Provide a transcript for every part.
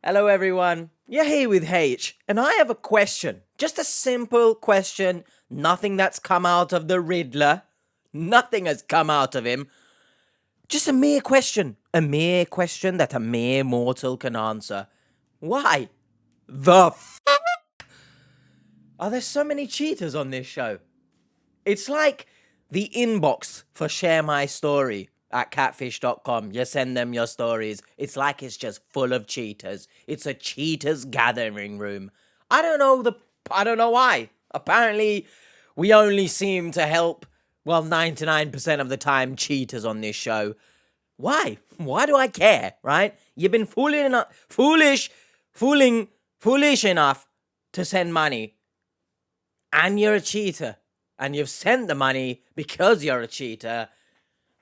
Hello, everyone. You're here with H, and I have a question. Just a simple question. Nothing that's come out of the Riddler. Nothing has come out of him. Just a mere question. A mere question that a mere mortal can answer. Why the f*** are there so many cheaters on this show? It's like the inbox for Share My Story at catfish.com. You send them your stories. It's like it's just full of cheaters. It's a cheaters gathering room. I don't know why. Apparently, we only seem to help, 99% of the time, cheaters on this show. Why? Why do I care, right? You've been foolish enough to send money. And you're a cheater. And you've sent the money because you're a cheater.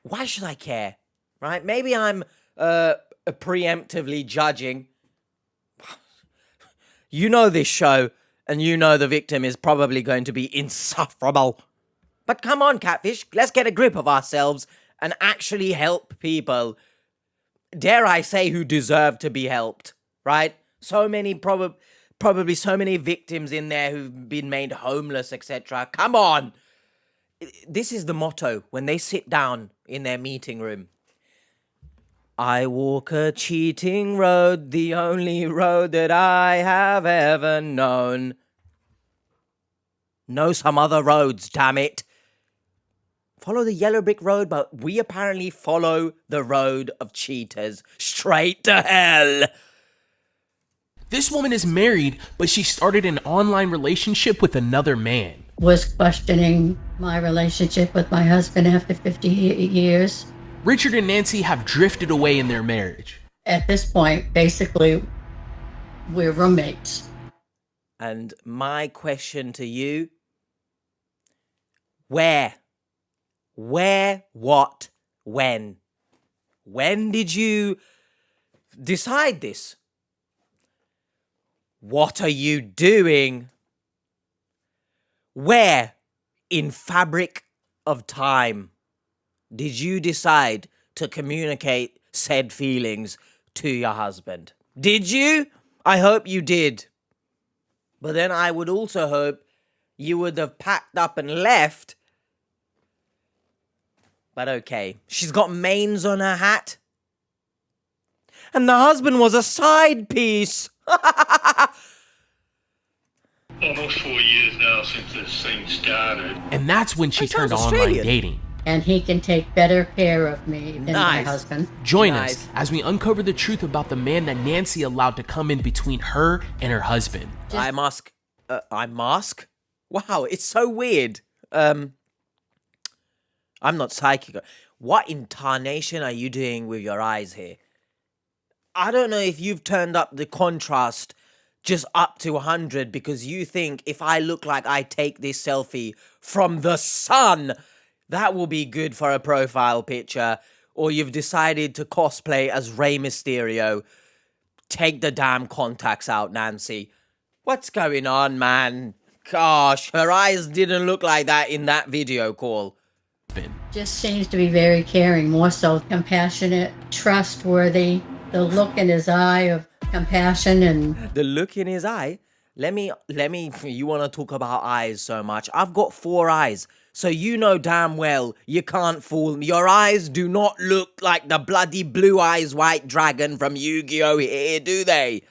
Why should I care? Right? Maybe I'm preemptively judging. You know this show, and you know the victim is probably going to be insufferable. But come on, Catfish, let's get a grip of ourselves and actually help people. Dare I say, who deserve to be helped, right? So many, probably so many victims in there who've been made homeless, etc. Come on! This is the motto when they sit down in their meeting room. I walk a cheating road, the only road that I have ever known. Know some other roads, damn it. Follow the yellow brick road, but we apparently follow the road of cheaters straight to hell. This woman is married, but she started an online relationship with another man. Was questioning my relationship with my husband after 50 years. Richard and Nancy have drifted away in their marriage. At this point, basically, we're roommates. And my question to you, where, what, when? When did you decide this? What are you doing? Where in fabric of time did you decide to communicate said feelings to your husband? Did you? I hope you did. But then I would also hope you would have packed up and left. But okay, she's got manes on her hat. And the husband was a side piece. Almost 4 years now since this thing started. And that's when she That turned sounds online Australian. dating. And he can take better care of me than my Nice. husband. Join Nice. us as we uncover the truth about the man that Nancy allowed to come in between her and her husband. I mask. Wow, it's so weird. I'm not psychic. What intonation are you doing with your eyes here? I don't know if you've turned up the contrast just up to 100 because you think if I look like I take this selfie from the sun, that will be good for a profile picture. Or you've decided to cosplay as Rey Mysterio. Take the damn contacts out, Nancy. What's going on, man? Gosh, her eyes didn't look like that in that video call. Just seems to be very caring, more so compassionate, trustworthy. The look in his eye of compassion and The look in his eye. Let me, you want to talk about eyes so much. I've got 4 eyes. So you know damn well you can't fool me. Your eyes do not look like the bloody blue eyes white dragon from Yu-Gi-Oh! Here, do they?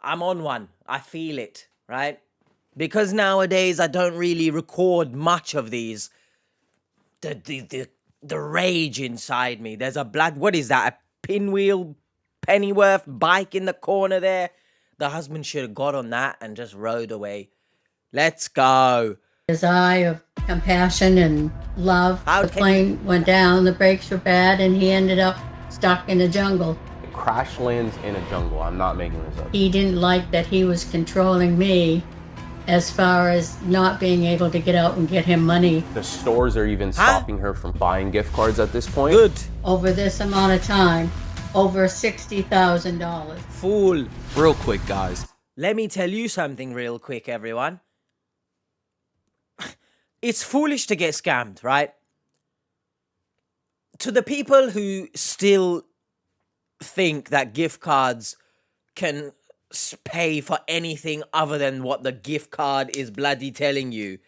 I'm on one. I feel it, right? Because nowadays I don't really record much of these. The rage inside me. There's a what is that? A pinwheel Pennyworth bike in the corner there? The husband should have got on that and just rode away. Let's go. his eye of compassion and love. How The can plane went down, the brakes were bad, and he ended up stuck in the jungle. It crash lands in a jungle. I'm not making this up. He didn't like that he was controlling me as far as not being able to get out and get him money The stores are even stopping her from buying gift cards at this point. Good. over this amount of time, over $60,000. Fool. Real quick, guys. Let me tell you something real quick, everyone. It's foolish to get scammed, right? To the people who still think that gift cards can pay for anything other than what the gift card is bloody telling you.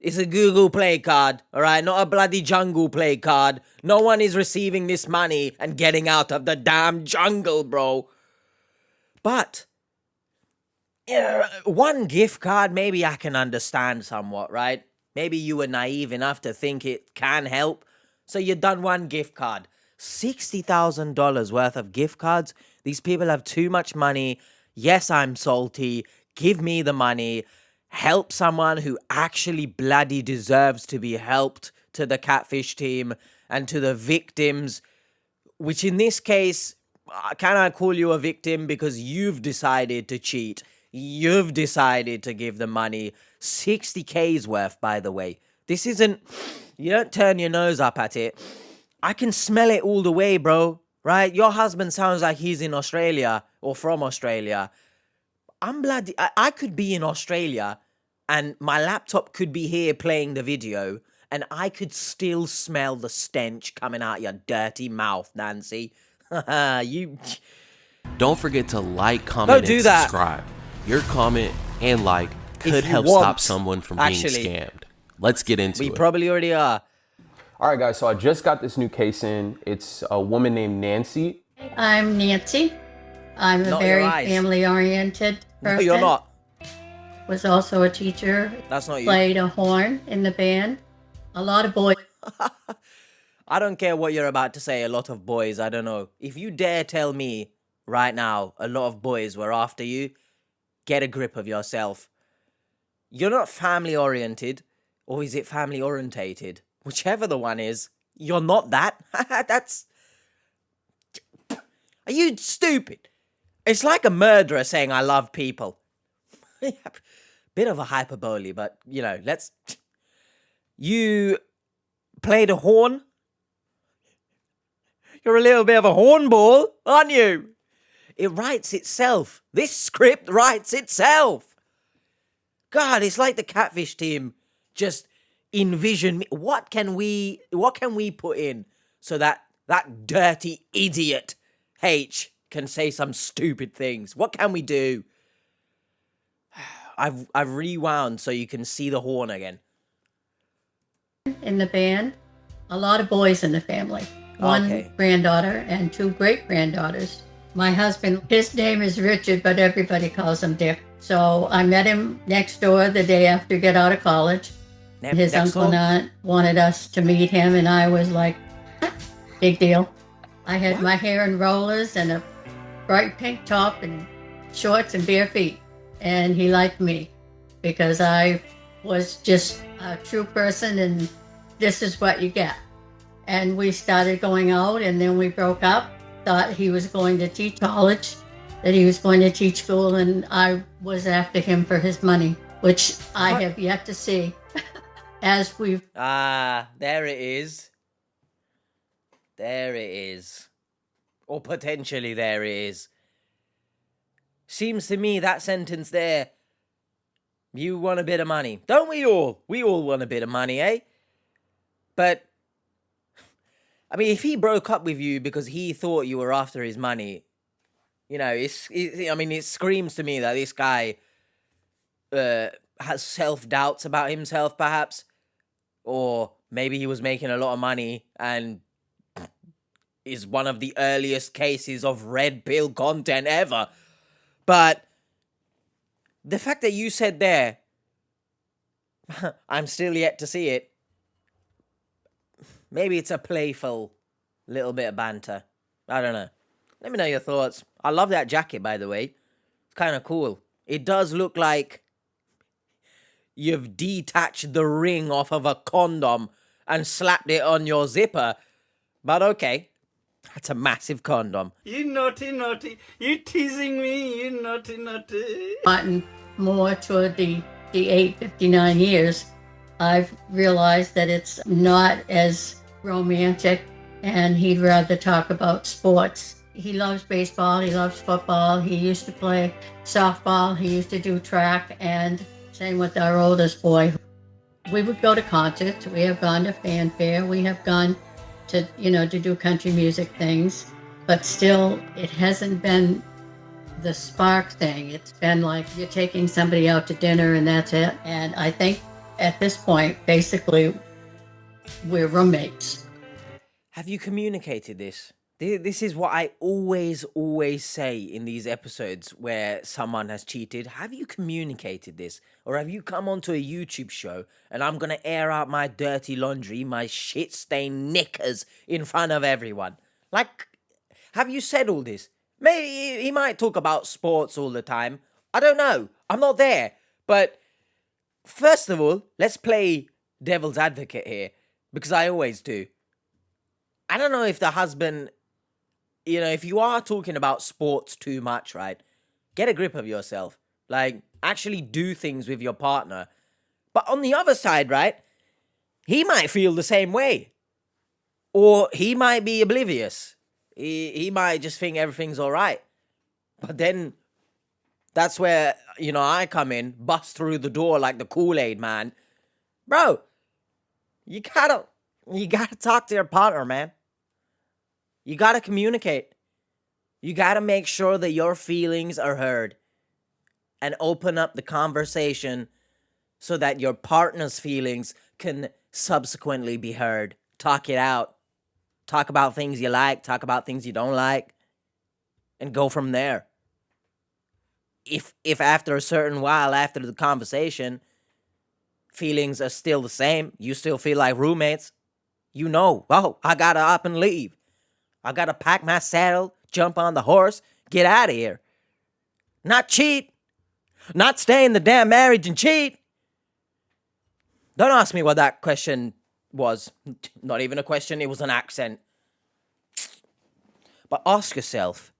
It's a Google Play card, alright? Not a bloody Jungle Play card. No one is receiving this money and getting out of the damn jungle, bro. But one gift card, maybe I can understand somewhat, right? Maybe you were naive enough to think it can help, so you done one gift card. $60,000 worth of gift cards? These people have too much money. Yes, I'm salty. Give me the money. Help someone who actually bloody deserves to be helped, to the Catfish team and to the victims, which in this case, can I call you a victim because you've decided to cheat? You've decided to give them money. 60K's worth, by the way. This isn't... You don't turn your nose up at it. I can smell it all the way, bro. Right? Your husband sounds like he's in Australia or from Australia. I'm bloody... I could be in Australia and my laptop could be here playing the video and I could still smell the stench coming out your dirty mouth, Nancy. You... Don't forget to like, comment, do and that. subscribe. Your comment and like could If you help want, stop someone from being actually. scammed. Let's get into We it. probably already are. All right, guys, so I just got this new case in. It's a woman named Nancy. I'm Nancy. I'm a Not very your eyes. family-oriented person. No, you're not. Was also a teacher. That's not you. Played a horn in the band. A lot of boys. I don't care what you're about to say, a lot of boys, I don't know. If you dare tell me right now a lot of boys were after you, get a grip of yourself. You're not family oriented, or is it family orientated? Whichever the one is, you're not that. That's... Are you stupid? It's like a murderer saying I love people. Bit of a hyperbole, but, you know, let's... You played a horn? You're a little bit of a hornball, aren't you? It writes itself. This script writes itself. God, it's like the Catfish team just envision me. What can we put in so that dirty idiot H can say some stupid things? What can we do? I've rewound so you can see the horn again. In the band. A lot of boys in the family. One Okay. granddaughter and two great-granddaughters. My husband, his name is Richard, but everybody calls him Dick. So I met him next door the day after he got out of college. His Next uncle one? and aunt wanted us to meet him, and I was like, big deal. I had my hair in rollers and a bright pink top and shorts and bare feet. And he liked me because I was just a true person, and this is what you get. And we started going out, and then we broke up. Thought he was going to teach college, that he was going to teach school, and I was after him for his money, which I have yet to see. As we've Ah, there it is. There it is. Or potentially there it is. Seems to me that sentence there, you want a bit of money. Don't we all? We all want a bit of money, eh? But, I mean, if he broke up with you because he thought you were after his money, you know, it screams to me that this guy has self-doubts about himself, perhaps. Or maybe he was making a lot of money and is one of the earliest cases of red pill content ever. But the fact that you said there, I'm still yet to see it. Maybe it's a playful little bit of banter. I don't know. Let me know your thoughts. I love that jacket, by the way. It's kind of cool. It does look like you've detached the ring off of a condom and slapped it on your zipper. But okay. That's a massive condom. You naughty, naughty. You teasing me, you naughty, naughty. gotten more toward the 59 years, I've realized that it's not as romantic, and he'd rather talk about sports. He loves baseball, he loves football, he used to play softball, he used to do track, and same with our oldest boy. We would go to concerts, we have gone to fanfare, we have gone to, to do country music things. but still, it hasn't been the spark thing. It's been like you're taking somebody out to dinner and that's it. And I think at this point, basically, we're roommates. Have you communicated this? This is what I always say in these episodes where someone has cheated. Have you communicated this? Or have you come onto a YouTube show and I'm going to air out my dirty laundry, my shit-stained knickers in front of everyone? Like, have you said all this? Maybe he might talk about sports all the time. I don't know. I'm not there. But first of all, let's play devil's advocate here, because I always do. I don't know if the husband, if you are talking about sports too much, right? Get a grip of yourself. Like, actually do things with your partner. But on the other side, right? He might feel the same way. Or he might be oblivious. He might just think everything's all right. But then that's where, I come in, bust through the door like the Kool-Aid man. Bro, you gotta talk to your partner, man. You gotta communicate. You gotta make sure that your feelings are heard. And open up the conversation so that your partner's feelings can subsequently be heard. Talk it out. Talk about things you like, talk about things you don't like, and go from there. If after a certain while, after the conversation, feelings are still the same, you still feel like roommates, I gotta up and leave. I gotta pack my saddle, jump on the horse, get out of here. Not cheat. Not stay in the damn marriage and cheat. Don't ask me what that question was. Not even a question, it was an accent. But ask yourself,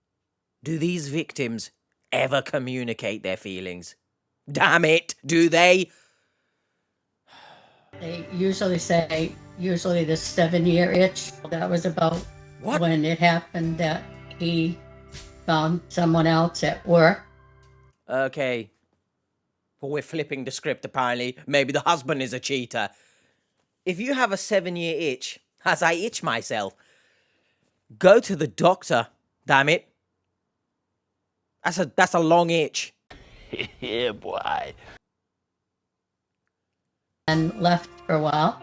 do these victims ever communicate their feelings? Damn it, do they? They usually say, the 7-year itch. That was about when it happened that he found someone else at work. Okay. Well, we're flipping the script apparently. Maybe the husband is a cheater. If you have a 7-year itch, as I itch myself, go to the doctor, damn it. That's a long itch. Yeah, boy. And left for a while.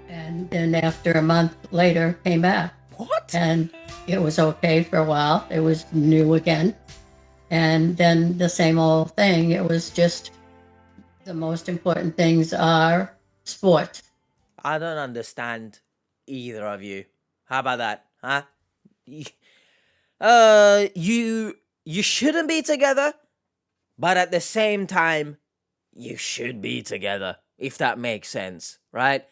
And then after a month later, came back. What? And it was okay for a while. It was new again. And then the same old thing. It was just the most important things are sport. I don't understand either of you. How about that, huh? You shouldn't be together, but at the same time, you should be together, if that makes sense, right?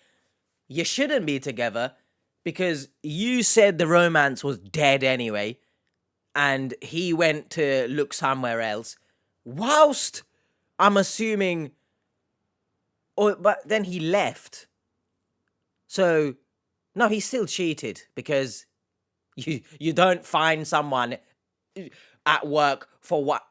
You shouldn't be together because you said the romance was dead anyway, and he went to look somewhere else, whilst I'm assuming, but then he left. So, no, he still cheated because you don't find someone at work for what...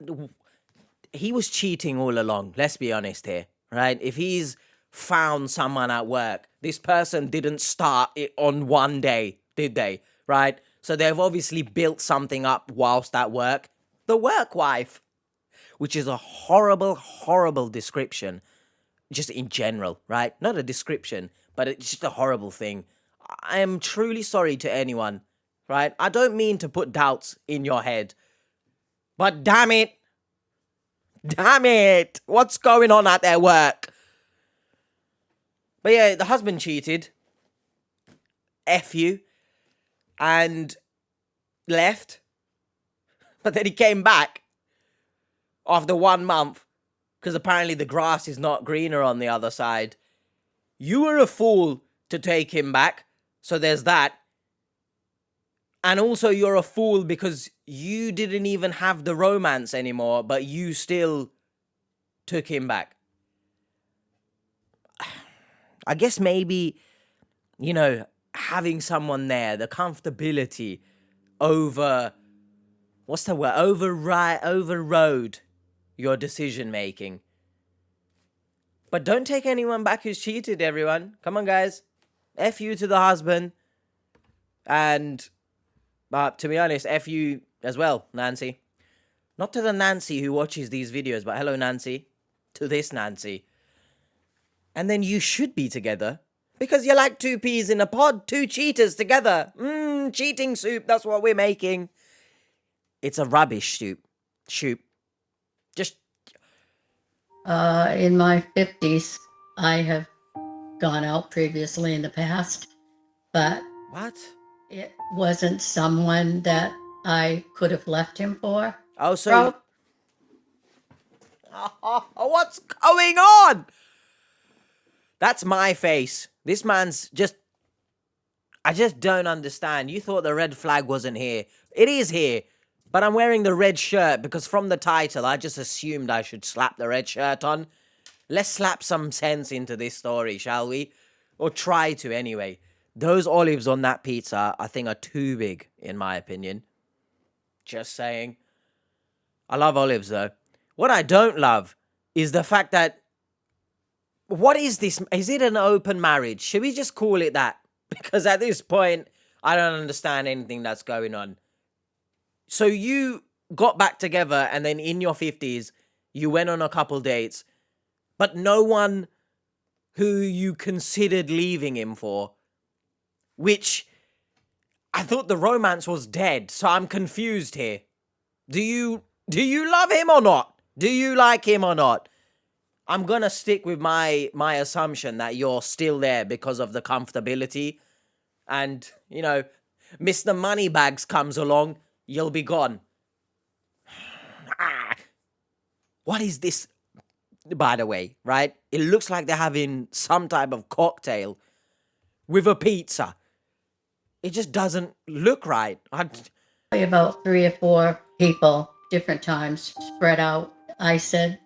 He was cheating all along, let's be honest here, right? If he's found someone at work, this person didn't start it on one day, did they? Right? So they've obviously built something up whilst at work. The work wife, which is a horrible, horrible description, just in general, right? Not a description, but it's just a horrible thing. I am truly sorry to anyone, right? I don't mean to put doubts in your head, but damn it, what's going on at their work? But yeah, the husband cheated, F you, and left, but then he came back after 1 month, because apparently the grass is not greener on the other side. You were a fool to take him back, so there's that. And also you're a fool because you didn't even have the romance anymore, but you still took him back. I guess maybe, having someone there, the comfortability over, overrode your decision making. But don't take anyone back who's cheated, everyone. Come on, guys. F you to the husband. And But to be honest, F you as well, Nancy. Not to the Nancy who watches these videos, but hello, Nancy. To this Nancy. And then you should be together. Because you're like two peas in a pod, two cheaters together. Cheating soup, that's what we're making. It's a rubbish soup. Just... In my 50s, I have gone out previously in the past, but What? it wasn't someone that I could have left him for. Oh, so... What's going on? That's my face. This man's just... I just don't understand. You thought the red flag wasn't here. It is here. But I'm wearing the red shirt because from the title, I just assumed I should slap the red shirt on. Let's slap some sense into this story, shall we? Or try to, anyway. Those olives on that pizza, I think, are too big, in my opinion. Just saying. I love olives, though. What I don't love is the fact that... What is this? Is it an open marriage? Should we just call it that? Because at this point, I don't understand anything that's going on. So you got back together and then in your 50s, you went on a couple dates, but no one who you considered leaving him for, which I thought the romance was dead, so I'm confused here. Do you love him or not? Do you like him or not? I'm gonna stick with my assumption that you're still there because of the comfortability. And, you know, Mr. Moneybags comes along, you'll be gone. What is this, by the way, right? It looks like they're having some type of cocktail with a pizza. It just doesn't look right. About 3 or 4 people, different times, spread out. I said,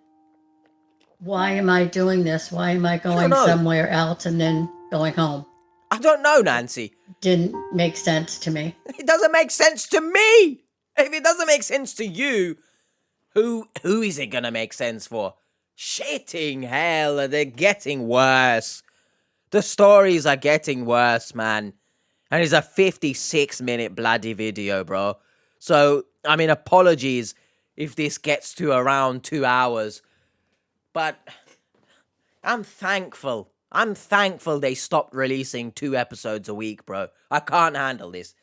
why am I doing this? Why am I going somewhere else and then going home? I don't know, Nancy. Didn't make sense to me. It doesn't make sense to me. If it doesn't make sense to you, who is it gonna make sense for? Shitting hell, they're getting worse. The stories are getting worse, man. And it's a 56-minute bloody video, bro. So, I mean, apologies if this gets to around 2 hours. But I'm thankful. I'm thankful they stopped releasing 2 episodes a week, bro. I can't handle this.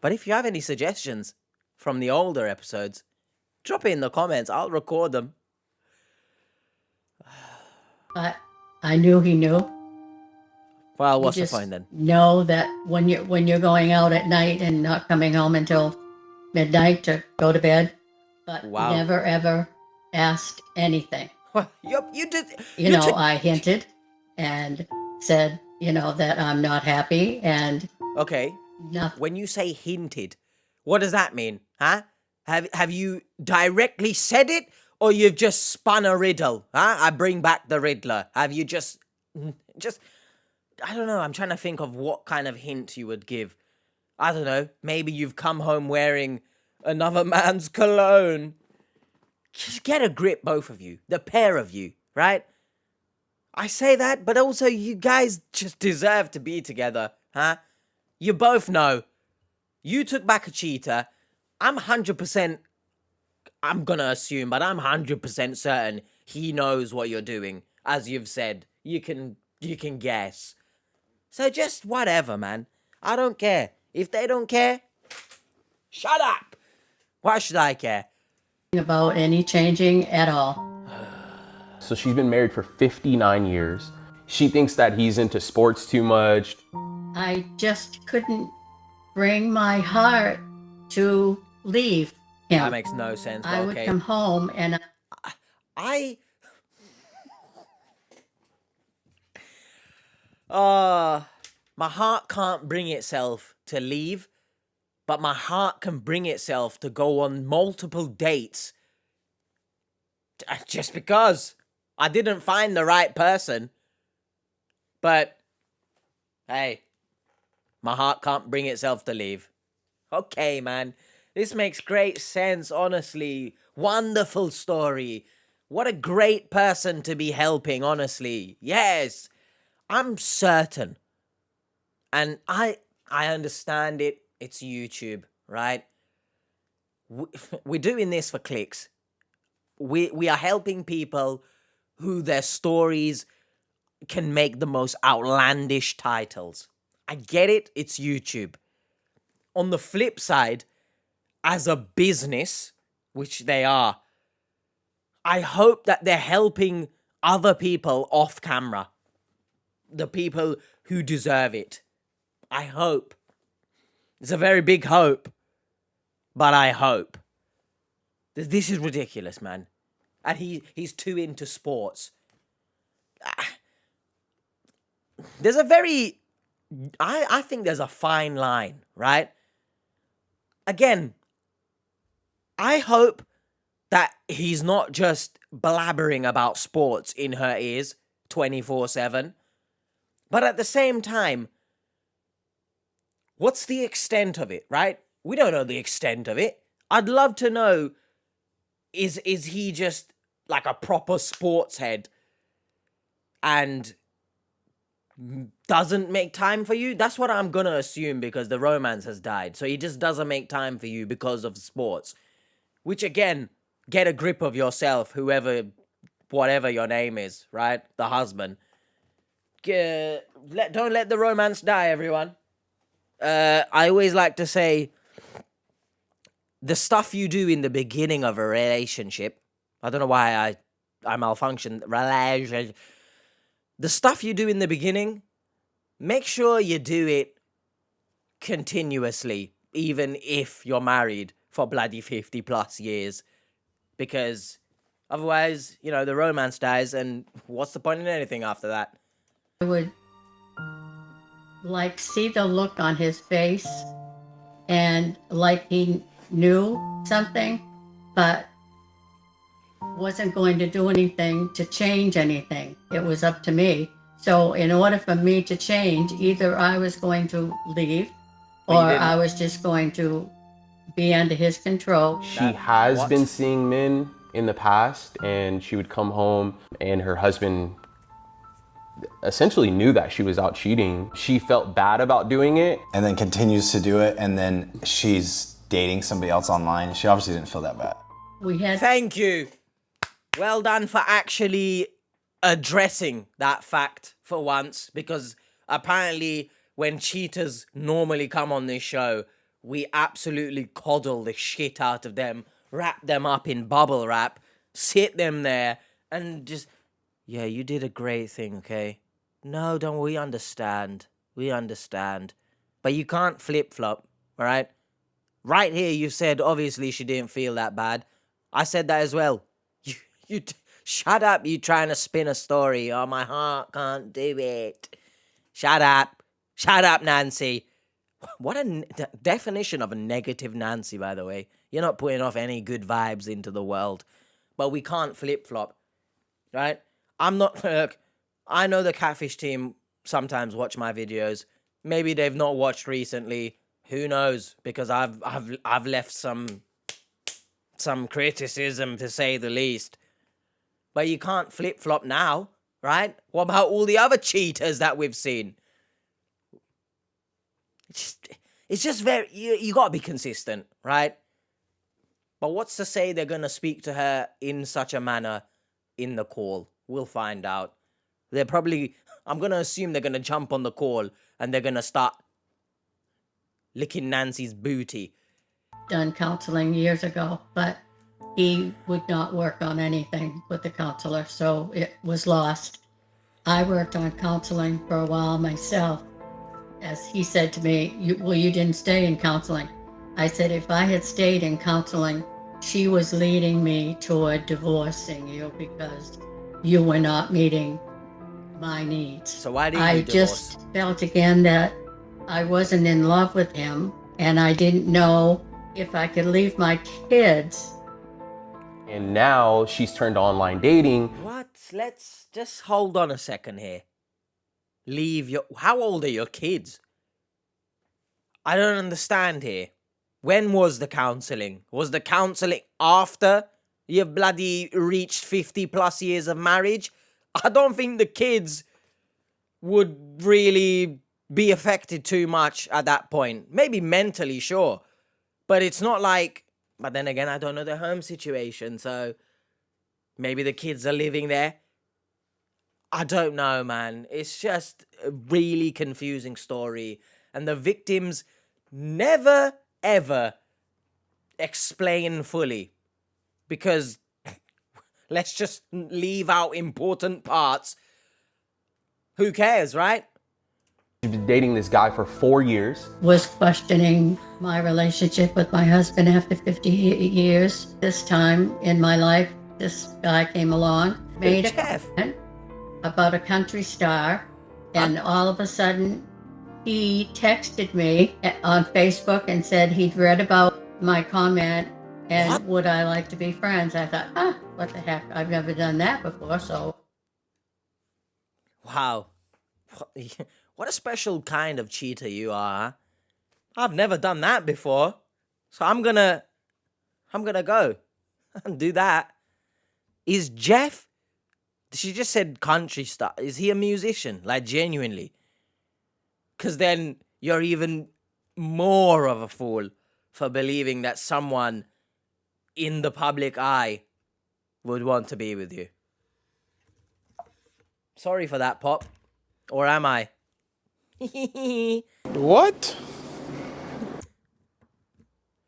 But if you have any suggestions from the older episodes, drop it in the comments. I'll record them. But I knew he knew. Well, what's the point then? Know that when you're going out at night and not coming home until midnight to go to bed, but never ever asked anything. You did. I hinted and said, that I'm not happy and okay. Nothing. When you say hinted, what does that mean? Huh? Have you directly said it, or you've just spun a riddle? Huh? I bring back the Riddler. Have you just I don't know. I'm trying to think of what kind of hint you would give. I don't know. Maybe you've come home wearing another man's cologne. Just get a grip, both of you. The pair of you, right? I say that, but also you guys just deserve to be together, huh? You both know. You took back a cheater. I'm 100%, I'm gonna assume, but I'm 100% certain he knows what you're doing. As you've said, you can guess. So just whatever, man. I don't care. If they don't care, shut up. Why should I care? About any changing at all. So she's been married for 59 years. She thinks that he's into sports too much. I just couldn't bring my heart to leave him. That makes no sense. I would come home and my heart can't bring itself to leave, but my heart can bring itself to go on multiple dates. Just because I didn't find the right person. But hey, my heart can't bring itself to leave. Okay, man. This makes great sense, honestly. Wonderful story. What a great person to be helping, honestly. Yes. I'm certain. And I understand it. it's YouTube, right? We're doing this for clicks. We are helping people who their stories can make the most outlandish titles. I get it, it's YouTube. On the flip side, as a business, which they are, I hope that they're helping other people off camera. The people who deserve it. I hope. It's a very big hope. But I hope. This is ridiculous, man. And he's too into sports. There's a very... I think there's a fine line, right? Again, I hope that he's not just blabbering about sports in her ears 24/7. But at the same time, what's the extent of it, right? We don't know the extent of it. I'd love to know, is he just like a proper sports head and doesn't make time for you? That's what I'm gonna assume, because the romance has died. So he just doesn't make time for you because of sports. Which again, get a grip of yourself, whatever your name is, right? The husband. Don't let the romance die, everyone. I always like to say, the stuff you do in the beginning of a relationship, I don't know why I malfunctioned. The stuff you do in the beginning, make sure you do it continuously, even if you're married for bloody 50 plus years. Because otherwise, the romance dies, and what's the point in anything after that? I would see the look on his face, and he knew something, but wasn't going to do anything to change anything. It was up to me. So in order for me to change, either I was going to leave, or I was just going to be under his control. She has been seeing men in the past, and she would come home and her husband essentially knew that she was out cheating. She felt bad about doing it. And then continues to do it, and then she's dating somebody else online. She obviously didn't feel that bad. Thank you. Well done for actually addressing that fact for once, because apparently when cheaters normally come on this show, we absolutely coddle the shit out of them, wrap them up in bubble wrap, sit them there, and just, yeah, you did a great thing, okay? No, don't, we understand. We understand. But you can't flip-flop, all right? Right here, you said, obviously, she didn't feel that bad. I said that as well. You shut up, you trying to spin a story. Oh, my heart can't do it. Shut up. Shut up, Nancy. What a definition of a negative Nancy, by the way. You're not putting off any good vibes into the world. But we can't flip-flop, right? I'm not... Look, I know the Catfish team sometimes watch my videos. Maybe they've not watched recently. Who knows? Because I've left some criticism, to say the least. But you can't flip-flop now, right? What about all the other cheaters that we've seen? It's just very... You got to be consistent, right? But what's to say they're going to speak to her in such a manner in the call? We'll find out. They're probably... I'm going to assume they're going to jump on the call and they're going to start licking Nancy's booty. Done counseling years ago, but he would not work on anything with the counselor, so it was lost. I worked on counseling for a while myself. As he said to me, you didn't stay in counseling. I said, if I had stayed in counseling, she was leading me toward divorcing you because you were not meeting my needs. So why did you I divorce? just felt again that I wasn't in love with him, and I didn't know if I could leave my kids. And now she's turned to online dating. What? Let's just hold on a second here. How old are your kids? I don't understand here. When was the counseling? Was the counseling after you've bloody reached 50 plus years of marriage? I don't think the kids would really be affected too much at that point. Maybe mentally, sure. But it's not like, but then again, I don't know their home situation. So maybe the kids are living there. I don't know, man. It's just a really confusing story. And the victims never, ever explain fully. Because let's just leave out important parts. Who cares, right? She's been dating this guy for 4 years. Was questioning my relationship with my husband after 50 years. This time in my life, this guy came along, made a comment about a country star, and all of a sudden he texted me on Facebook and said he'd read about my comment and would I like to be friends. I thought, what the heck, I've never done that before. So wow, what a special kind of cheater you are, huh? I've never done that before, so I'm gonna go and do that. Is Jeff, she just said country star, is he a musician, like genuinely? Because then you're even more of a fool for believing that someone in the public eye would want to be with you. Sorry for that, Pop. Or am I? What?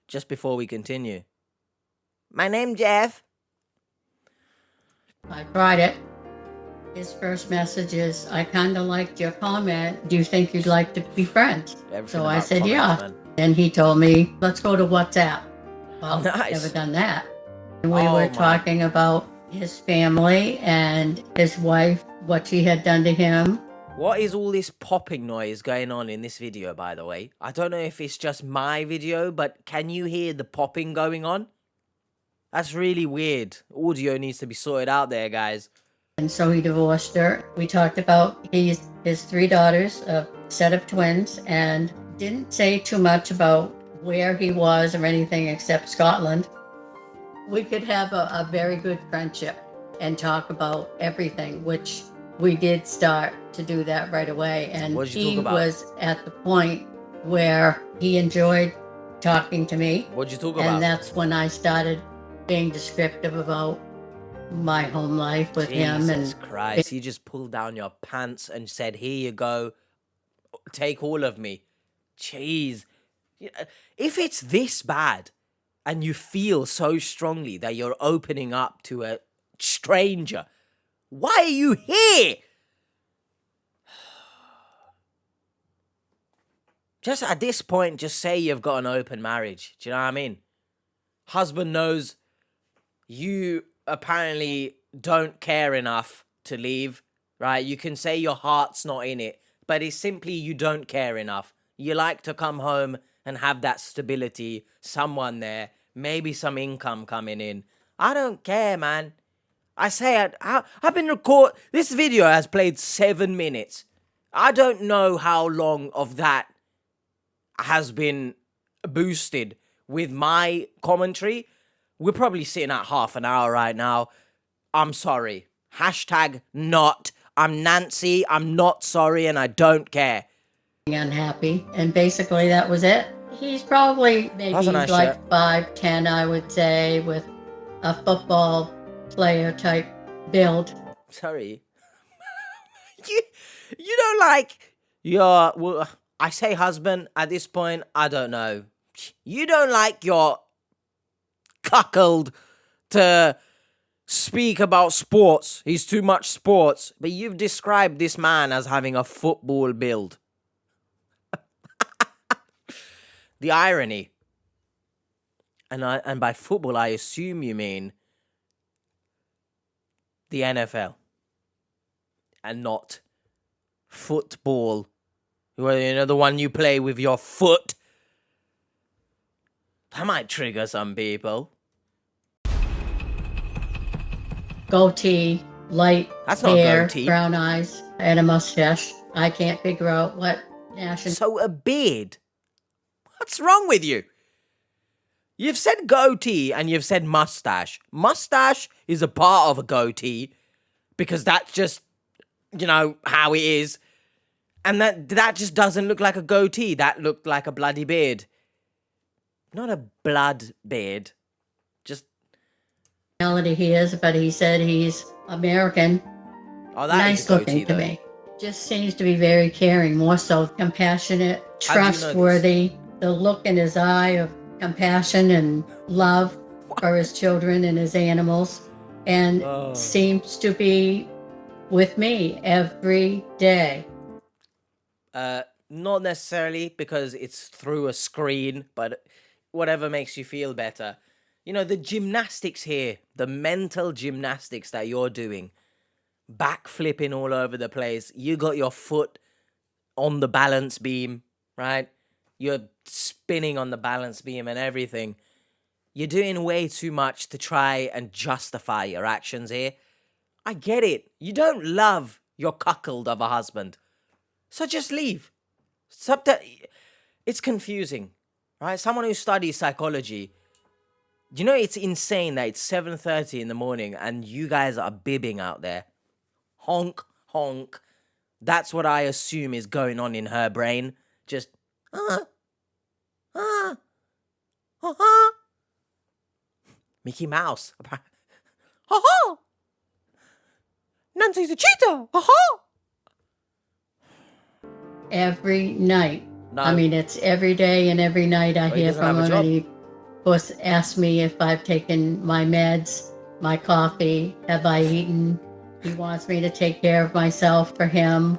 Just before we continue. My name Jeff. I tried it. His first message is, I kind of liked your comment. Do you think you'd like to be friends? Everything So I about said, comments, yeah. man. And he told me, let's go to WhatsApp. Well, Nice. never done that. And we Oh, were my. talking about his family and his wife, what she had done to him. What is all this popping noise going on in this video, by the way? I don't know if it's just my video, but can you hear the popping going on? That's really weird. Audio needs to be sorted out there, guys. And so he divorced her. We talked about his 3 daughters, a set of twins, and didn't say too much about where he was or anything except Scotland. We could have a very good friendship and talk about everything, which we did start to do that right away. And What did you he talk about? was at the point where he enjoyed talking to me. What'd you talk And about? that's when I started being descriptive about my home life with him. Jesus And Christ, he just pulled down your pants and said, here you go, take all of me. Jeez. If it's this bad and you feel so strongly that you're opening up to a stranger, why are you here? Just at this point, just say you've got an open marriage. Do you know what I mean? Husband knows you apparently don't care enough to leave, right? You can say your heart's not in it, but it's simply you don't care enough. You like to come home and have that stability, someone there, maybe some income coming in. I don't care, man. I say I've been this video has played 7 minutes. I don't know how long of that has been boosted with my commentary. We're probably sitting at half an hour right now. I'm sorry. Hashtag not. I'm Nancy. I'm not sorry and I don't care. unhappy. And basically that was it. He's probably maybe That's a nice like shirt. 5'10", I would say, with a football player type build. Sorry. you don't like your, well, I say husband at this point, I don't know. You don't like your cuckold to speak about sports. He's too much sports. But you've described this man as having a football build. The irony. And by football, I assume you mean the NFL. And not football. Well, you know, the one you play with your foot. That might trigger some people. Goatee, light That's not a hair, goatee. brown eyes, and a mustache. I can't figure out what national. So a beard. What's wrong with you? You've said goatee and you've said mustache. Mustache is a part of a goatee because that's just, you know, how it is. And that just doesn't look like a goatee. That looked like a bloody beard. Not a blood beard. Just, nationality he is, but he said he's American. oh, that is Nice a goatee, looking to though. me. Just seems to be very caring, more so compassionate, How do you know this? trustworthy. The look in his eye of compassion and love for his children and his animals, and Oh. seems to be with me every day. Not necessarily because it's through a screen, but whatever makes you feel better. You know, the gymnastics here, the mental gymnastics that you're doing, backflipping all over the place. You got your foot on the balance beam, right? You're spinning on the balance beam and everything. You're doing way too much to try and justify your actions here. I get it. You don't love your cuckold of a husband. So just leave. It's confusing, right? Someone who studies psychology, you know it's insane that it's 7:30 in the morning and you guys are bibbing out there. Honk, honk. That's what I assume is going on in her brain. Just, Mickey Mouse. Ha-ha! Nancy's a cheetah. Ha-ha! Every night. No. I mean, it's every day and every night I Well, he hear doesn't from have a him, job. and he, of course, asks me if I've taken my meds, my coffee, have I eaten. He wants me to take care of myself for him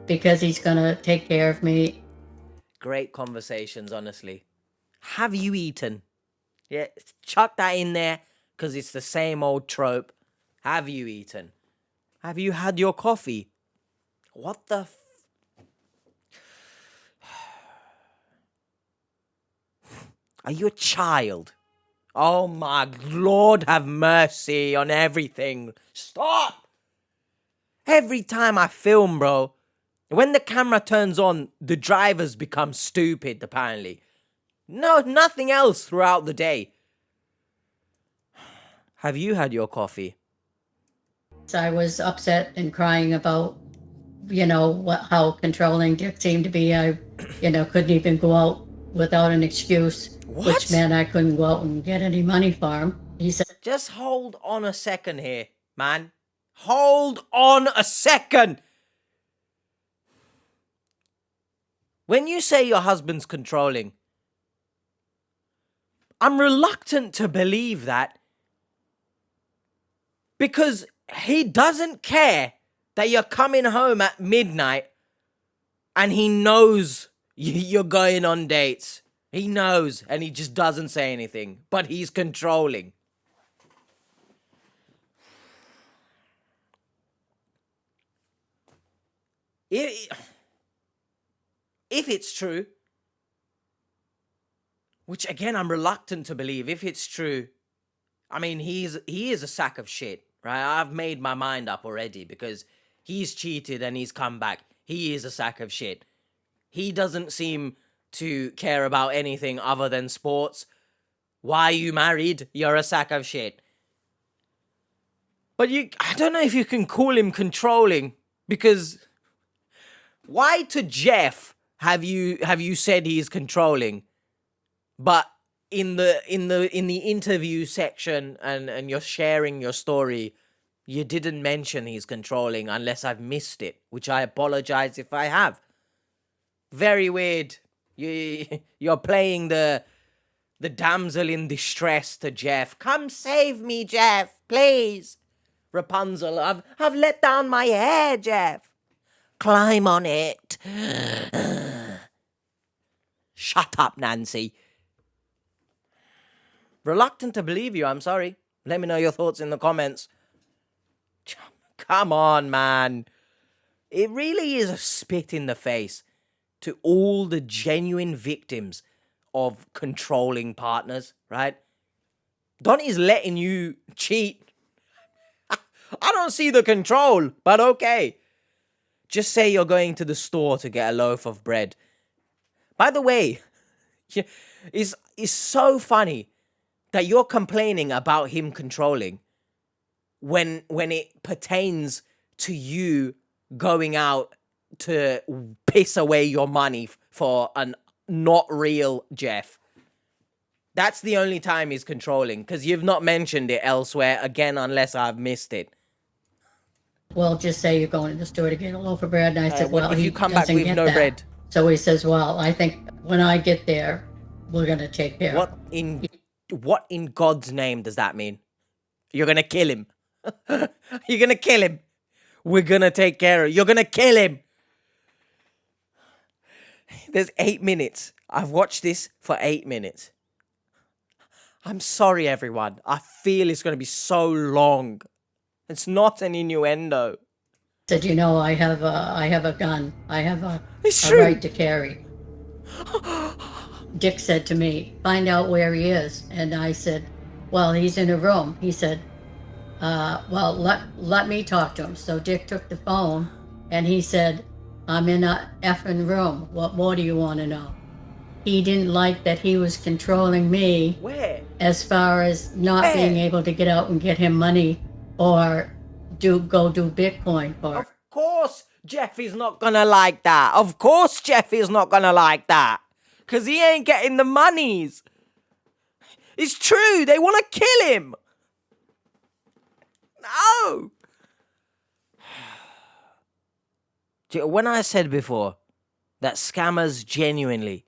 because he's going to take care of me. Great conversations, honestly. Have you eaten? Yeah, chuck that in there because it's the same old trope. Have you eaten? Have you had your coffee? What the Are you a child? Oh my Lord, have mercy on everything. Stop! Every time I film, bro, when the camera turns on, the drivers become stupid, apparently. No, nothing else throughout the day. Have you had your coffee? So I was upset and crying about, how controlling Dick seemed to be. I, couldn't even go out without an excuse, What? which meant I couldn't go out and get any money for him. He said, Just hold on a second here, man. Hold on a second. When you say your husband's controlling, I'm reluctant to believe that because he doesn't care that you're coming home at midnight and he knows you're going on dates. He knows and he just doesn't say anything, but he's controlling. If it's true, which again I'm reluctant to believe, if it's true, I mean he is a sack of shit, right? I've made my mind up already because he's cheated and he's come back. He is a sack of shit. He doesn't seem to care about anything other than sports. Why are you married? You're a sack of shit. But I don't know if you can call him controlling because why to Jeff have you said he's controlling? But in the interview section and you're sharing your story, you didn't mention he's controlling unless I've missed it, which I apologize if I have. Very weird. You're playing the damsel in distress to Jeff. Come save me, Jeff, please. Rapunzel, I've let down my hair, Jeff. Climb on it. Shut up, Nancy. Reluctant to believe you, I'm sorry. Let me know your thoughts in the comments. Come on, man. It really is a spit in the face to all the genuine victims of controlling partners, right? Donnie's letting you cheat. I don't see the control, but okay. Just say you're going to the store to get a loaf of bread. By the way, it's so funny that you're complaining about him controlling when it pertains to you going out to piss away your money for an not real Jeff. That's the only time he's controlling, because you've not mentioned it elsewhere again, unless I've missed it. Well, just say you're going to the store to get a loaf of bread. And I said, well, if he you come back doesn't with get no that. bread. So he says, well, I think when I get there, we're going to take care of it. What in God's name does that mean? You're gonna kill him. You're gonna kill him. We're gonna take care of. You're gonna kill him. There's 8 minutes. I've watched this for 8 minutes. I'm sorry, everyone. I feel it's gonna be so long. It's not an innuendo. Said, you know, I have a gun. I have a true. right to carry. Dick said to me, find out where he is. And I said, well, he's in a room. He said, well, let me talk to him. So Dick took the phone and he said, I'm in a effing room. What more do you want to know? He didn't like that he was controlling me. Where? As far as not being able to get out and get him money or go do Bitcoin for. Of course Jeffy's not gonna like that. Of course Jeffy's not gonna like that. Because he ain't getting the monies. It's true. They want to kill him. No. When I said before that scammers genuinely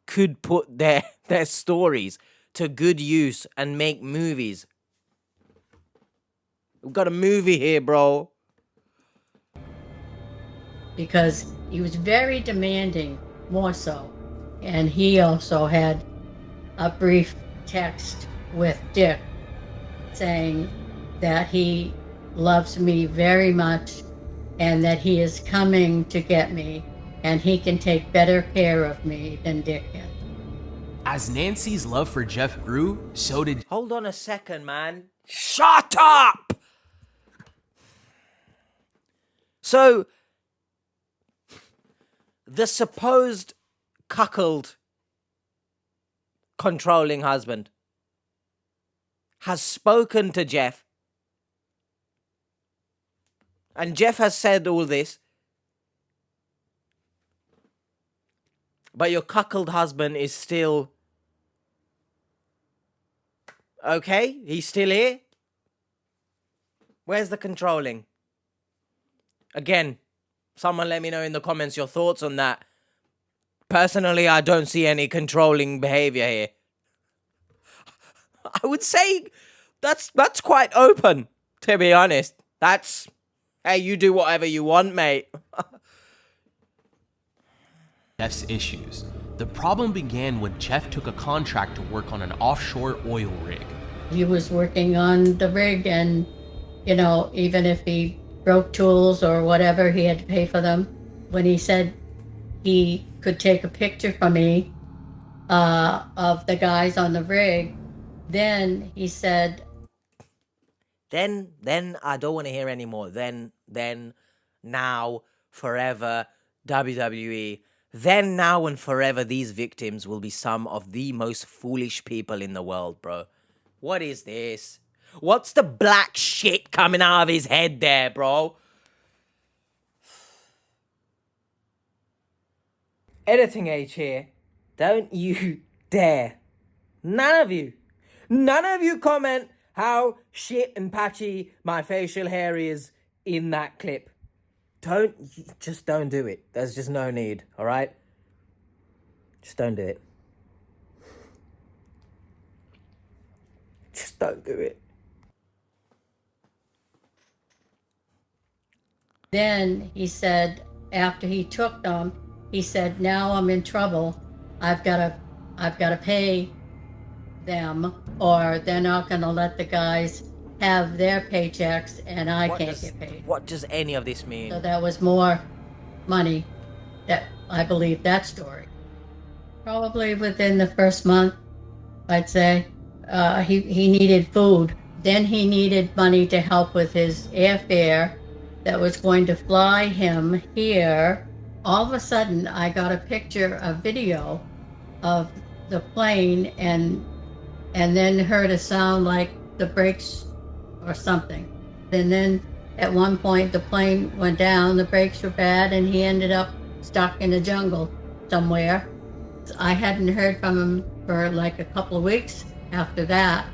could put their stories to good use and make movies. We've got a movie here, bro. Because he was very demanding, more so. And he also had a brief text with Dick saying that he loves me very much and that he is coming to get me and he can take better care of me than Dick can. As Nancy's love for Jeff grew, so did... Hold on a second, man. Shut up! So, the supposed cuckold controlling husband has spoken to Jeff, and Jeff has said all this, but your cuckold husband is still okay? He's still here? Where's the controlling? Again, someone let me know in the comments your thoughts on that. Personally, I don't see any controlling behavior here. I would say that's quite open, to be honest. That's, hey, you do whatever you want, mate. Jeff's issues. The problem began when Jeff took a contract to work on an offshore oil rig. He was working on the rig and, you know, even if he broke tools or whatever, he had to pay for them. When he said he could take a picture for me of the guys on the rig, then he said... Then I don't want to hear anymore. Then, now, forever, WWE. Then, now, and forever, these victims will be some of the most foolish people in the world, bro. What is this? What's the black shit coming out of his head there, bro? Editing H here. Don't you dare. None of you comment how shit and patchy my facial hair is in that clip. Just don't do it. There's just no need, alright? Just don't do it. Just don't do it. Then he said, after he took them, he said, now I'm in trouble. I've got to pay them, or they're not going to let the guys have their paychecks, and I can't get paid. What does any of this mean? So that was more money. That I believe that story. Probably within the first month, I'd say. He needed food. Then he needed money to help with his airfare that was going to fly him here. All of a sudden, I got a video of the plane and then heard a sound like the brakes or something. And then At one point, the plane went down, the brakes were bad, and he ended up stuck in the jungle somewhere. I hadn't heard from him for like a couple of weeks after that.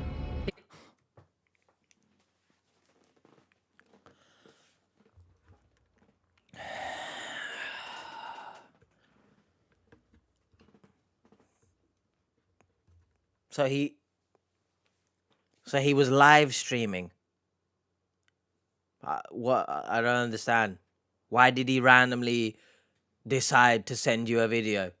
So he was live streaming. What? I don't understand. Why did he randomly decide to send you a video?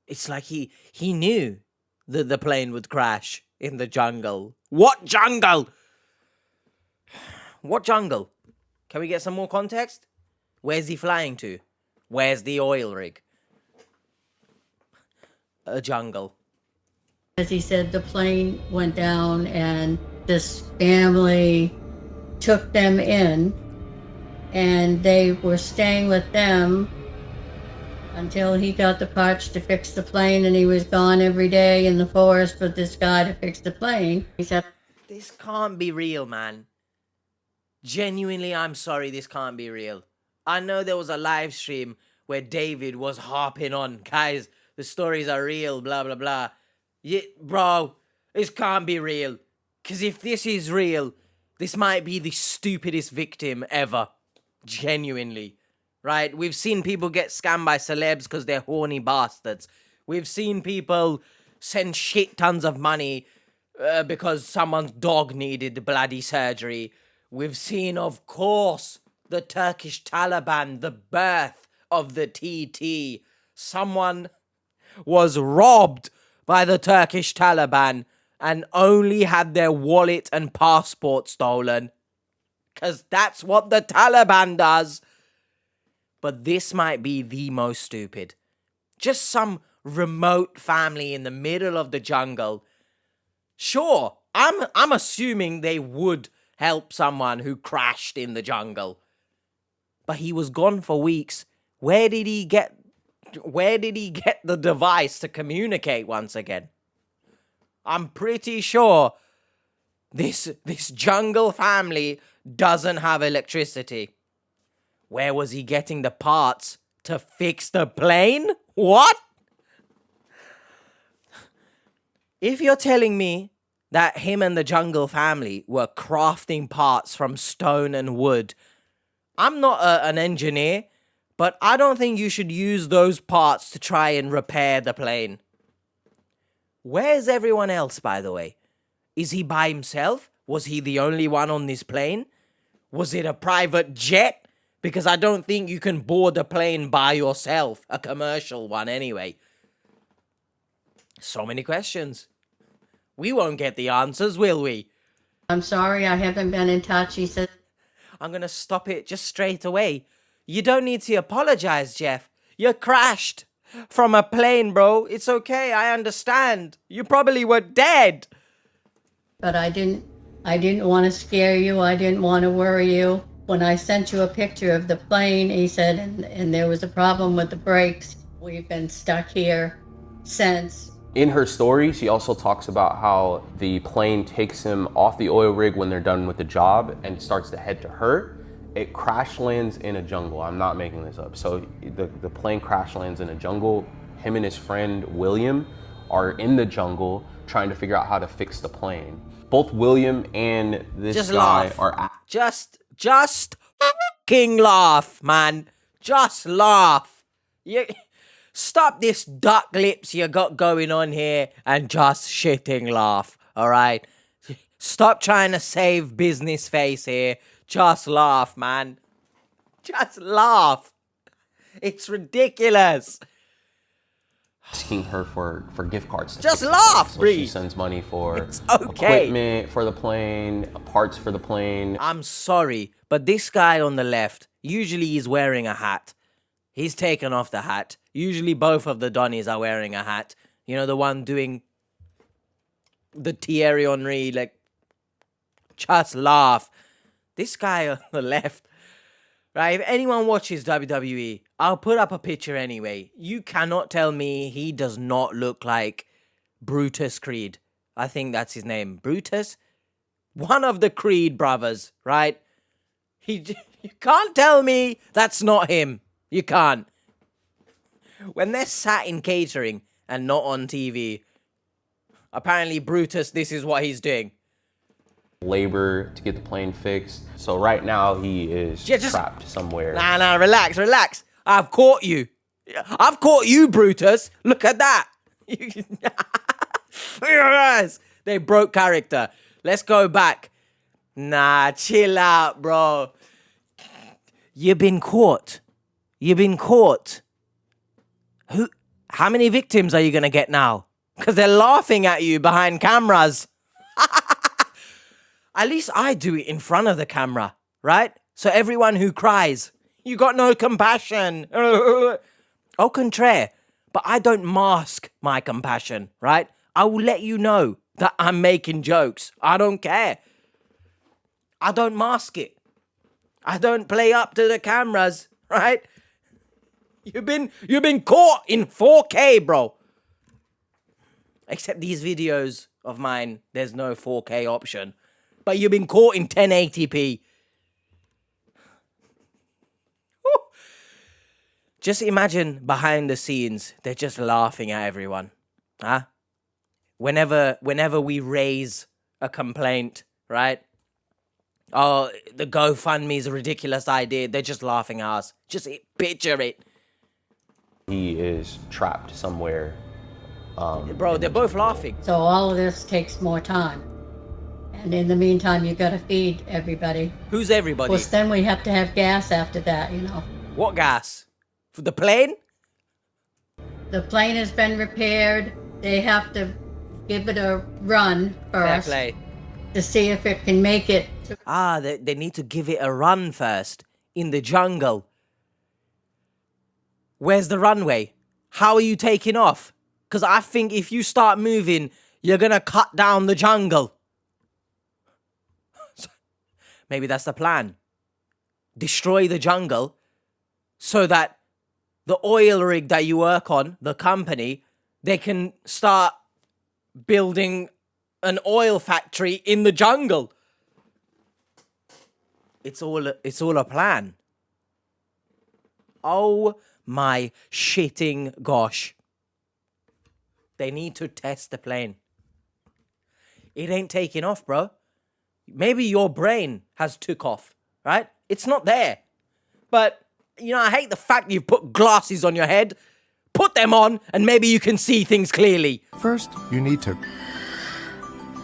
It's like he knew that the plane would crash in the jungle. What jungle? What jungle? Can we get some more context? Where's he flying to? Where's the oil rig? A jungle. As he said, the plane went down and this family took them in and they were staying with them until he got the parts to fix the plane, and he was gone every day in the forest with this guy to fix the plane. He said, This can't be real, man. Genuinely, I'm sorry, this can't be real. I know there was a live stream where David was harping on, guys, the stories are real, blah, blah, blah. Yeah, bro, this can't be real. Because if this is real, this might be the stupidest victim ever. Genuinely. Right? We've seen people get scammed by celebs because they're horny bastards. We've seen people send shit tons of money because someone's dog needed bloody surgery. We've seen, of course, the Turkish Taliban, the birth of the TT. Someone was robbed by the Turkish Taliban and only had their wallet and passport stolen. Because that's what the Taliban does. But this might be the most stupid. Just some remote family in the middle of the jungle. Sure, I'm assuming they would help someone who crashed in the jungle. But he was gone for weeks. Where did he get the device to communicate once again? I'm pretty sure this jungle family doesn't have electricity. Where was he getting the parts to fix the plane? What? If you're telling me that him and the jungle family were crafting parts from stone and wood, I'm not an engineer, but I don't think you should use those parts to try and repair the plane. Where's everyone else, by the way? Is he by himself? Was he the only one on this plane? Was it a private jet? Because I don't think you can board a plane by yourself, a commercial one anyway. So many questions. We won't get the answers, will we? I'm sorry, I haven't been in touch. He said, I'm going to stop it just straight away. You don't need to apologize, Jeff. You crashed from a plane, bro. It's okay, I understand. You probably were dead. but I didn't want to scare you. I didn't want to worry you. When I sent you a picture of the plane, he said, and there was a problem with the brakes. We've been stuck here since. In her story, she also talks about how the plane takes him off the oil rig when they're done with the job and starts to head to her. It crash lands in a jungle. I'm not making this up. So the plane crash lands in a jungle. Him and his friend William are in the jungle trying to figure out how to fix the plane. Both William and this Just guy laugh. are Just fucking laugh, man. Just laugh. Stop this duck lips you got going on here and just shitting laugh, alright? Stop trying to save business face here. Just laugh, man. Just laugh. It's ridiculous. asking her for gift cards. To Just fix the laugh, plane. So Bree. she sends money for It's okay. equipment for the plane, parts for the plane. I'm sorry, but this guy on the left, usually he's wearing a hat. He's taken off the hat. Usually both of the Donnies are wearing a hat. You know, the one doing the Thierry Henry, like, just laugh. This guy on the left, right? If anyone watches WWE, I'll put up a picture anyway. You cannot tell me he does not look like Brutus Creed. I think that's his name. Brutus? One of the Creed brothers, right? You can't tell me that's not him. You can't. When they're sat in catering and not on TV, apparently Brutus, this is what he's doing. Labor to get the plane fixed. So right now he is trapped somewhere. Nah, relax. I've caught you. I've caught you, Brutus. Look at that. Yes, they broke character. Let's go back. Nah, chill out, bro. You've been caught. How many victims are you gonna get now? Because they're laughing at you behind cameras. At least I do it in front of the camera, right? So everyone who cries, you got no compassion. Au contraire, but I don't mask my compassion, right? I will let you know that I'm making jokes. I don't care. I don't mask it. I don't play up to the cameras, right? You've been caught in 4K, bro. Except these videos of mine, there's no 4K option. But you've been caught in 1080p. Woo. Just imagine behind the scenes, they're just laughing at everyone. Huh? Whenever we raise a complaint, right? Oh, the GoFundMe is a ridiculous idea. They're just laughing at us. Just picture it. He is trapped somewhere. Bro, they're both laughing. So all of this takes more time. And in the meantime, you got to feed everybody. Who's everybody? Well, then we have to have gas after that, you know. What gas? For the plane? The plane has been repaired. They have to give it a run Fair first play. to see if it can make it. They need to give it a run first in the jungle. Where's the runway? How are you taking off? Because I think if you start moving, you're going to cut down the jungle. Maybe that's the plan. Destroy the jungle so that the oil rig that you work on, the company, they can start building an oil factory in the jungle. It's all a plan. Oh my shitting gosh. They need to test the plane. It ain't taking off, bro. Maybe your brain has took off, right? It's not there. But, you know, I hate the fact you've put glasses on your head. Put them on and maybe you can see things clearly. First, you need to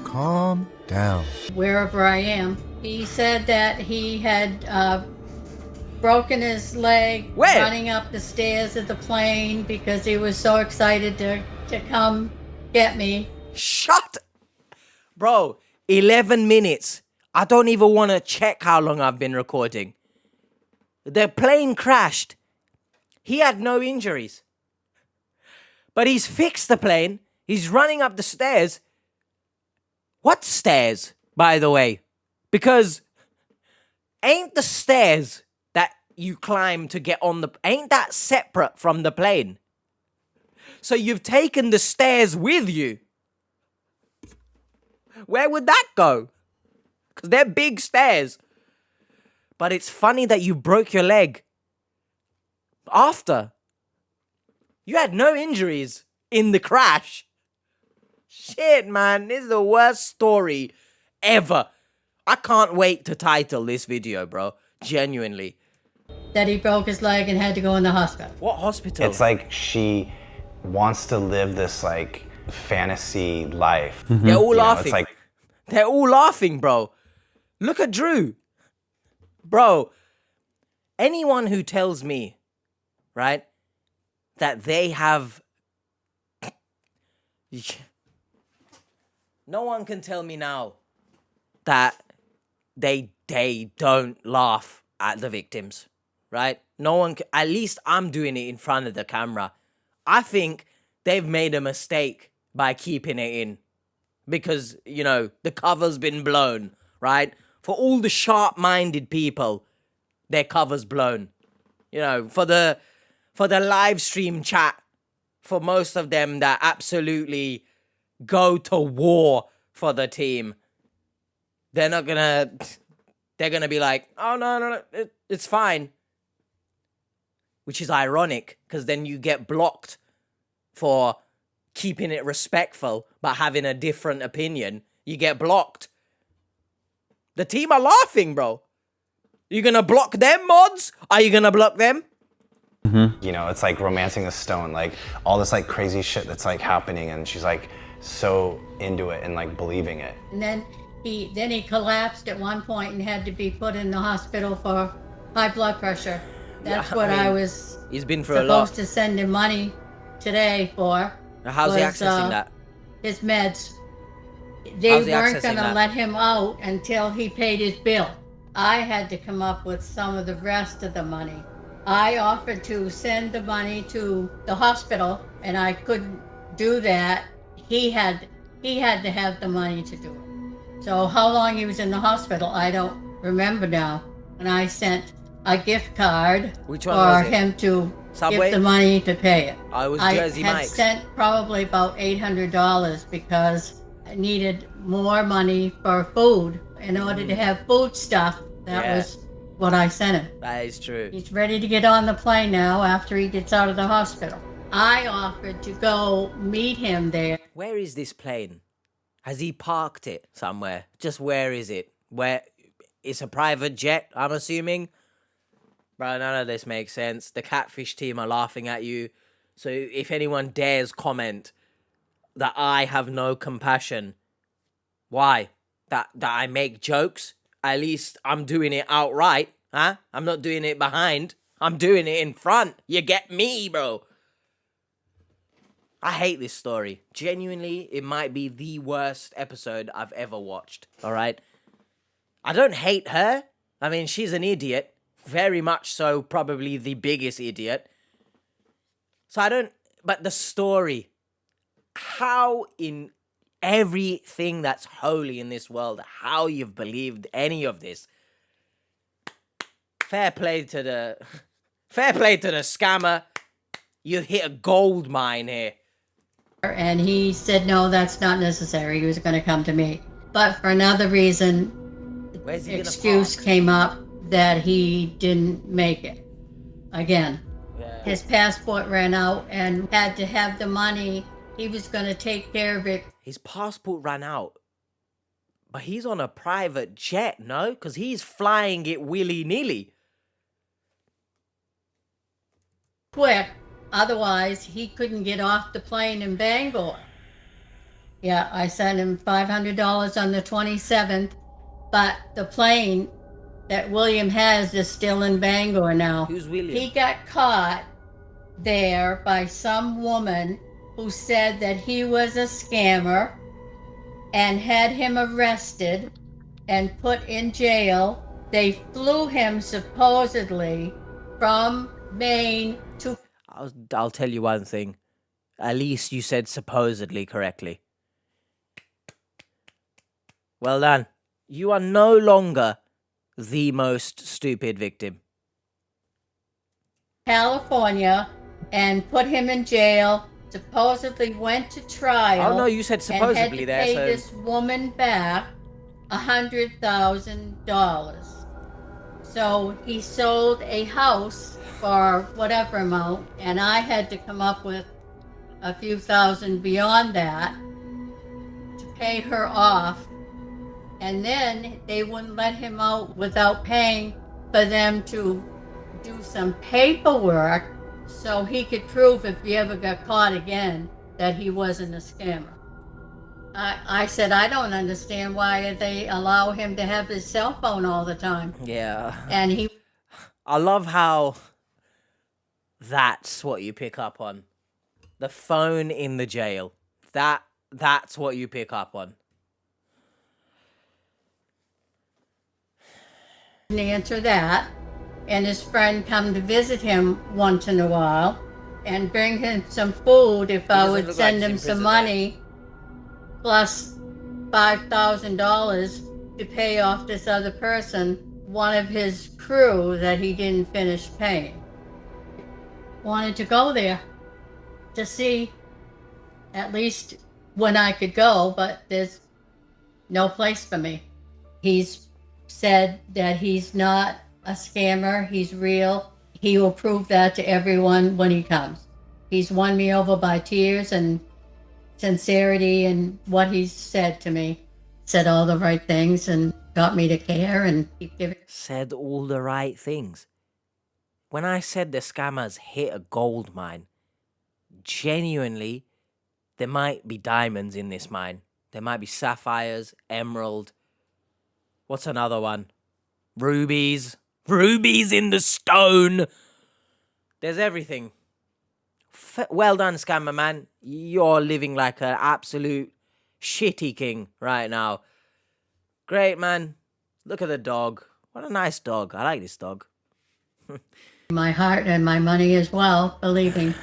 calm down. Wherever I am. He said that he had broken his leg Where? running up the stairs of the plane because he was so excited to come get me. Shut. Bro, 11 minutes. I don't even want to check how long I've been recording. The plane crashed. He had no injuries. But he's fixed the plane. He's running up the stairs. What stairs, by the way? Because ain't the stairs that you climb to get on ain't that separate from the plane? So you've taken the stairs with you. Where would that go? Because they're big stairs. But it's funny that you broke your leg after. You had no injuries in the crash. Shit, man. This is the worst story ever. I can't wait to title this video, bro. Genuinely. That he broke his leg and had to go in the hospital. What hospital? It's like she wants to live this like fantasy life. They're all laughing. It's like They're all laughing, bro. Look at Drew. Bro, anyone who tells me, right, that they have... No one can tell me now that they don't laugh at the victims, right? No one can, at least I'm doing it in front of the camera. I think they've made a mistake by keeping it in. Because, you know, the cover's been blown, right? For all the sharp-minded people, their cover's blown. You know, for the live stream chat, for most of them that absolutely go to war for the team, they're not gonna they're going to be like, oh, no, it's fine. Which is ironic, because then you get blocked for keeping it respectful, but having a different opinion. You get blocked. The team are laughing, bro. You gonna block them, mods? Are you gonna block them? You know, it's like romancing a stone, like all this like crazy shit that's like happening, and she's like so into it and like believing it. And then he collapsed at one point and had to be put in the hospital for high blood pressure. That's Yeah, what I I mean, was he's been through a lot. supposed to send him money today for. How's he accessing that? His meds. They How's he weren't accessing going to that? let him out until he paid his bill. I had to come up with some of the rest of the money. I offered to send the money to the hospital, and I couldn't do that. He had to have the money to do it. So how long he was in the hospital, I don't remember now. And I sent a gift card Which one for was it? him to Subway? give the money to pay it. I was I Jersey had Mike's. sent probably about $800 because I needed more money for food in order to have food stuff. That Yeah. was what I sent him. That is true. He's ready to get on the plane now after he gets out of the hospital. I offered to go meet him there. Where is this plane? Has he parked it somewhere? Just where is it? Where? It's a private jet, I'm assuming. Bro, none of this makes sense. The Catfish team are laughing at you. So if anyone dares comment that I have no compassion, why? That I make jokes? At least I'm doing it outright, huh? I'm not doing it behind. I'm doing it in front. You get me, bro. I hate this story. Genuinely, it might be the worst episode I've ever watched, all right? I don't hate her. I mean, she's an idiot. Very much so, probably the biggest idiot. So I don't... But the story... How in everything that's holy in this world, how you've believed any of this. Fair play to the scammer. You hit a gold mine here. And he said, no, that's not necessary. He was going to come to me. But for another reason, Where's he gonna excuse park? came up that he didn't make it. Again, Yeah. his passport ran out and had to have the money. He was going to take care of it His passport ran out. But he's on a private jet, no? Because he's flying it willy-nilly. quick. Otherwise, he couldn't get off the plane in Bangor. Yeah, I sent him $500 on the 27th, but the plane that William has is still in Bangor now. Who's William? He got caught there by some woman who said that he was a scammer and had him arrested and put in jail. They flew him supposedly from Maine to... I'll tell you one thing. At least you said supposedly correctly. Well done. You are no longer the most stupid victim. California and put him in jail. Supposedly went to trial. Oh no, you said supposedly and had there, to pay so this woman back $100,000. So he sold a house for whatever amount, and I had to come up with a few thousand beyond that to pay her off. And then they wouldn't let him out without paying for them to do some paperwork so he could prove if he ever got caught again that he wasn't a scammer. I said, I don't understand why they allow him to have his cell phone all the time. yeah. And he... I love how that's what you pick up on. The phone in the jail. That's what you pick up on. didn't answer that. And his friend come to visit him once in a while and bring him some food if I doesn't would look send like him he's in some prison money plus $5,000 to pay off this other person, one of his crew that he didn't finish paying. Wanted to go there to see at least when I could go, but there's no place for me. He's said that he's not a scammer, he's real. He will prove that to everyone when he comes. He's won me over by tears and sincerity and what he's said to me. Said all the right things and got me to care and keep giving. Said all the right things. When I said the scammers hit a gold mine, genuinely, there might be diamonds in this mine. There might be sapphires, emerald. What's another one? Rubies. Rubies in the stone. There's everything. Well done, scammer man. You're living like an absolute shitty king right now. Great, man. Look at the dog. What a nice dog. I like this dog. My heart and my money as well, believing.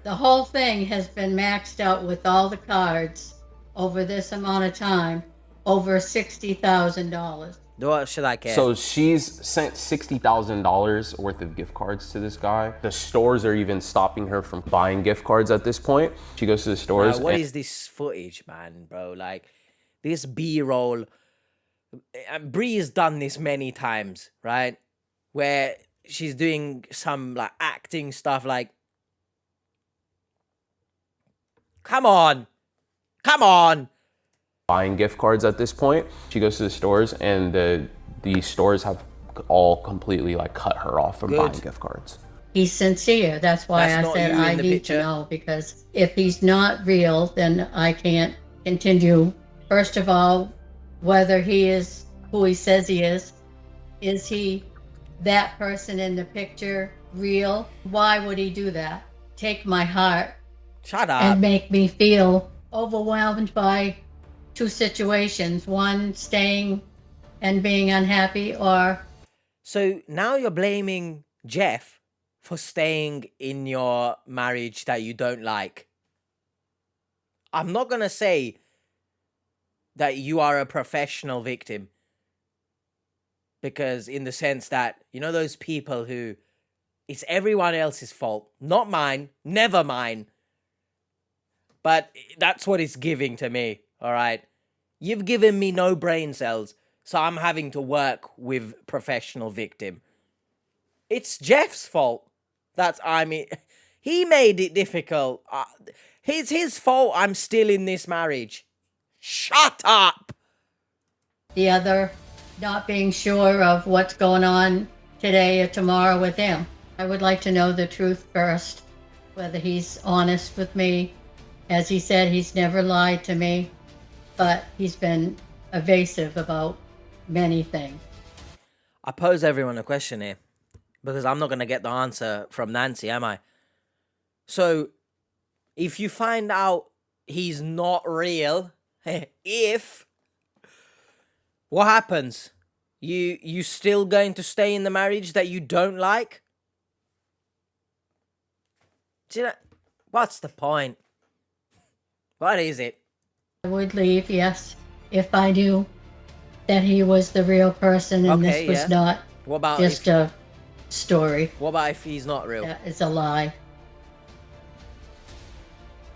The whole thing has been maxed out with all the cards over this amount of time, over $60,000. What should I care? So she's sent $60,000 worth of gift cards to this guy. The stores are even stopping her from buying gift cards at this point. She goes to the stores. What is this footage, man, bro? Like, this B-roll. Bree's done this many times, right? Where she's doing some, like, acting stuff like, come on. Come on. Buying gift cards at this point. She goes to the stores and the stores have all completely like cut her off from buying gift cards. He's sincere. That's why That's I not said you in I the need picture. to know, because if he's not real, then I can't continue. First of all, whether he is who he says he is he that person in the picture real? Why would he do that? Take my heart Shut up. and make me feel overwhelmed by two situations, one staying and being unhappy, or So now you're blaming Jeff for staying in your marriage that you don't like. I'm not going to say that you are a professional victim. Because in the sense that, you know, those people who, it's everyone else's fault, not mine, never mine. But that's what it's giving to me, all right? You've given me no brain cells, so I'm having to work with professional victim. It's Jeff's fault. He made it difficult. It's his fault I'm still in this marriage. Shut up! the other not being sure of what's going on today or tomorrow with him. I would like to know the truth first, whether he's honest with me. As he said, he's never lied to me, but he's been evasive about many things. I pose everyone a question here, because I'm not going to get the answer from Nancy, am I? So, if you find out he's not real, what happens? You still going to stay in the marriage that you don't like? Do you know, what's the point? What is it? I would leave, yes, if I knew that he was the real person and Okay, this was yeah. not What about just a story. what about if he's not real? That is a lie.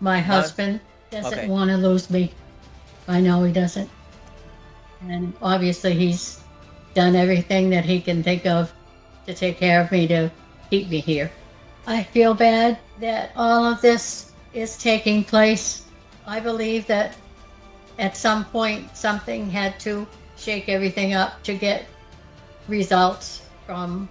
My husband doesn't Okay. want to lose me. I know he doesn't. And obviously he's done everything that he can think of to take care of me, to keep me here. I feel bad that all of this is taking place. I believe that at some point something had to shake everything up to get results from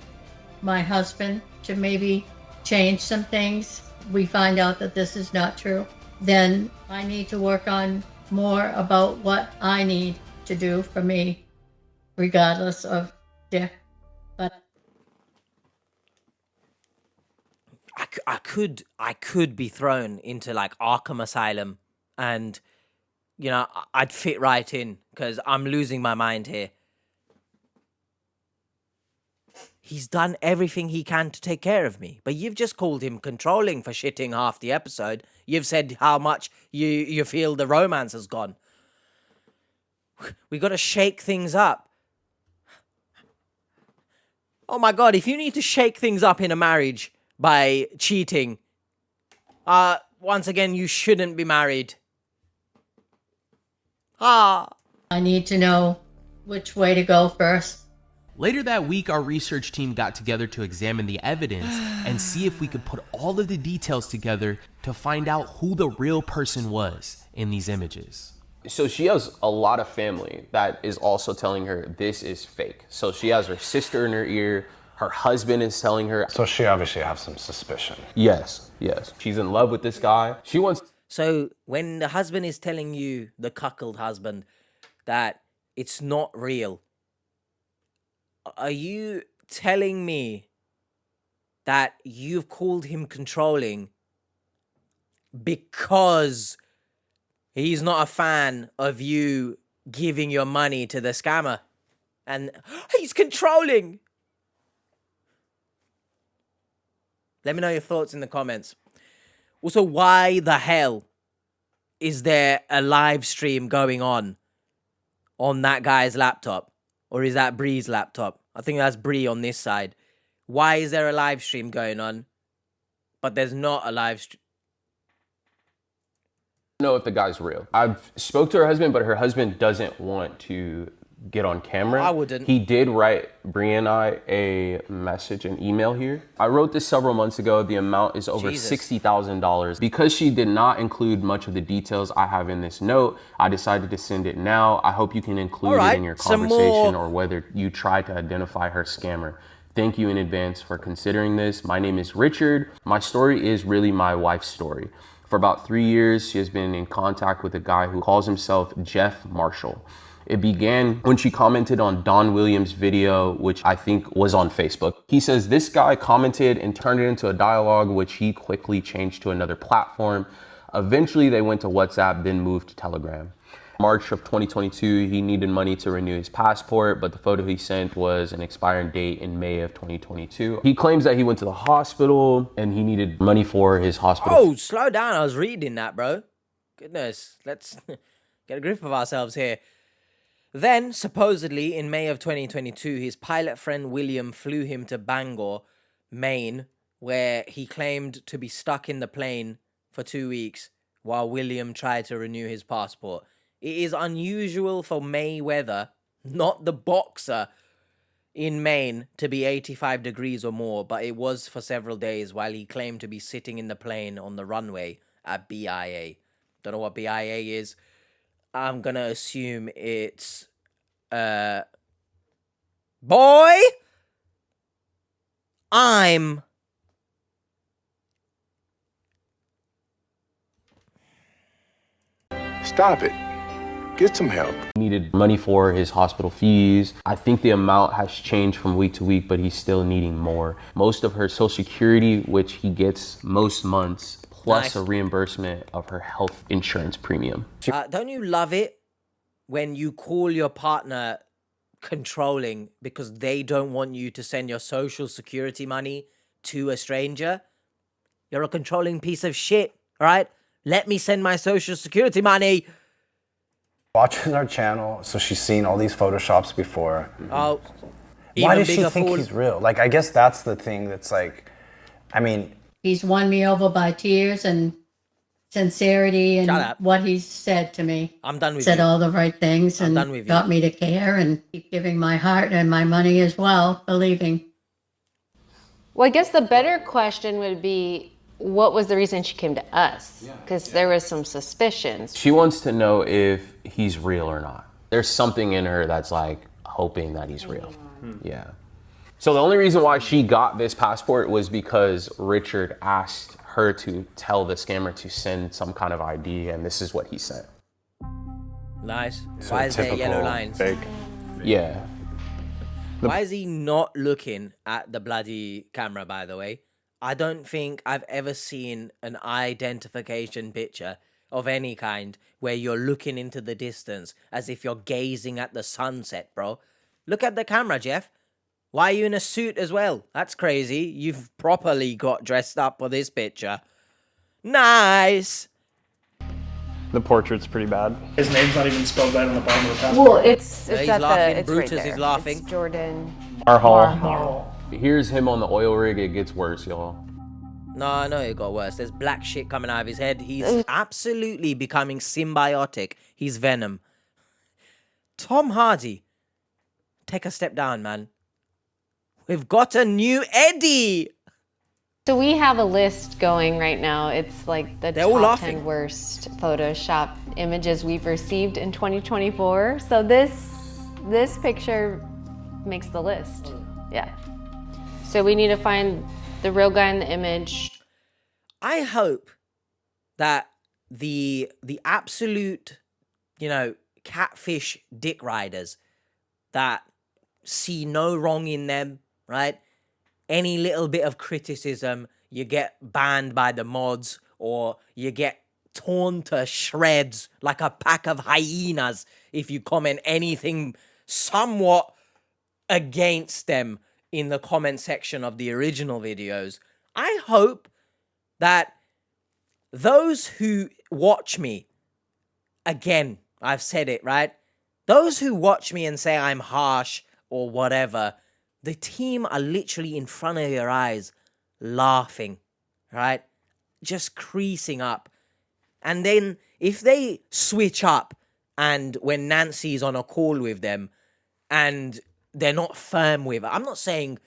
my husband, to maybe change some things. We find out that this is not true. Then I need to work on more about what I need to do for me, regardless of Dick. But I could be thrown into like Arkham Asylum, and you know I'd fit right in because I'm losing my mind here. He's done everything he can to take care of me, but you've just called him controlling for shitting half the episode. You've said how much you feel the romance has gone. We got to shake things up. Oh my God, if you need to shake things up in a marriage by cheating, once again, you shouldn't be married. I need to know which way to go first. Later that week, our research team got together to examine the evidence and see if we could put all of the details together to find out who the real person was in these images. So she has a lot of family that is also telling her this is fake. So she has her sister in her ear. Her husband is telling her. So she obviously has some suspicion. Yes. She's in love with this guy. She wants. So when the husband is telling you, the cuckold husband, that it's not real, are you telling me that you've called him controlling because he's not a fan of you giving your money to the scammer? And he's controlling. Let me know your thoughts in the comments. Also, why the hell is there a live stream going on that guy's laptop? Or is that Bree's laptop? I think that's Bree on this side. Why is there a live stream going on, but there's not a live stream? Know if the guy's real. I've spoke to her husband, but her husband doesn't want to get on camera. I wouldn't. He did write Bree and I a message, an email here. I wrote this several months ago. The amount is over $60,000. Because she did not include much of the details I have in this note, I decided to send it now. I hope you can include it in your conversation or whether you try to identify her scammer. Thank you in advance for considering this. My name is Richard. My story is really my wife's story. For about 3 years, she has been in contact with a guy who calls himself Jeff Marshall. It began when she commented on Don Williams' video, which I think was on Facebook. He says this guy commented and turned it into a dialogue, which he quickly changed to another platform. Eventually, they went to WhatsApp, then moved to Telegram. March of 2022, he needed money to renew his passport, but the photo he sent was an expiring date in May of 2022. He claims that he went to the hospital and he needed money for his hospital. Oh, slow down. I was reading that, bro. Goodness. Let's get a grip of ourselves here. Then, supposedly, in May of 2022, his pilot friend William flew him to Bangor, Maine, where he claimed to be stuck in the plane for 2 weeks while William tried to renew his passport. It is unusual for May weather, not the boxer, in Maine to be 85 degrees or more, but it was for several days while he claimed to be sitting in the plane on the runway at BIA. Don't know what BIA is. I'm gonna assume it's boy, I'm Stop it. Get some help. He needed money for his hospital fees. I think the amount has changed from week to week, but he's still needing more. Most of her Social Security, which he gets most months, plus a reimbursement of her health insurance premium. Don't you love it when you call your partner controlling because they don't want you to send your Social Security money to a stranger? You're a controlling piece of shit, all right? Let me send my Social Security money. Watches our channel, so she's seen all these Photoshops before. Oh, why does she think he's real? Like, I guess that's the thing that's like, I mean... He's won me over by tears and sincerity and what he's said to me. I'm done with said you. all the right things and got me to care and keep giving my heart and my money as well, believing. Well, I guess the better question would be, what was the reason she came to us? Because there was some suspicions. She wants to know if he's real or not. There's something in her that's like hoping that he's real. Yeah. So the only reason why she got this passport was because Richard asked her to tell the scammer to send some kind of ID, and this is what he sent. Nice. So why is there yellow lines? Fake. Yeah. Why is he not looking at the bloody camera, by the way? I don't think I've ever seen an identification picture of any kind where you're looking into the distance as if you're gazing at the sunset, bro. Look at the camera, Jeff. Why are you in a suit as well? That's crazy. You've properly got dressed up for this picture. Nice. The portrait's pretty bad. His name's not even spelled right on the bottom of the passport. Well, it's he's at laughing. the, it's Brutus right there. is laughing. It's Jordan Marhol. Here's him on the oil rig. It gets worse, y'all. No, I know it got worse. There's black shit coming out of his head. He's absolutely becoming symbiotic. He's Venom. Tom Hardy. take a step down, man. We've got a new Eddie. So we have a list going right now. It's like the They're all top laughing. 10 worst Photoshop images we've received in 2024. So this picture makes the list. Yeah. So we need to find the real guy in the image. I hope that the absolute, catfish dick riders that see no wrong in them, right? Any little bit of criticism, you get banned by the mods, or you get torn to shreds like a pack of hyenas if you comment anything somewhat against them in the comment section of the original videos. I hope that those who watch me, again, I've said it, right? Those who watch me and say I'm harsh or whatever, the team are literally in front of your eyes laughing, right? Just creasing up. And then if they switch up and when Nancy's on a call with them and they're not firm with her, I'm not saying,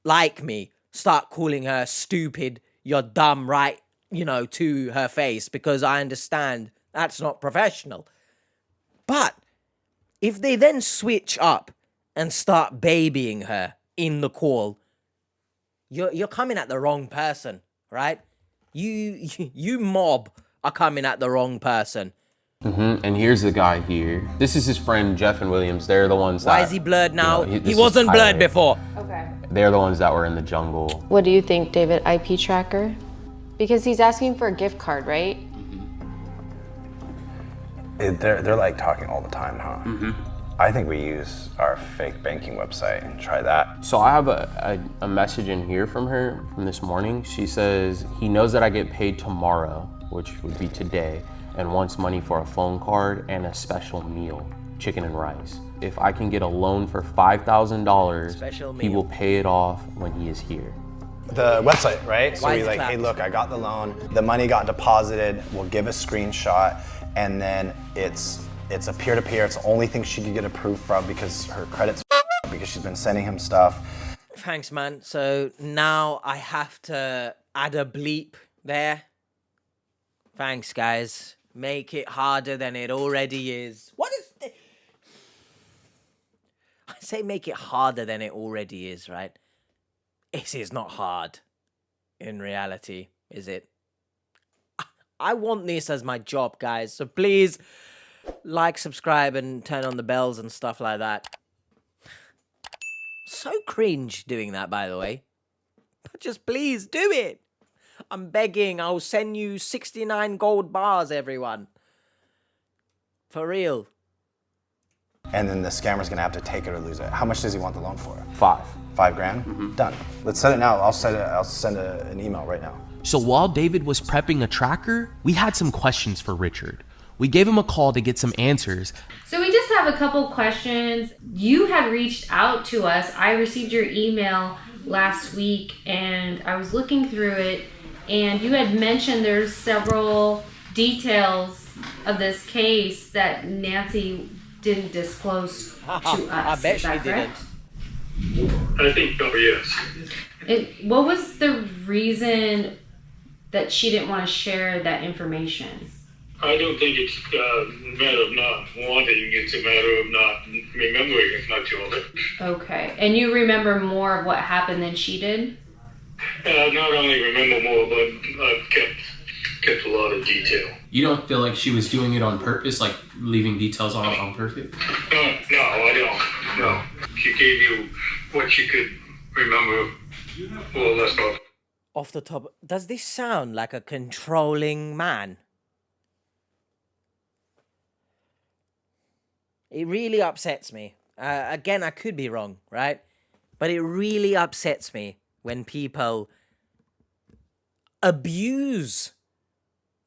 like me, start calling her stupid, you're dumb, right, to her face, because I understand that's not professional. But if they then switch up and start babying her in the call, you're coming at the wrong person, right? You mob are coming at the wrong person. And here's the guy here. This is his friend Jeff and Williams. They're the ones that... Why is he blurred now? this He is wasn't Tyler. blurred before. Okay. They're the ones that were in the jungle. What do you think, David? IP tracker? Because he's asking for a gift card, right? They're like talking all the time, huh? I think we use our fake banking website and try that. So I have a message in here from her from this morning. She says, he knows that I get paid tomorrow, which would be today, and wants money for a phone card and a special meal, chicken and rice. If I can get a loan for $5,000, he will pay it off when he is here. The website, right? So Why we is it like, clapped? hey, look, I got the loan. The money got deposited. We'll give a screenshot, and then it's a peer-to-peer. It's the only thing she could get approved from because her credit's because she's been sending him stuff. Thanks, man. So now I have to add a bleep there. Thanks, guys. Make it harder than it already is. What is this? I say make it harder than it already is, right? It is not hard in reality, is it? I want this as my job, guys. So please like, subscribe, and turn on the bells and stuff like that. So cringe doing that, by the way. But just please do it. I'm begging. I'll send you 69 gold bars, everyone. For real. And then the scammer's gonna have to take it or lose it. How much does he want the loan for? 5. $5,000? Done. Let's set it now. I'll send an email right now. So while David was prepping a tracker, we had some questions for Richard. We gave him a call to get some answers. So we just have a couple questions. You had reached out to us. I received your email last week and I was looking through it, and you had mentioned there's several details of this case that Nancy didn't disclose to us. I bet Is she that didn't. correct? I think so, yes. What was the reason that she didn't want to share that information? I don't think it's a matter of not wanting, it's a matter of not remembering, if not all of it. Okay. And you remember more of what happened than she did? Not only remember more, but I've kept a lot of detail. You don't feel like she was doing it on purpose, like leaving details on purpose? No, I don't. No. She gave you what she could remember, more or less of. Off the top, does this sound like a controlling man? It really upsets me. Again, I could be wrong, right? But it really upsets me when people abuse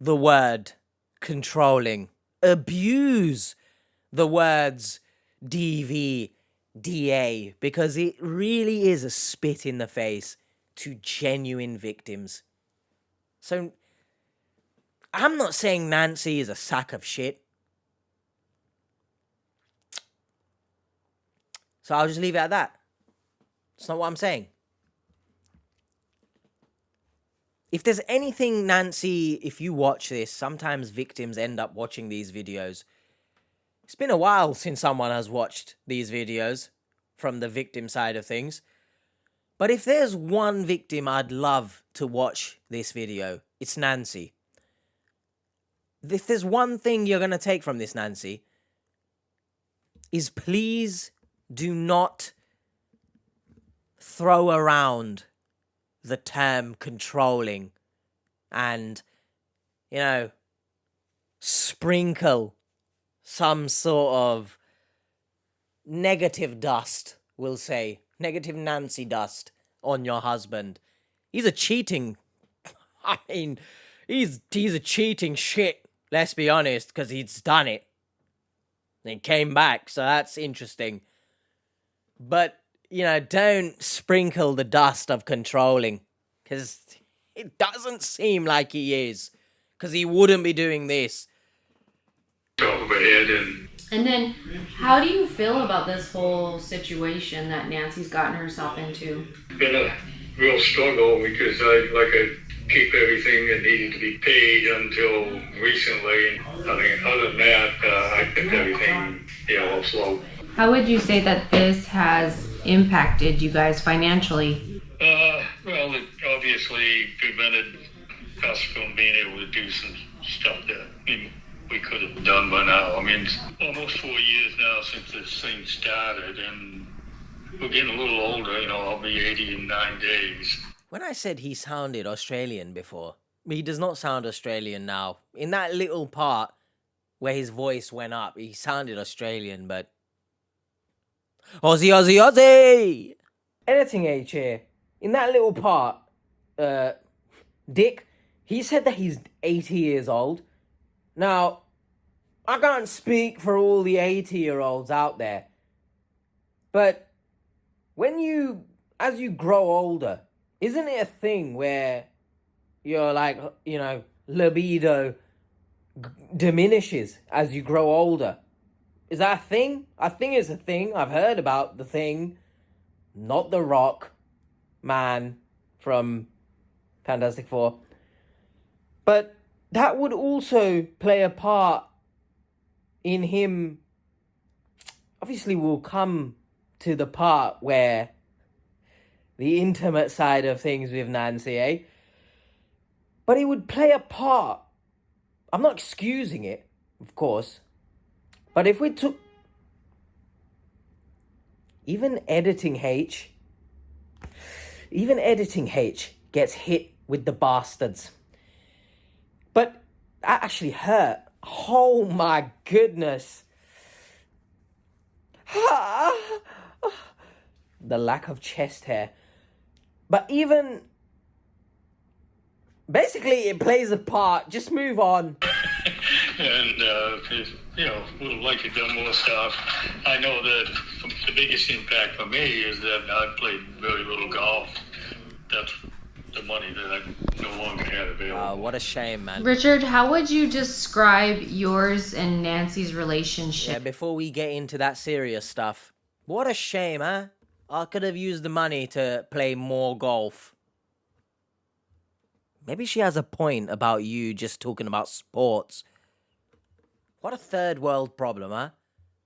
the word controlling, abuse the words DV, DA, because it really is a spit in the face to genuine victims. So, I'm not saying Nancy is a sack of shit. So I'll just leave it at that. It's not what I'm saying. If there's anything, Nancy, if you watch this, sometimes victims end up watching these videos. It's been a while since someone has watched these videos from the victim side of things. But if there's one victim I'd love to watch this video, it's Nancy. If there's one thing you're going to take from this, Nancy, is please do not throw around the term controlling and, you know, sprinkle some sort of negative dust, we'll say, negative Nancy dust on your husband. He's a cheating, I mean, he's a cheating shit, let's be honest, because he's done it. And he came back, so that's interesting. But, you know, don't sprinkle the dust of controlling, because it doesn't seem like he is, because he wouldn't be doing this. And then, how do you feel about this whole situation that Nancy's gotten herself into? Been a real struggle because I keep everything that needed to be paid until recently. And I mean, other than that, I kept everything, afloat. How would you say that this has impacted you guys financially? Well, it obviously prevented us from being able to do some stuff that we could have done by now. I mean, it's almost 4 years now since this thing started, and we're getting a little older. I'll be 80 in 9 days. When I said he sounded Australian before, he does not sound Australian now. In that little part where his voice went up, he sounded Australian, but... Aussie, Aussie, Aussie! Editing H here. In that little part, Dick, he said that he's 80 years old. Now, I can't speak for all the 80-year-olds out there, but as you grow older, isn't it a thing where your, libido diminishes as you grow older? Is that a thing? I think it's a thing. I've heard about the thing. Not the Rock man from Fantastic Four. But that would also play a part in him. Obviously, we'll come to the part where the intimate side of things with Nancy, eh? But it would play a part. I'm not excusing it, of course. But if we took... Even editing H gets hit with the bastards. But that actually hurt. Oh my goodness. The lack of chest hair. But even... Basically, it plays a part. Just move on. And, would have liked to do more stuff. I know that the biggest impact for me is that I've played very little golf. That's the money that I no longer had available. What a shame, man. Richard, how would you describe yours and Nancy's relationship? Yeah, before we get into that serious stuff, what a shame, huh? I could have used the money to play more golf. Maybe she has a point about you just talking about sports. What a third world problem, huh?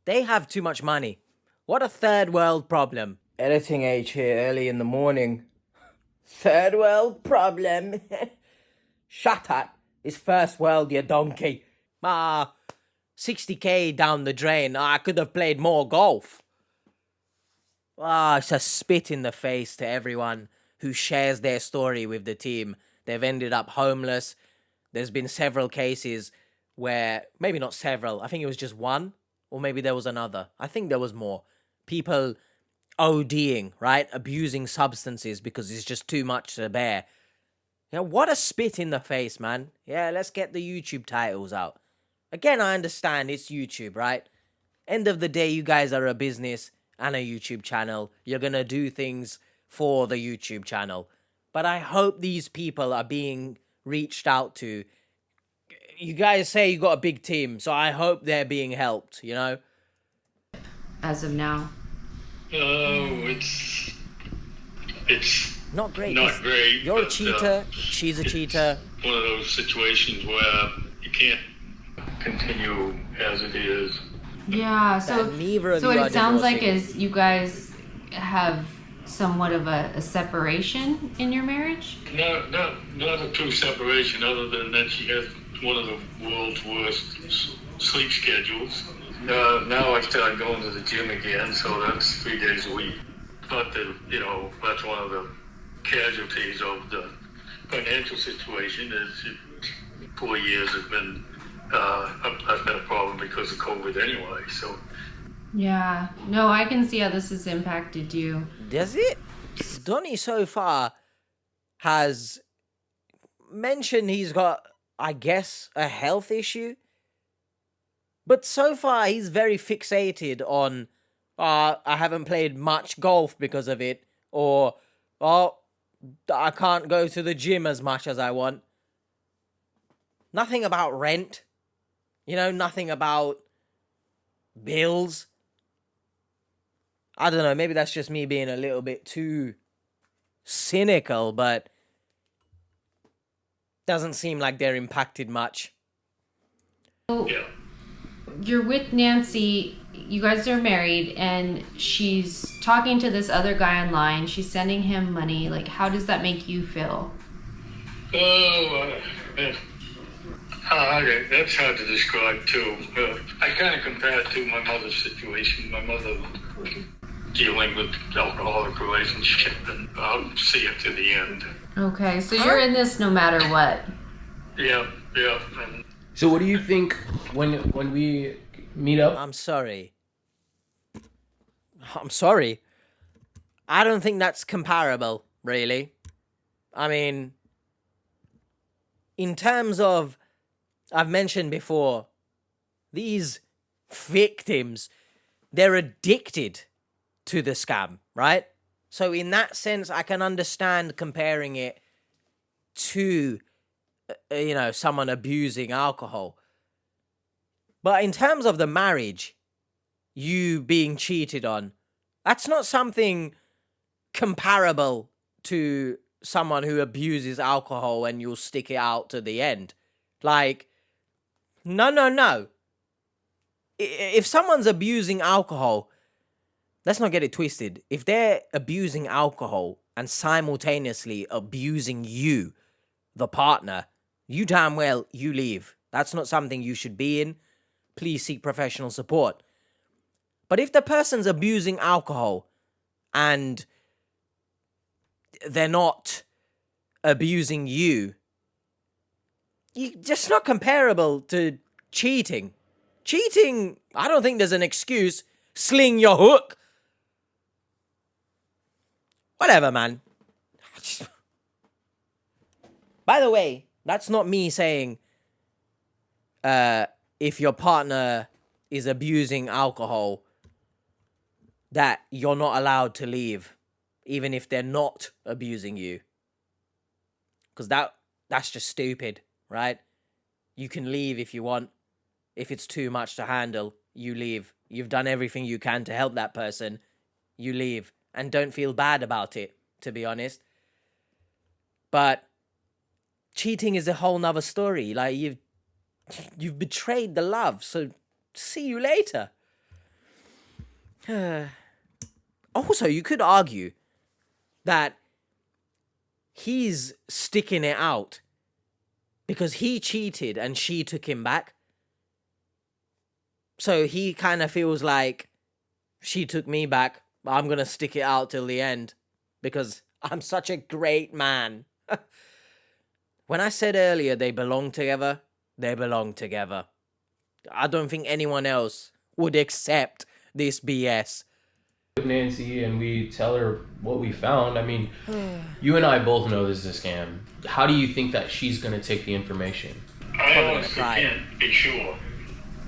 They have too much money. What a third world problem. Editing H here early in the morning. Third world problem. Shut up. It's first world, you donkey. 60k down the drain. I could have played more golf. It's a spit in the face to everyone who shares their story with the team. They've ended up homeless. There's been several cases where, maybe not several, I think it was just one, or maybe there was another. I think there was more. People ODing, right? Abusing substances because it's just too much to bear. What a spit in the face, man. Yeah, let's get the YouTube titles out. Again, I understand it's YouTube, right? End of the day, you guys are a business and a YouTube channel. You're gonna do things for the YouTube channel. But I hope these people are being reached out to. You guys say you got a big team, so I hope they're being helped, As of now. Oh, it's Not great. not 'cause great. You're a but, cheater. She's a it's cheater. one of those situations where you can't continue as it is. Yeah, so And neither of so you what are it sounds like divorcing. is you guys have somewhat of a separation in your marriage. Not a true separation, other than that she has one of the world's worst sleep schedules. Now I started going to the gym again, so that's 3 days a week. But that's one of the casualties of the financial situation. Is 4 years has been I've had a problem because of COVID anyway. So Yeah, no, I can see how this has impacted you. Does it? Donnie so far has mentioned he's got, I guess, a health issue. But so far he's very fixated on, I haven't played much golf because of it, or, I can't go to the gym as much as I want. Nothing about rent. Nothing about bills. I don't know, maybe that's just me being a little bit too cynical, but doesn't seem like they're impacted much. yeah. You're with Nancy, you guys are married, and she's talking to this other guy online. She's sending him money. Like, how does that make you feel? Oh, that's hard to describe too. I kind of compare it to my mother's situation. My mother dealing with alcoholic relationship, and I'll see it to the end. Okay, so you're in this no matter what. Yeah. And So what do you think when we meet up? I'm sorry. I don't think that's comparable, really. I mean, in terms of, I've mentioned before, these victims, they're addicted to the scam, right? So in that sense, I can understand comparing it to, someone abusing alcohol. But in terms of the marriage, you being cheated on, that's not something comparable to someone who abuses alcohol and you'll stick it out to the end. Like, no. If someone's abusing alcohol, let's not get it twisted. If they're abusing alcohol and simultaneously abusing you, the partner, you damn well, you leave. That's not something you should be in. Please seek professional support. But if the person's abusing alcohol and they're not abusing you, just not comparable to cheating. Cheating, I don't think there's an excuse. Sling your hook. Whatever, man. By the way, that's not me saying if your partner is abusing alcohol that you're not allowed to leave, even if they're not abusing you. Because that's just stupid, right? You can leave if you want. If it's too much to handle, you leave. You've done everything you can to help that person. You leave. And don't feel bad about it, to be honest. But cheating is a whole nother story. Like, you've betrayed the love, so see you later. Also, you could argue that he's sticking it out because he cheated and she took him back. So he kind of feels like, she took me back, but I'm going to stick it out till the end because I'm such a great man. When I said earlier they belong together, they belong together. I don't think anyone else would accept this BS. With Nancy and we tell her what we found. I mean, you and I both know this is a scam. How do you think that she's going to take the information? I honestly can't be sure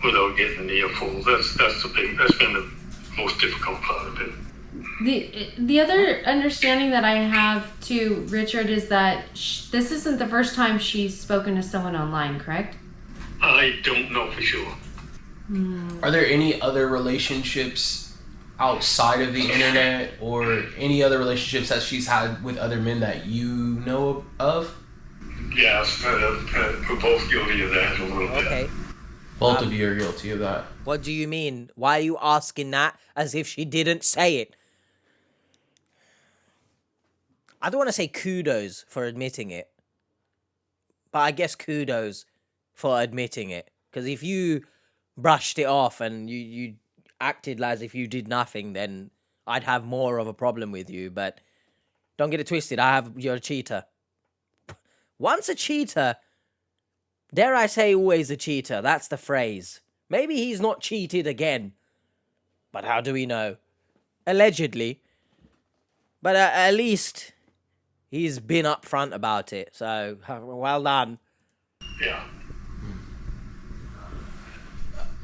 without getting the earful. That's been the most difficult part of it. The other understanding that I have too, Richard, is that this isn't the first time she's spoken to someone online, correct? I don't know for sure. Are there any other relationships outside of the internet or any other relationships that she's had with other men that you know of? Yes, we're both guilty of that a little bit. Okay. Both of you are guilty of that. What do you mean? Why are you asking that as if she didn't say it? I don't want to say kudos for admitting it, but I guess kudos for admitting it. Because if you brushed it off and you acted as if you did nothing, then I'd have more of a problem with you. But don't get it twisted. You're a cheater. Once a cheater, dare I say always a cheater. That's the phrase. Maybe he's not cheated again. But how do we know? Allegedly. But at least he's been upfront about it. So, well done. Yeah.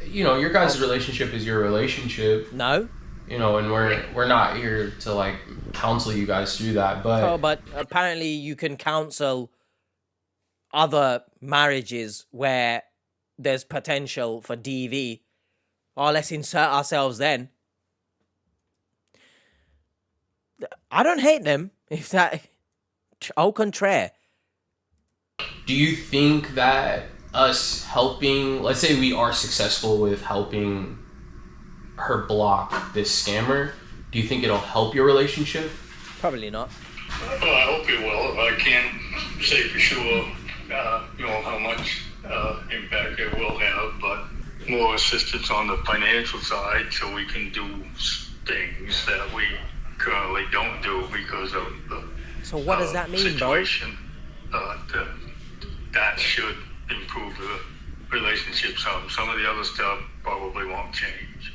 You know, your guys' relationship is your relationship. No. You know, and we're not here to like counsel you guys through that, but Oh, but apparently you can counsel other marriages where there's potential for DV. Oh, let's insert ourselves then. I don't hate them. If that, au contraire. do you think that us helping, let's say we are successful with helping her block this scammer, do you think it'll help your relationship? Probably not. Well, I hope it will. I can't say for sure, how much impact it will have, but more assistance on the financial side so we can do things that we currently don't do because of the So what does that mean, situation. That should improve the relationship some. Some of the other stuff probably won't change.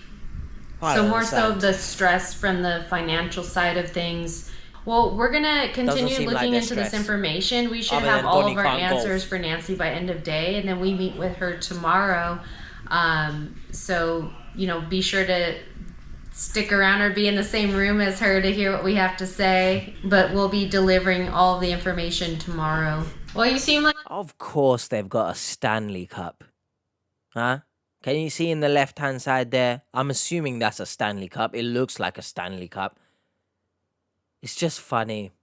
So more so the stress from the financial side of things. Well, we're gonna continue looking into this information. We should have all of our answers for Nancy by end of day, and then we meet with her tomorrow. So be sure to stick around or be in the same room as her to hear what we have to say. But we'll be delivering all of the information tomorrow. Well, you seem like... Of course they've got a Stanley Cup. Huh? Can you see in the left-hand side there? I'm assuming that's a Stanley Cup. It looks like a Stanley Cup. It's just funny.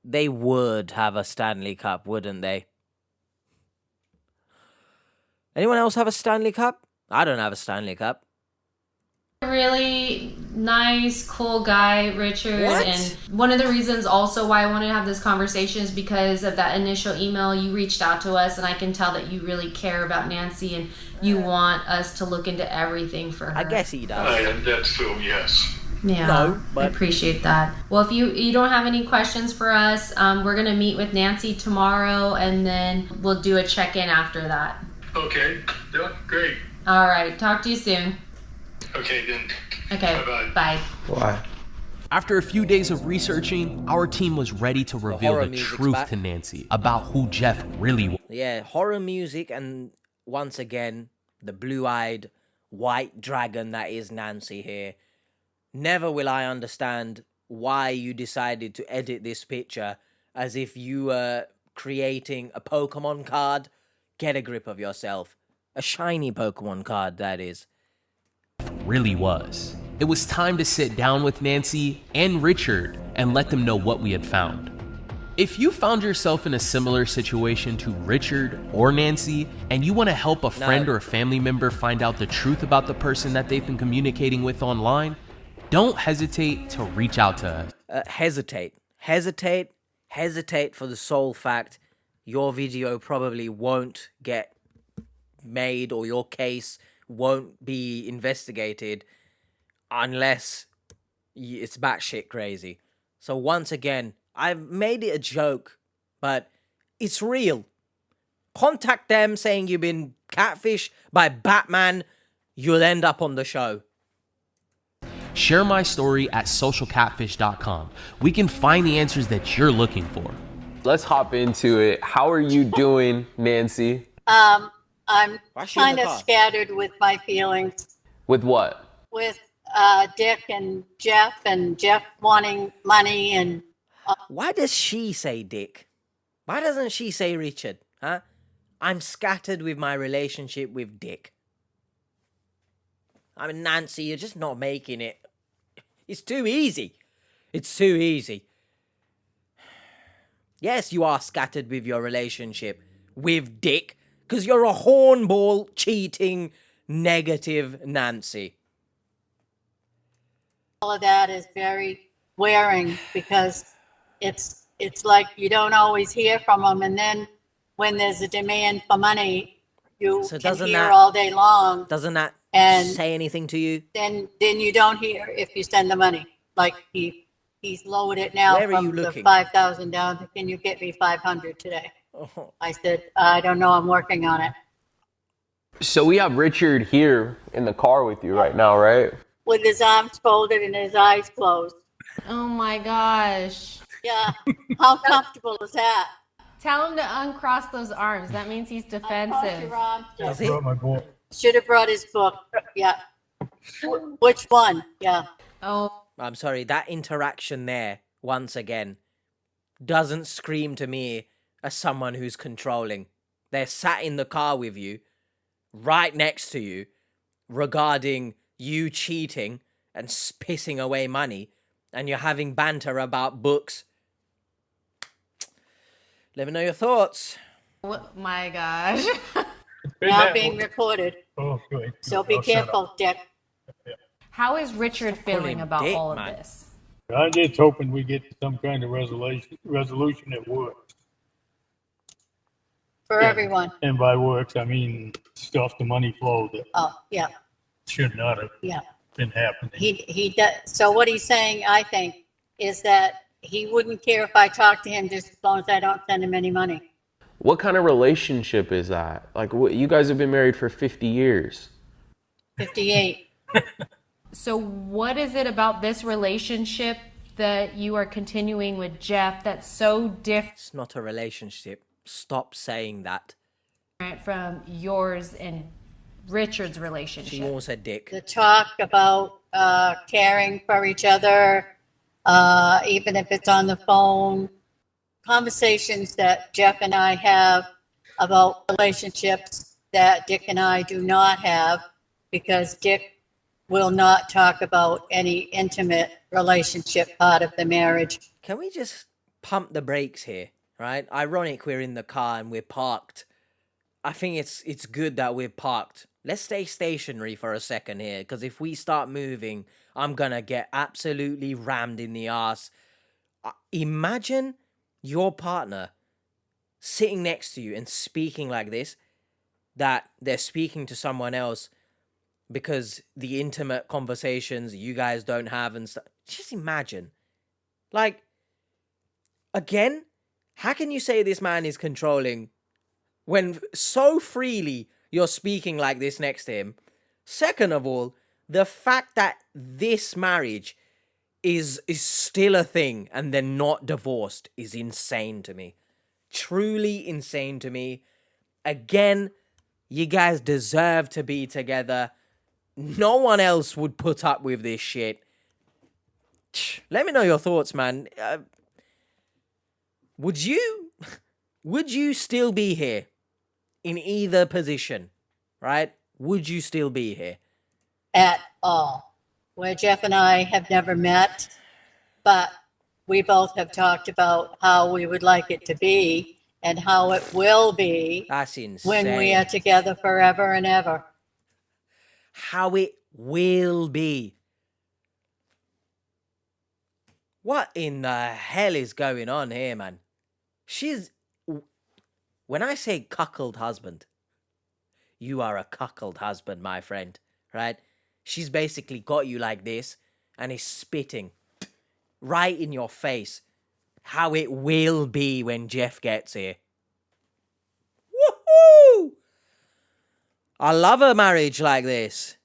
They would have a Stanley Cup, wouldn't they? Anyone else have a Stanley Cup? I don't have a Stanley Cup. Really nice, cool guy, Richard. What? And one of the reasons also why I wanted to have this conversation is because of that initial email. You reached out to us, and I can tell that you really care about Nancy and you want us to look into everything for her. I guess he does. That's true, yes. Yeah, No, but... I appreciate that. Well, if you don't have any questions for us, we're going to meet with Nancy tomorrow, and then we'll do a check-in after that. Okay, yeah, great. All right, talk to you soon. Okay, then. Okay, Bye-bye. bye. Why? After a few days of researching, our team was ready to reveal horror the music's truth back. to Nancy about who Jeff really was. Yeah, horror music, and once again, the blue-eyed white dragon that is Nancy here. Never will I understand why you decided to edit this picture as if you were creating a Pokemon card. Get a grip of yourself. A shiny Pokemon card, that is. Really was. It was time to sit down with Nancy and Richard and let them know what we had found. If you found yourself in a similar situation to Richard or Nancy and you want to help a friend or a family member find out the truth about the person that they've been communicating with online, don't hesitate to reach out to us. Hesitate for the sole fact your video probably won't get made or your case won't be investigated unless it's batshit crazy. So once again, I've made it a joke, but it's real. Contact them saying you've been catfished by Batman, you'll end up on the show. Share my story at socialcatfish.com. We can find the answers that you're looking for. Let's hop into it. How are you doing, Nancy? I'm Why is she in kind the of car? scattered with my feelings With what? with Dick and Jeff wanting money and Why does she say Dick? Why doesn't she say Richard? Huh? I'm scattered with my relationship with Dick. I mean, Nancy, you're just not making it It's too easy. It's too easy. Yes, you are scattered with your relationship with Dick, because you're a hornball, cheating, negative Nancy. All of that is very wearing because it's like you don't always hear from them, and then when there's a demand for money, you So can doesn't hear that- all day long. Doesn't that And say anything to you? then you don't hear if you send the money. Like he's lowered it now Where are from you the looking? 5,000 down to, can you get me 500 today? Oh. I said, I don't know, I'm working on it. So we have Richard here in the car with you right now, right? With his arms folded and his eyes closed. Oh my gosh. Yeah, how comfortable is that? Tell him to uncross those arms. That means he's Cross defensive. your arms, Does Jeff. he? Should have brought his book. Yeah. Which one? Yeah. Oh, I'm sorry, that interaction there, once again, doesn't scream to me as someone who's controlling. They're sat in the car with you, right next to you, regarding you cheating and pissing away money, and you're having banter about books. Let me know your thoughts. my gosh. Now being recorded. Oh, good. So be careful, Dick. How is Richard Stop calling feeling him about Dick, all of man. this? I'm just hoping we get some kind of resolution that works. For Yeah. everyone. And by works, I mean stuff, the money flow that Oh, yeah, should not have yeah. been happening. He does. So what he's saying, I think, is that he wouldn't care if I talk to him just as long as I don't send him any money. What kind of relationship is that? Like, you guys have been married for 50 years. 58. So what is it about this relationship that you are continuing with Jeff that's so different It's not a relationship. Stop saying that. from yours and Richard's She relationship? wants a dick. The talk about caring for each other, even if it's on the phone, conversations that Jeff and I have about relationships that Dick and I do not have, because Dick will not talk about any intimate relationship part of the marriage. Can we just pump the brakes here, right? Ironic we're in the car and we're parked. I think it's good that we're parked. Let's stay stationary for a second here, because if we start moving, I'm gonna get absolutely rammed in the ass. Imagine your partner sitting next to you and speaking like this, that they're speaking to someone else because the intimate conversations you guys don't have and stuff. Just imagine. Like, again, how can you say this man is controlling when so freely you're speaking like this next to him? Second of all, the fact that this marriage is still a thing and they're not divorced is insane to me. Truly insane to me. Again, you guys deserve to be together. No one else would put up with this shit. Let me know your thoughts, man. Would you still be here in either position, right? Would you still be here? At all. Where Jeff and I have never met, but we both have talked about how we would like it to be and how it will be That's insane. when we are together forever and ever. How it will be. What in the hell is going on here, man? When I say cuckold husband, you are a cuckold husband, my friend, right? She's basically got you like this and is spitting right in your face how it will be when Jeff gets here. Woohoo! I love a marriage like this.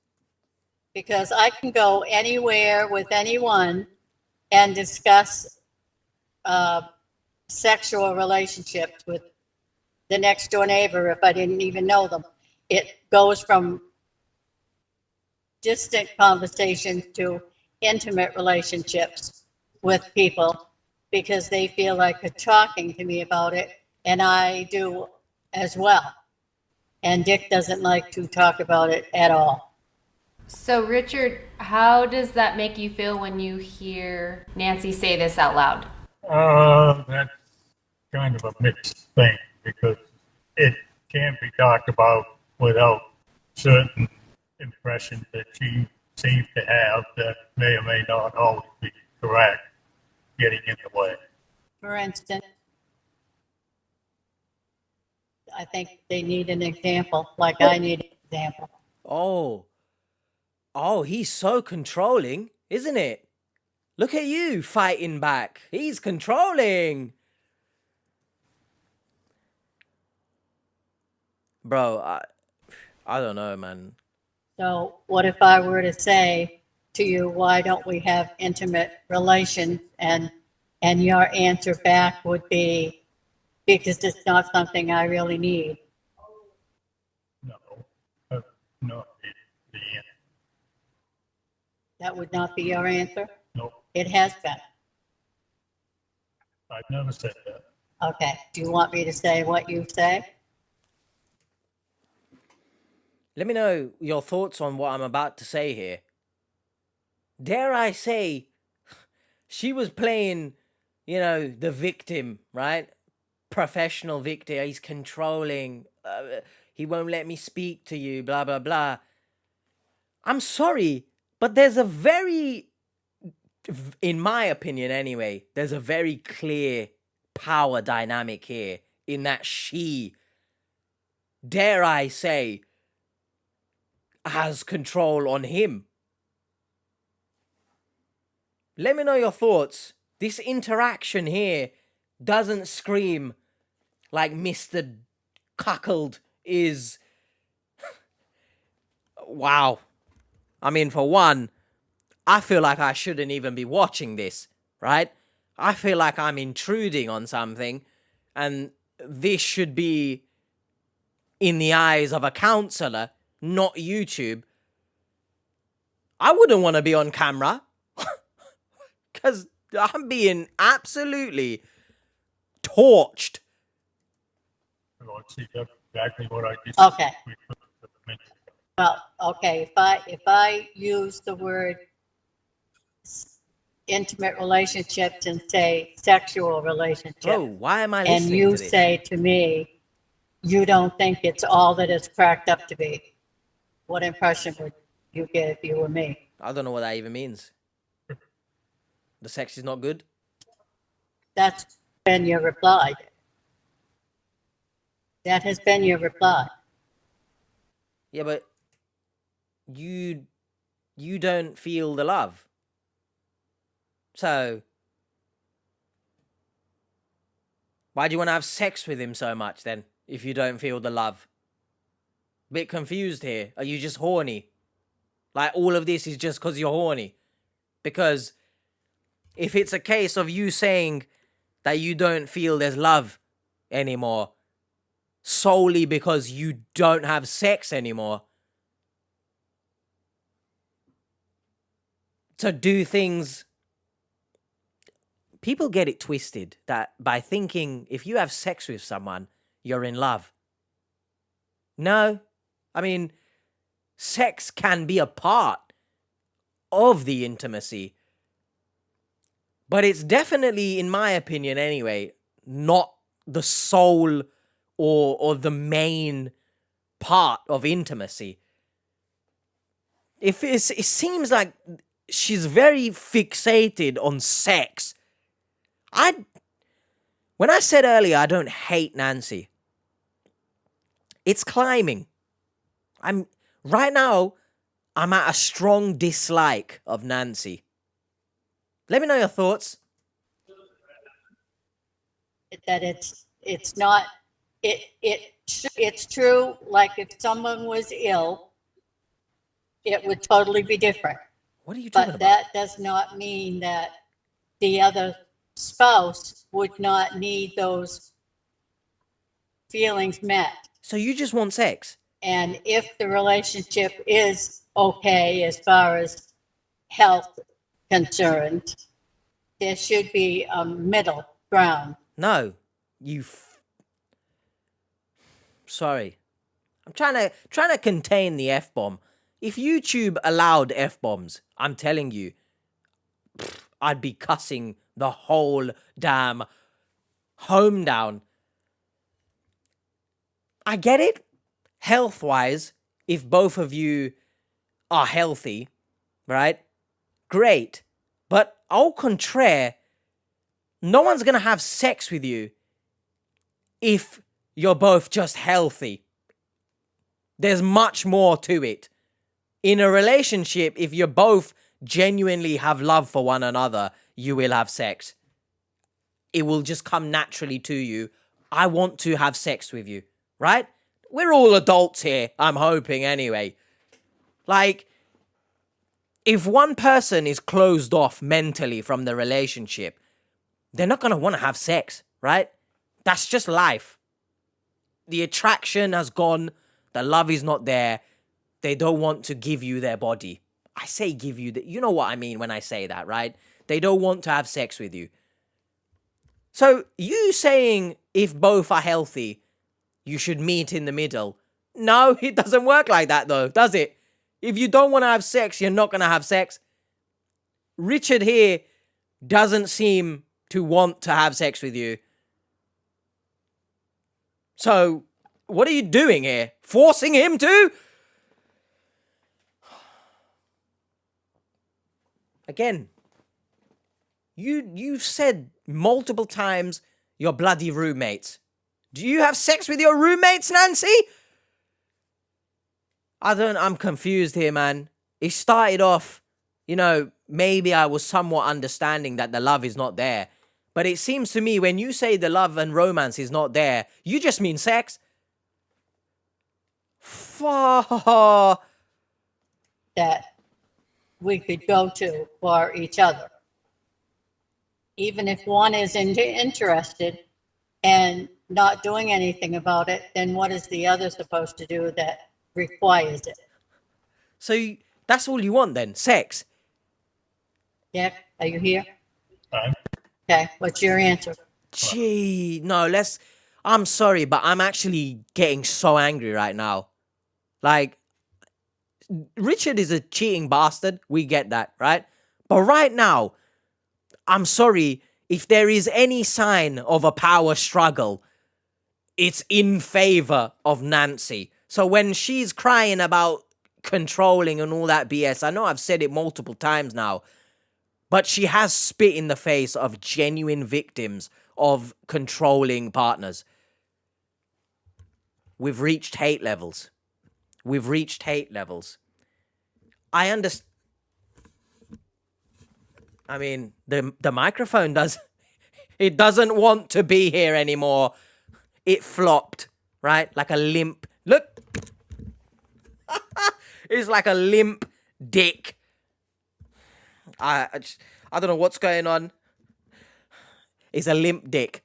Because I can go anywhere with anyone and discuss sexual relationships with the next door neighbor if I didn't even know them. It goes from distant conversations to intimate relationships with people because they feel like they're talking to me about it, and I do as well. And Dick doesn't like to talk about it at all. So, Richard, how does that make you feel when you hear Nancy say this out loud? That's kind of a mixed thing because it can't be talked about without certain impressions that she seems to have that may or may not always be correct getting in the way. For instance, I think they need an example, like I need an example. Oh, he's so controlling, isn't it? Look at you fighting back. He's controlling. Bro, I don't know, man. So what if I were to say to you, why don't we have intimate relations? And your answer back would be, because it's not something I really need. No, that's not the answer. That would not be your answer? No, It has been. I've never said that. Okay. Do you want me to say what you say? Let me know your thoughts on what I'm about to say here. Dare I say, she was playing, the victim, right? Professional victim. He's controlling. He won't let me speak to you, blah, blah, blah. I'm sorry, but there's a very, in my opinion anyway, there's a very clear power dynamic here in that she, dare I say, has control on him. Let me know your thoughts. This interaction here doesn't scream like Mr. Cuckold is... Wow. I mean, for one, I feel like I shouldn't even be watching this, right? I feel like I'm intruding on something, and this should be in the eyes of a counselor, not YouTube. I wouldn't want to be on camera because I'm being absolutely torched. Well, see, that's exactly what I just Okay. mentioned. Well, okay. If I use the word intimate relationships and say sexual relationship, Oh, why am I and listening you to this? say to me, you don't think it's all that it's cracked up to be, what impression would you get if you were me? I don't know what that even means. The sex is not good? That's been your reply. That has been your reply. Yeah, but you don't feel the love. So why do you want to have sex with him so much then, if you don't feel the love? Bit confused here. Are you just horny? Like, all of this is just because you're horny? Because if it's a case of you saying that you don't feel there's love anymore solely because you don't have sex anymore to do things, people get it twisted that by thinking if you have sex with someone, you're in love. No. I mean, sex can be a part of the intimacy, but it's definitely, in my opinion anyway, not the sole or the main part of intimacy. It seems like she's very fixated on sex. When I said earlier I don't hate Nancy, it's climbing. Right now, I'm at a strong dislike of Nancy. Let me know your thoughts. That it's not, it's true, like if someone was ill, it would totally be different. What are you talking But about? that does not mean that the other spouse would not need those feelings met. So you just want sex? And if the relationship is okay as far as health concerned, there should be a middle ground. No, sorry. I'm trying to contain the F-bomb. if YouTube allowed F-bombs, I'm telling you, I'd be cussing the whole damn home down. I get it, health-wise, if both of you are healthy, right? Great. But au contraire, no one's gonna have sex with you if you're both just healthy. There's much more to it. In a relationship, if you both genuinely have love for one another, you will have sex. It will just come naturally to you. I want to have sex with you, right? We're all adults here, I'm hoping anyway. Like, if one person is closed off mentally from the relationship, they're not going to want to have sex, right? That's just life. The attraction has gone. The love is not there. They don't want to give you their body. I say give you, you know what I mean when I say that, right? They don't want to have sex with you. So you saying if both are healthy, you should meet in the middle. No, it doesn't work like that though, does it? If you don't want to have sex, you're not going to have sex. Richard here doesn't seem to want to have sex with you. So, what are you doing here? Forcing him to? Again, you've said multiple times you're bloody roommates. Do you have sex with your roommates, Nancy? I'm confused here, man. It started off, maybe I was somewhat understanding that the love is not there. But it seems to me when you say the love and romance is not there, you just mean sex. That we could go to for each other. Even if one is interested and not doing anything about it, then what is the other supposed to do that requires it? So that's all you want then? Sex? Yeah, are you here? Okay, what's your answer? Gee, no, I'm sorry, but I'm actually getting so angry right now. Like, Richard is a cheating bastard. We get that, right? But right now, I'm sorry, if there is any sign of a power struggle, it's in favor of Nancy. So when she's crying about controlling and all that BS, I know I've said it multiple times now, but she has spit in the face of genuine victims of controlling partners. We've reached hate levels. I understand. I mean, the microphone it doesn't want to be here anymore. It flopped, right? Like a limp. Look. It's like a limp dick. I don't know what's going on. It's a limp dick.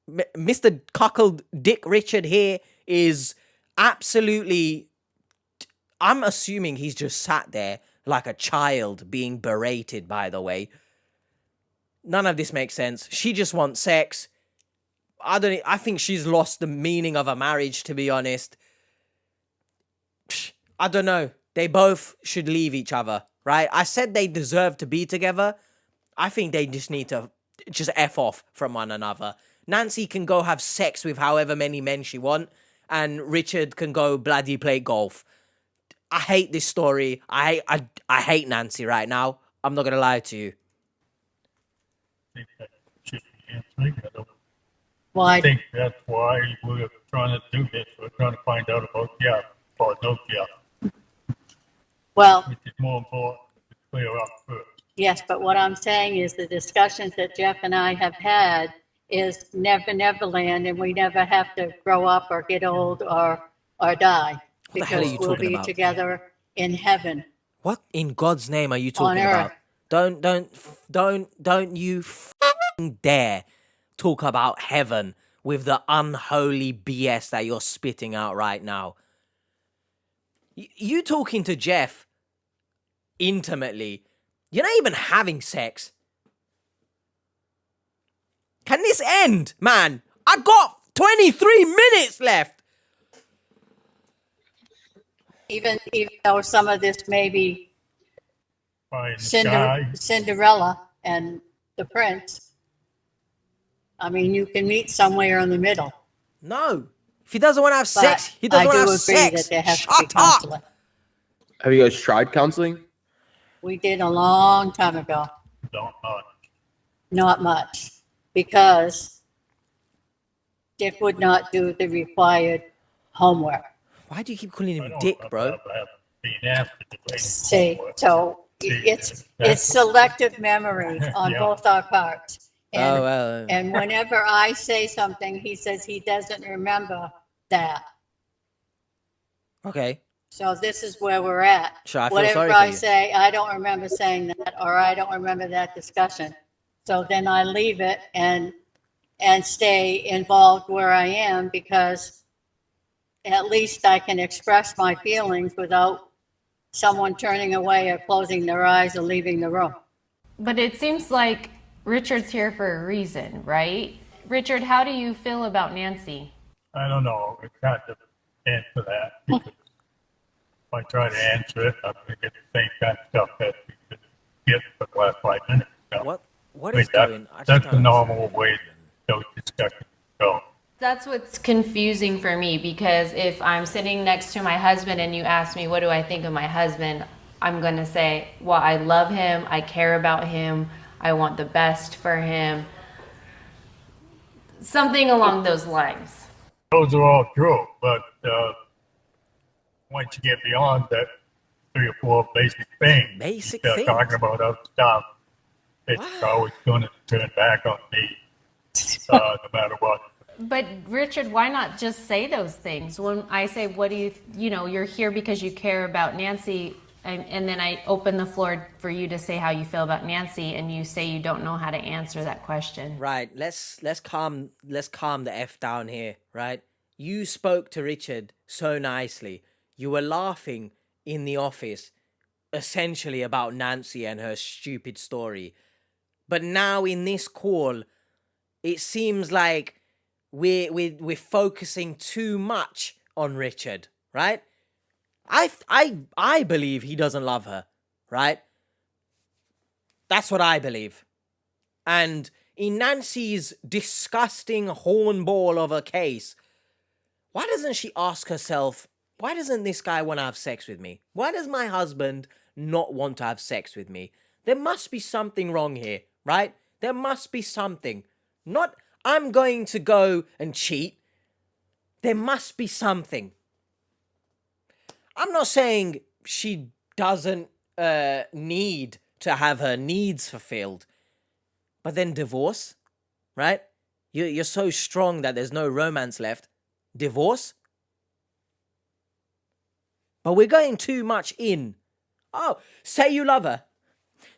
Mr. Cuckold Dick Richard here is absolutely... I'm assuming he's just sat there like a child being berated, by the way. None of this makes sense. She just wants sex. I think she's lost the meaning of a marriage, to be honest. I don't know. They both should leave each other, right? I said they deserve to be together. I think they just need to just F off from one another. Nancy can go have sex with however many men she wants, and Richard can go bloody play golf. I hate this story. I hate Nancy right now. I'm not going to lie to you. I think that should be answering. Why? I think that's why we're trying to do this. We're trying to find out about yeah or no yeah. Well, which is more important to clear up first. Yes, but what I'm saying is the discussions that Jeff and I have had is Neverland, and we never have to grow up or get old or die, What the hell are because you we'll talking be about? together in heaven. What in God's name are you talking On about? earth. Don't you f***ing dare talk about heaven with the unholy BS that you're spitting out right now. You talking to Jeff intimately. You're not even having sex. Can this end, man? I got 23 minutes left. even though some of this may be Pie in the sky. Cinderella and the prince, I mean, you can meet somewhere in the middle. No. If he doesn't want to have But sex, he doesn't I want to do have agree sex. that there has to be Shut up. counseling. Have you guys tried counseling? We did a long time ago. Don't much. Not much, because Dick would not do the required homework. Why do you keep calling I him don't Dick, remember bro? ever being asked to do any See, homework. so See, it's that's- selective memory on Yeah. both our parts. And, Oh, well. and whenever I say something, he says he doesn't remember that. Okay. So this is where we're at. Sure, I feel Whatever sorry for I you. say, I don't remember saying that, or I don't remember that discussion. So then I leave it and stay involved where I am, because at least I can express my feelings without someone turning away or closing their eyes or leaving the room. But it seems like Richard's here for a reason, right? Richard, how do you feel about Nancy? I don't know. It's hard to answer that. Because if I try to answer it, I'm going to get the same kind of stuff that we could get for the last 5 minutes. So, What I mean, is going? I just that's don't the normal understand. way those discussions go. That's what's confusing for me, because if I'm sitting next to my husband and you ask me, what do I think of my husband? I'm going to say, well, I love him. I care about him. I want the best for him. Something along those lines. Those are all true, but once you get beyond that 3 or 4 basic things, Basic you start things? talking about other stuff, it's always going to turn back on me, no matter what. But Richard, why not just say those things? When I say, what do you know, you're here because you care about Nancy, and then I open the floor for you to say how you feel about Nancy, and you say you don't know how to answer that question. Right. Let's calm the F down here, right? You spoke to Richard so nicely. You were laughing in the office essentially about Nancy and her stupid story. But now in this call, it seems like we're focusing too much on Richard, right? I believe he doesn't love her, right? That's what I believe. And in Nancy's disgusting hornball of a case, why doesn't she ask herself, why doesn't this guy want to have sex with me? Why does my husband not want to have sex with me? There must be something wrong here, right? There must be something. Not, I'm going to go and cheat. There must be something. I'm not saying she doesn't need to have her needs fulfilled. But then divorce, right? You're so strong that there's no romance left. Divorce? But we're going too much in. Oh, say you love her.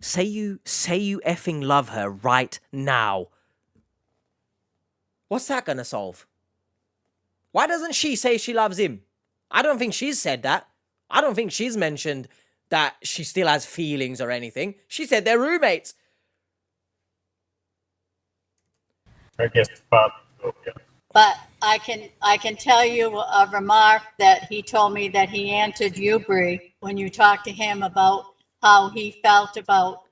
Say you effing love her right now. What's that gonna solve? Why doesn't she say she loves him? I don't think she's said that. I don't think she's mentioned that she still has feelings or anything. She said they're roommates. I guess it's possible, yeah. But I can tell you a remark that he told me that he answered you, Bree, when you talked to him about how he felt about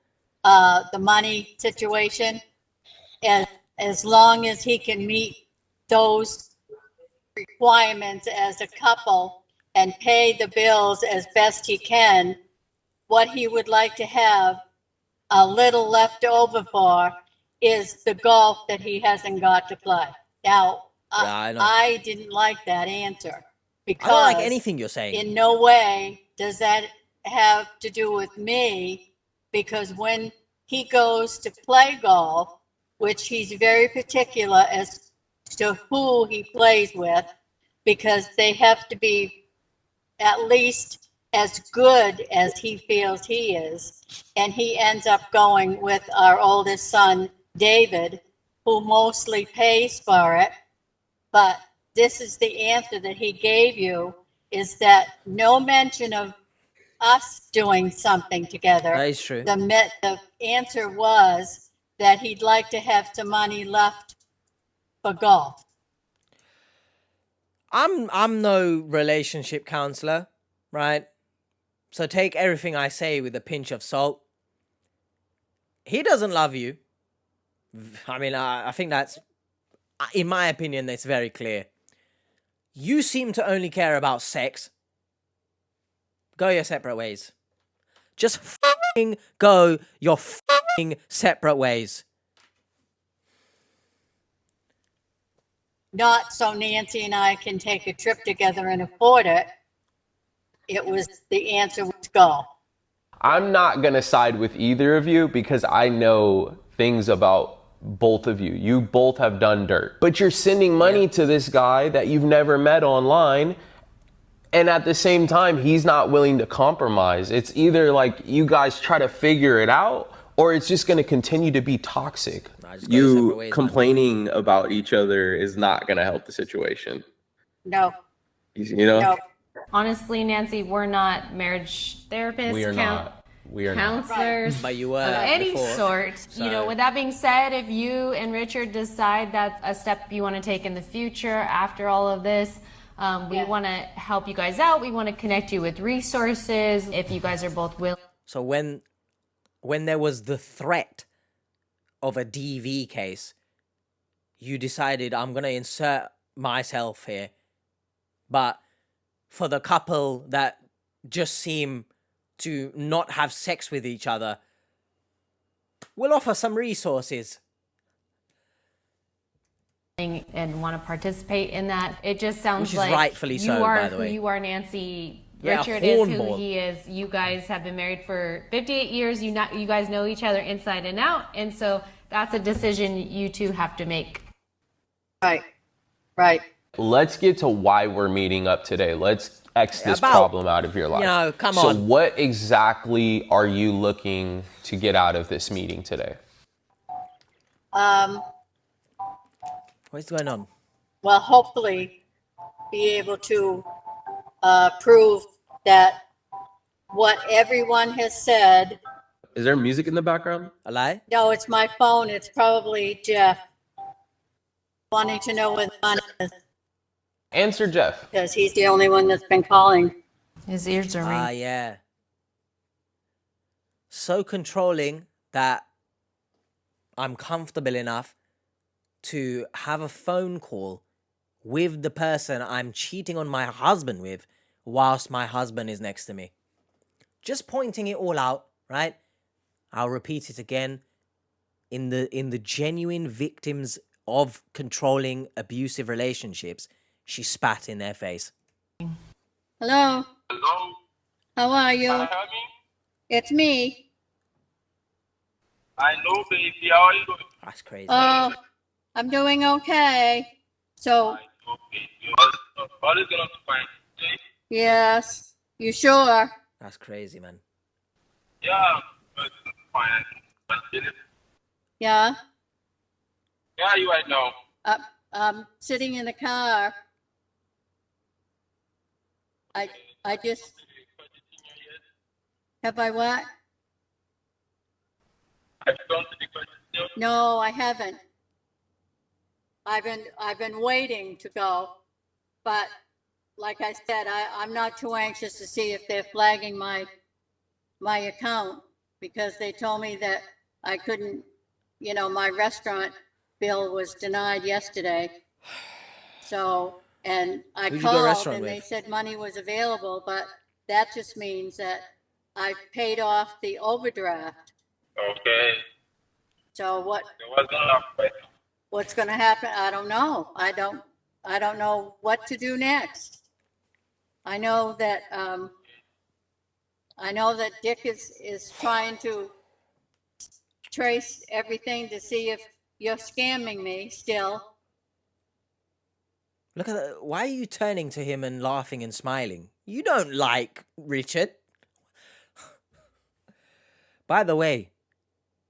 the money situation. As long as he can meet those requirements as a couple and pay the bills as best he can, what he would like to have a little left over for is the golf that he hasn't got to play. Now, I know. I didn't like that answer, because I don't like anything you're saying. in no way does that have to do with me, because when he goes to play golf, which he's very particular as to who he plays with, because they have to be at least as good as he feels he is. And he ends up going with our oldest son, David, who mostly pays for it. But this is the answer that he gave you, is that no mention of us doing something together. That is true. The answer was that he'd like to have some money left for golf. I'm no relationship counselor, right? So take everything I say with a pinch of salt. He doesn't love you. I mean, I think that's, in my opinion, that's very clear. You seem to only care about sex. Go your separate ways. Just f***ing go your f***ing separate ways. Not so Nancy and I can take a trip together and afford it. The answer was go. I'm not going to side with either of you because I know things about both of you. You both have done dirt. But you're sending money to this guy that you've never met online. And at the same time, he's not willing to compromise. It's either like you guys try to figure it out or it's just going to continue to be toxic. You complaining about each other is not going to help the situation. No. You know? No. Honestly, Nancy, we're not marriage therapists. We are not. We are not. Counselors But you were of any before, sort. so- You know, with that being said, if you and Richard decide that's a step you want to take in the future after all of this, we want to help you guys out. We want to connect you with resources if you guys are both willing. So when there was the threat of a DV case, you decided, I'm going to insert myself here. But for the couple that just seem to not have sex with each other, we'll offer some resources. And want to participate in that. It just sounds Which is like rightfully you so, are by the way. who you are, Nancy. Yeah, Richard is who hornball. he is. You guys have been married for 58 years. You guys know each other inside and out, and so that's a decision you two have to make. Right. Right. Let's get to why we're meeting up today. Let's X this problem out of your life. No, come so on. what exactly are you looking to get out of this meeting today? What's going on? Well, hopefully be able to prove that what everyone has said. Is there music in the background? A lie? No, it's my phone. It's probably Jeff wanting to know where the money is Answer Jeff. because he's the only one that's been calling. His ears are ringing. Yeah. So controlling that I'm comfortable enough to have a phone call with the person I'm cheating on my husband with whilst my husband is next to me. Just pointing it all out, right? I'll repeat it again. In the genuine victims of controlling abusive relationships, she spat in their face. Hello. Hello? How are you? Can you hear me? It's me. I know, baby. How are you doing? That's crazy. Oh, I'm doing okay. So, I know, baby. All is gonna be fine. Okay? yes. You sure? That's crazy, man. Yeah, but it's fine. But Yeah. where are you right now? I'm sitting in the car. I just, have I what? Have you gone to the question? No, I haven't. I've been waiting to go, but like I said, I'm not too anxious to see if they're flagging my account because they told me that I couldn't, my restaurant bill was denied yesterday. So, and I Who'd you go called restaurant and they with? said money was available, but that just means that I paid off the overdraft. Okay. So So what's gonna happen? what's going to happen? I don't know. I don't know what to do next. I know that Dick is trying to trace everything to see if you're scamming me still. Look at that. Why are you turning to him and laughing and smiling? You don't like Richard. By the way,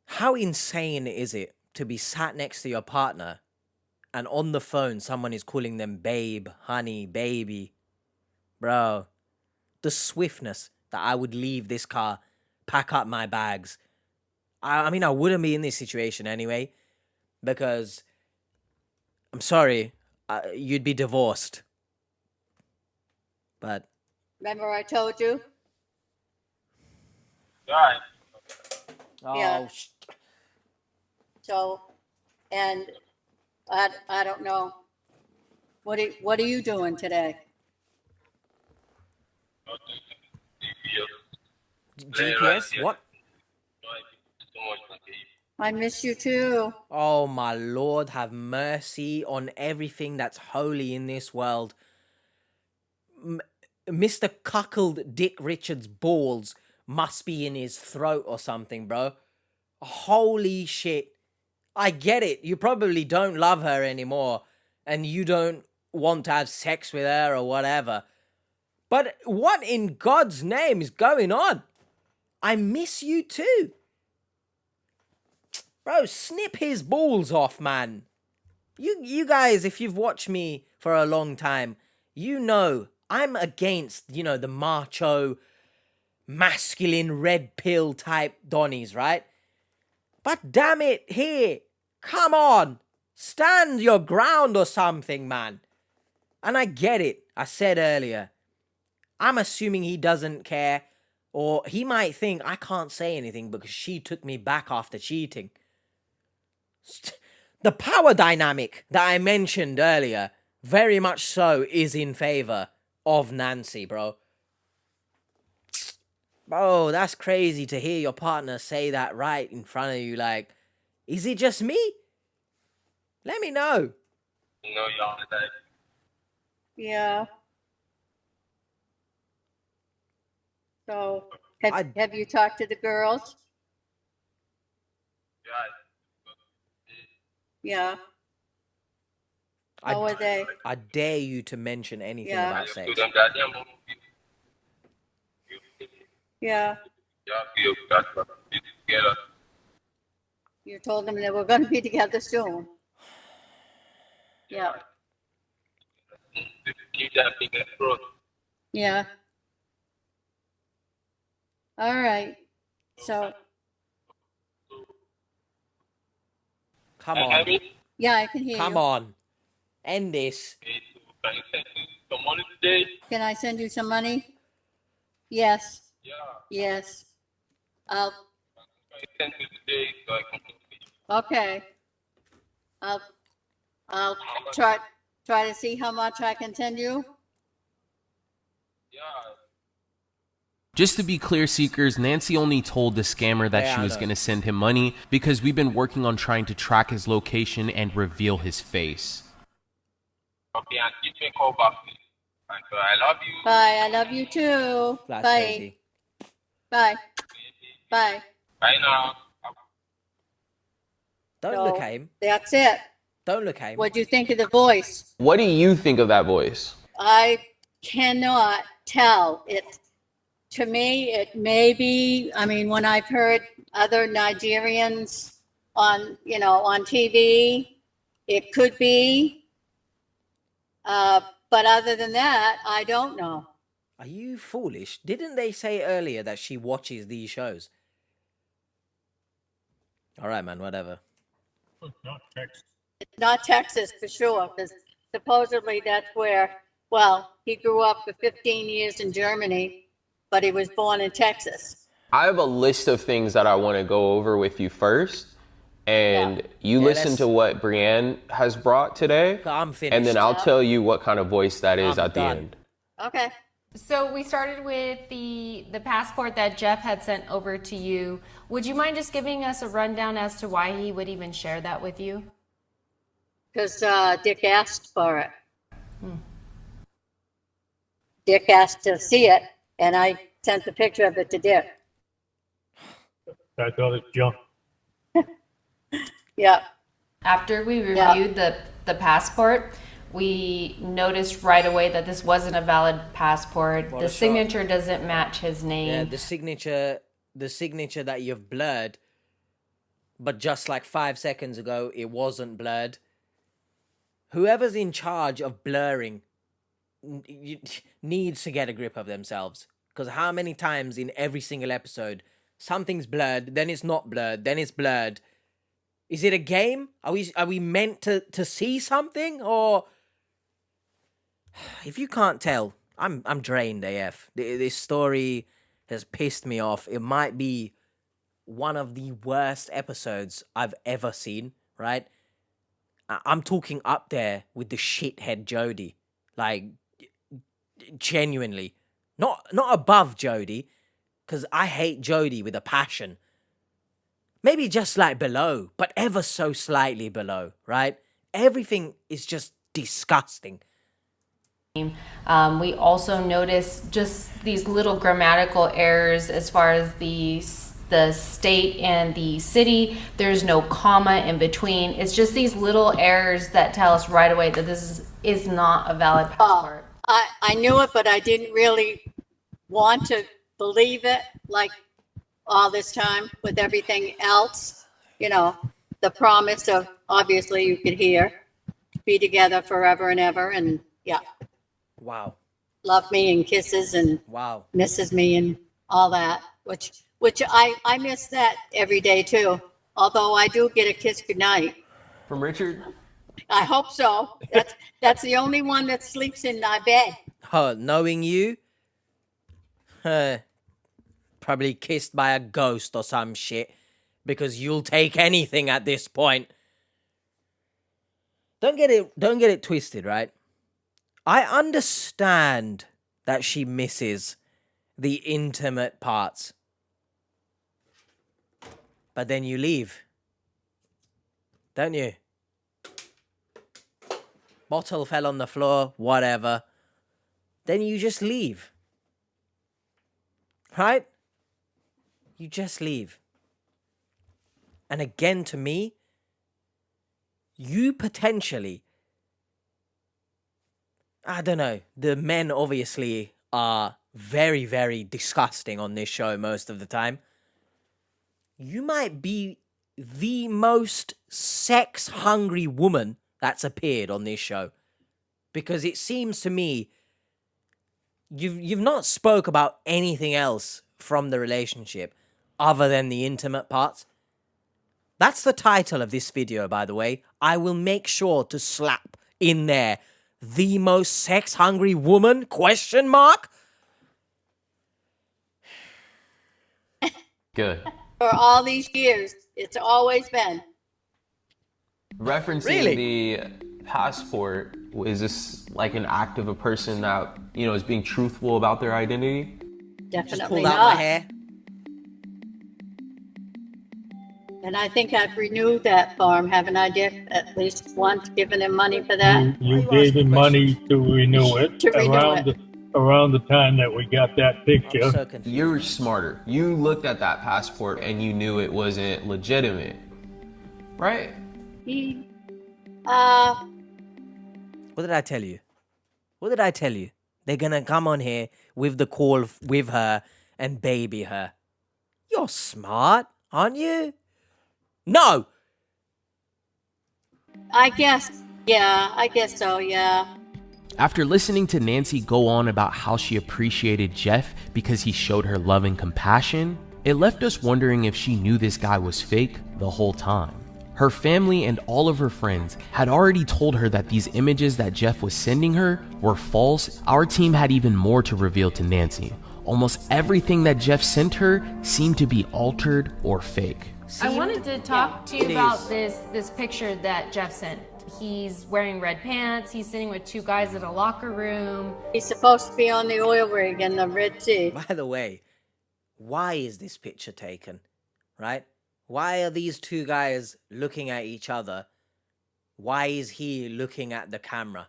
how insane is it to be sat next to your partner and on the phone someone is calling them babe, honey, baby? Bro, the swiftness that I would leave this car, pack up my bags. I mean, I wouldn't be in this situation anyway because, I'm sorry, you'd be divorced. But Remember I told you? Right. Oh, Yeah. So, and I don't know. What are you doing today? GPS? What? I miss you too. Oh, my Lord, have mercy on everything that's holy in this world. Mr. Cuckold Dick Richards' balls must be in his throat or something, bro. Holy shit. I get it. You probably don't love her anymore and you don't want to have sex with her or whatever. But what in God's name is going on? I miss you too. Bro, snip his balls off, man. You guys, if you've watched me for a long time, you know I'm against, the macho, masculine, red pill type Donnies, right? But damn it, here, come on, stand your ground or something, man. And I get it, I said earlier, I'm assuming he doesn't care, or he might think I can't say anything because she took me back after cheating. The power dynamic that I mentioned earlier, very much so, is in favor of Nancy, bro. Bro, that's crazy to hear your partner say that right in front of you. Like, is it just me? Let me know. No, y'all today. Yeah. So, have you talked to the girls? Yeah. How are they? I dare you to mention anything Yeah. about sex. Yeah. You told them they were going to be together soon. Yeah. Yeah. All right. So, Come on. yeah, I can hear Come you. on. End this. Can I send you some money? Yes. Yes. Okay. I'll try to see how much I can send you. Just to be clear, Seekers, Nancy only told the scammer that Yeah, she I was know. going to send him money because we've been working on trying to track his location and reveal his face. Okay, and give me a call back, please. And so I love you. Bye. I love you too. That's Bye. crazy. Bye. Bye. Bye now. Don't So, look at him. That's it. Don't look at him. What do you think of the voice? What do you think of that voice? I cannot tell. To me, it may be, I mean, when I've heard other Nigerians on TV, it could be. But other than that, I don't know. Are you foolish? Didn't they say earlier that she watches these shows? All right, man, whatever. Not Texas. It's not Texas for sure, because supposedly that's where, he grew up for 15 years in Germany, but he was born in Texas. I have a list of things that I want to go over with you first. And you listen to what Brienne has brought today. I'm finished. And then I'll tell you what kind of voice that is I'm at done. the end. Okay. So we started with the passport that Jeff had sent over to you. Would you mind just giving us a rundown as to why he would even share that with you? Because Dick asked for it. Dick asked to see it, and I sent the picture of it to Dick. I thought it's junk. Yeah. After we reviewed the passport, we noticed right away that this wasn't a valid passport. What The a shock. signature doesn't match his name. Yeah, the signature that you've blurred, but just like 5 seconds ago, it wasn't blurred. Whoever's in charge of blurring needs to get a grip of themselves. Because how many times in every single episode, something's blurred, then it's not blurred, then it's blurred. Is it a game? Are we meant to see something? Or if you can't tell, I'm drained AF. This story has pissed me off. It might be one of the worst episodes I've ever seen, right? I'm talking up there with the shithead Jody. Like, genuinely. Not above Jody, because I hate Jody with a passion. Maybe just like below, but ever so slightly below, right? Everything is just disgusting. We also noticed just these little grammatical errors as far as the state and the city. There's no comma in between. It's just these little errors that tell us right away that this is not a valid passport. I knew it, but I didn't really want to believe it, like all this time with everything else. You know, the promise of, obviously you could hear, be together forever and ever, and yeah. Wow. Love me and kisses and wow. Misses me and all that, which I miss that every day too. Although I do get a kiss goodnight. From Richard? I hope so. That's the only one that sleeps in my bed. Oh, knowing you? Probably kissed by a ghost or some shit. Because you'll take anything at this point. Don't get it twisted, right? I understand that she misses the intimate parts. But then you leave. Don't you? Bottle fell on the floor, whatever. Then you just leave. Right? You just leave. And again, to me, you potentially, I don't know, the men obviously are very, very disgusting on this show most of the time. You might be the most sex-hungry woman that's appeared on this show. Because it seems to me you've not spoke about anything else from the relationship other than the intimate parts. That's the title of this video, by the way. I will make sure to slap in there the most sex-hungry woman, ? Good. For all these years, it's always been. Referencing the passport, is this like an act of a person that, you know, is being truthful about their identity? Definitely Just pulled not. out my hair. And I think I've renewed that farm, haven't I, Dick? At least once, given him money for that. You gave him money to renew it To renew around the time that we got that picture. I'm so confused. You're smarter. You looked at that passport and you knew it wasn't legitimate, right? He, What did I tell you? What did I tell you? They're gonna come on here with the call with her and baby her. You're smart, aren't you? No! I guess so, yeah. After listening to Nancy go on about how she appreciated Jeff because he showed her love and compassion, it left us wondering if she knew this guy was fake the whole time. Her family and all of her friends had already told her that these images that Jeff was sending her were false. Our team had even more to reveal to Nancy. Almost everything that Jeff sent her seemed to be altered or fake. I wanted to talk to you about this picture that Jeff sent. He's wearing red pants. He's sitting with two guys in a locker room. He's supposed to be on the oil rig in the Red Sea. By the way, why is this picture taken? Right? Why are these two guys looking at each other? Why is he looking at the camera?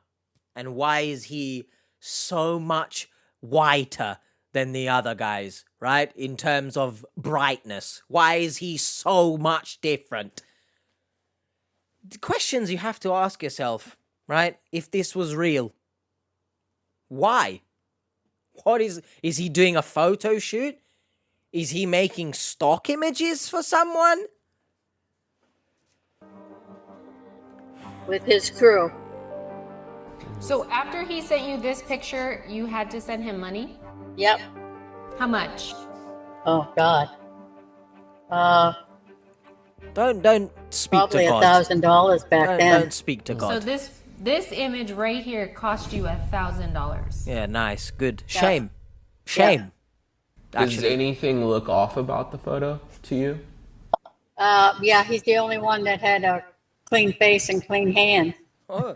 And why is he so much whiter than the other guys, right? In terms of brightness. Why is he so much different? The questions you have to ask yourself, right? If this was real. Why? What is he doing a photo shoot? Is he making stock images for someone? With his crew. So after he sent you this picture, you had to send him money? Yep. How much? Oh, God. Don't speak probably to God. $1,000 back then. Don't speak to God. So This image right here cost you $1,000. Yeah, nice, good. Shame. Does Actually, anything look off about the photo to you? Yeah, he's the only one that had a clean face and clean hands. oh,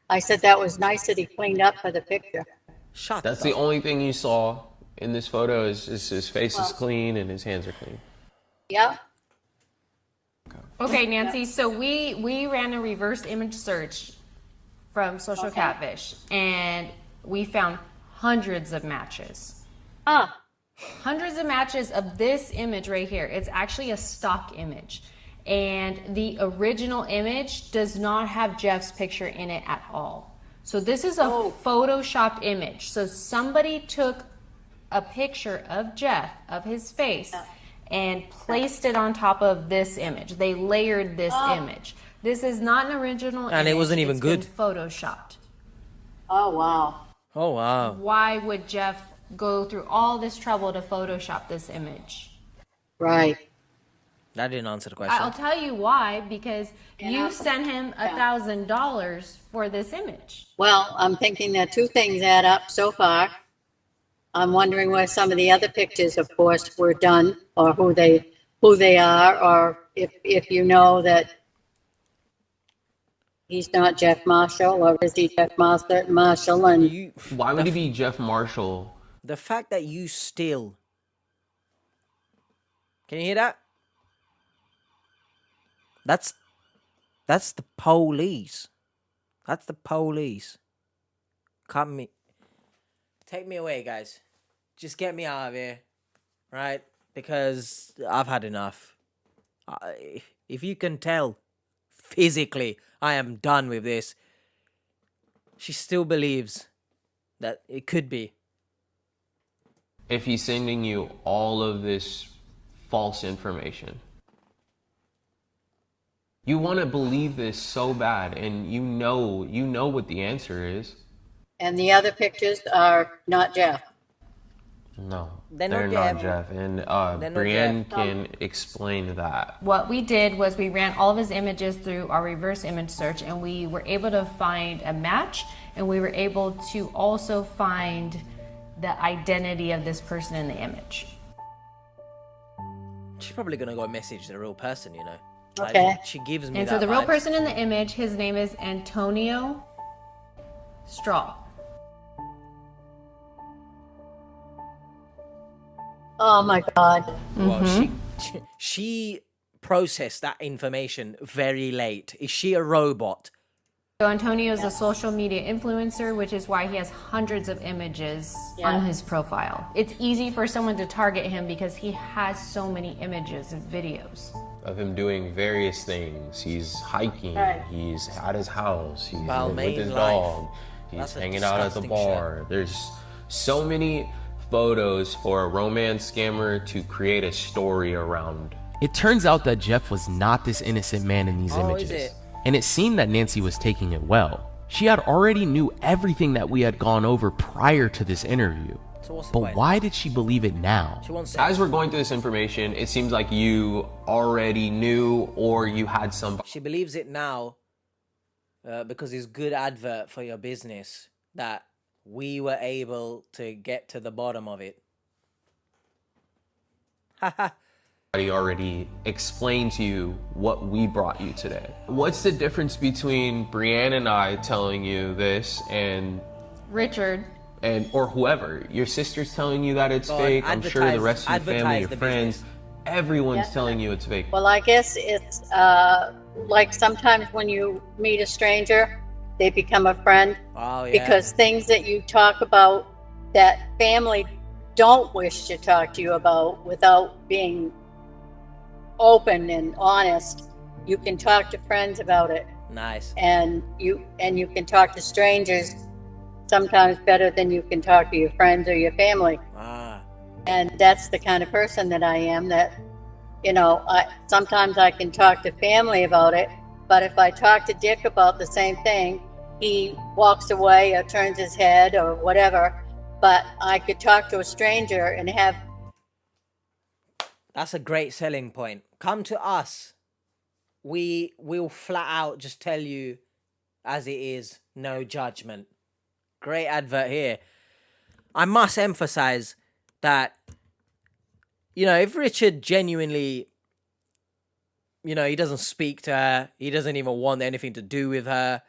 I said that was nice that he cleaned up for the picture. shut That's up. the only thing you saw in this photo is his face is clean and his hands are clean. Yeah. Okay, Nancy, so we ran a reverse image search from Social Catfish, and we found hundreds of matches. Ah, Hundreds of matches of this image right here. It's actually a stock image. And the original image does not have Jeff's picture in it at all. So this is a photoshopped image. So somebody took a picture of Jeff, of his face, and placed it on top of this image. They layered this image. This is not an original image. And it wasn't even It's good. been photoshopped. oh wow. Oh, wow. Why would Jeff go through all this trouble to Photoshop this image? Right. That didn't answer the question. I'll tell you why, because you sent him $1,000 for this image. Well, I'm thinking that two things add up so far. I'm wondering where some of the other pictures, of course, were done, or who they are, or if you know that he's not Jeff Marshall, or is he Jeff Marshall? And Why would he be Jeff Marshall? The fact that you still... Can you hear that? That's the police. That's the police. Take me away, guys. Just get me out of here, right? Because I've had enough. If you can tell, physically, I am done with this. She still believes that it could be. If he's sending you all of this false information, you want to believe this so bad, and you know what the answer is. And the other pictures are not Jeff. No, They're they're not not Jeff. Jeff. And not Brienne Jeff. can explain that. What we did was we ran all of his images through our reverse image search, and we were able to find a match, and we were able to also find the identity of this person in the image. She's probably gonna go message the real person, you know. Okay. Like, she gives me And that so the real vibes. person in the image, his name is Antonio Straw. Oh my God. Well, she processed that information very late. Is she a robot? So Antonio is a social media influencer, which is why he has hundreds of images on his profile. It's easy for someone to target him because he has so many images and videos. Of him doing various things. He's hiking. Right. He's at his house. He's Balmain with his life. dog. He's That's a hanging out at the disgusting bar. There's so many photos for a romance scammer to create a story around. It turns out that Jeff was not this innocent man in these Oh, images. is it? And it seemed that Nancy was taking it well. She had already knew everything that we had gone over prior to this interview. So what's the But point? why did she believe it now? She wants As we're going through this information, it seems like you already knew or you had some. She believes it now because it's good advert for your business that we were able to get to the bottom of it. Haha. Somebody already explained to you what we brought you today. What's the difference between Brienne and I telling you this and Richard. or whoever? Your sister's telling you that it's Go on, fake. I'm sure the rest of your family, advertise your the friends, business. everyone's telling you it's fake. Well, I guess it's like sometimes when you meet a stranger, they become a friend. Oh, yeah. Because things that you talk about that family don't wish to talk to you about without being open and honest, you can talk to friends about it, Nice. and you can talk to strangers sometimes better than you can talk to your friends or your family. Ah. And that's the kind of person that I am, that sometimes I can talk to family about it, but if I talk to Dick about the same thing, he walks away or turns his head or whatever. But I could talk to a stranger and have. That's a great selling point. Come to us. We will flat out just tell you as it is no judgment. Great advert here. I must emphasize that, if Richard genuinely, he doesn't speak to her, he doesn't even want anything to do with her,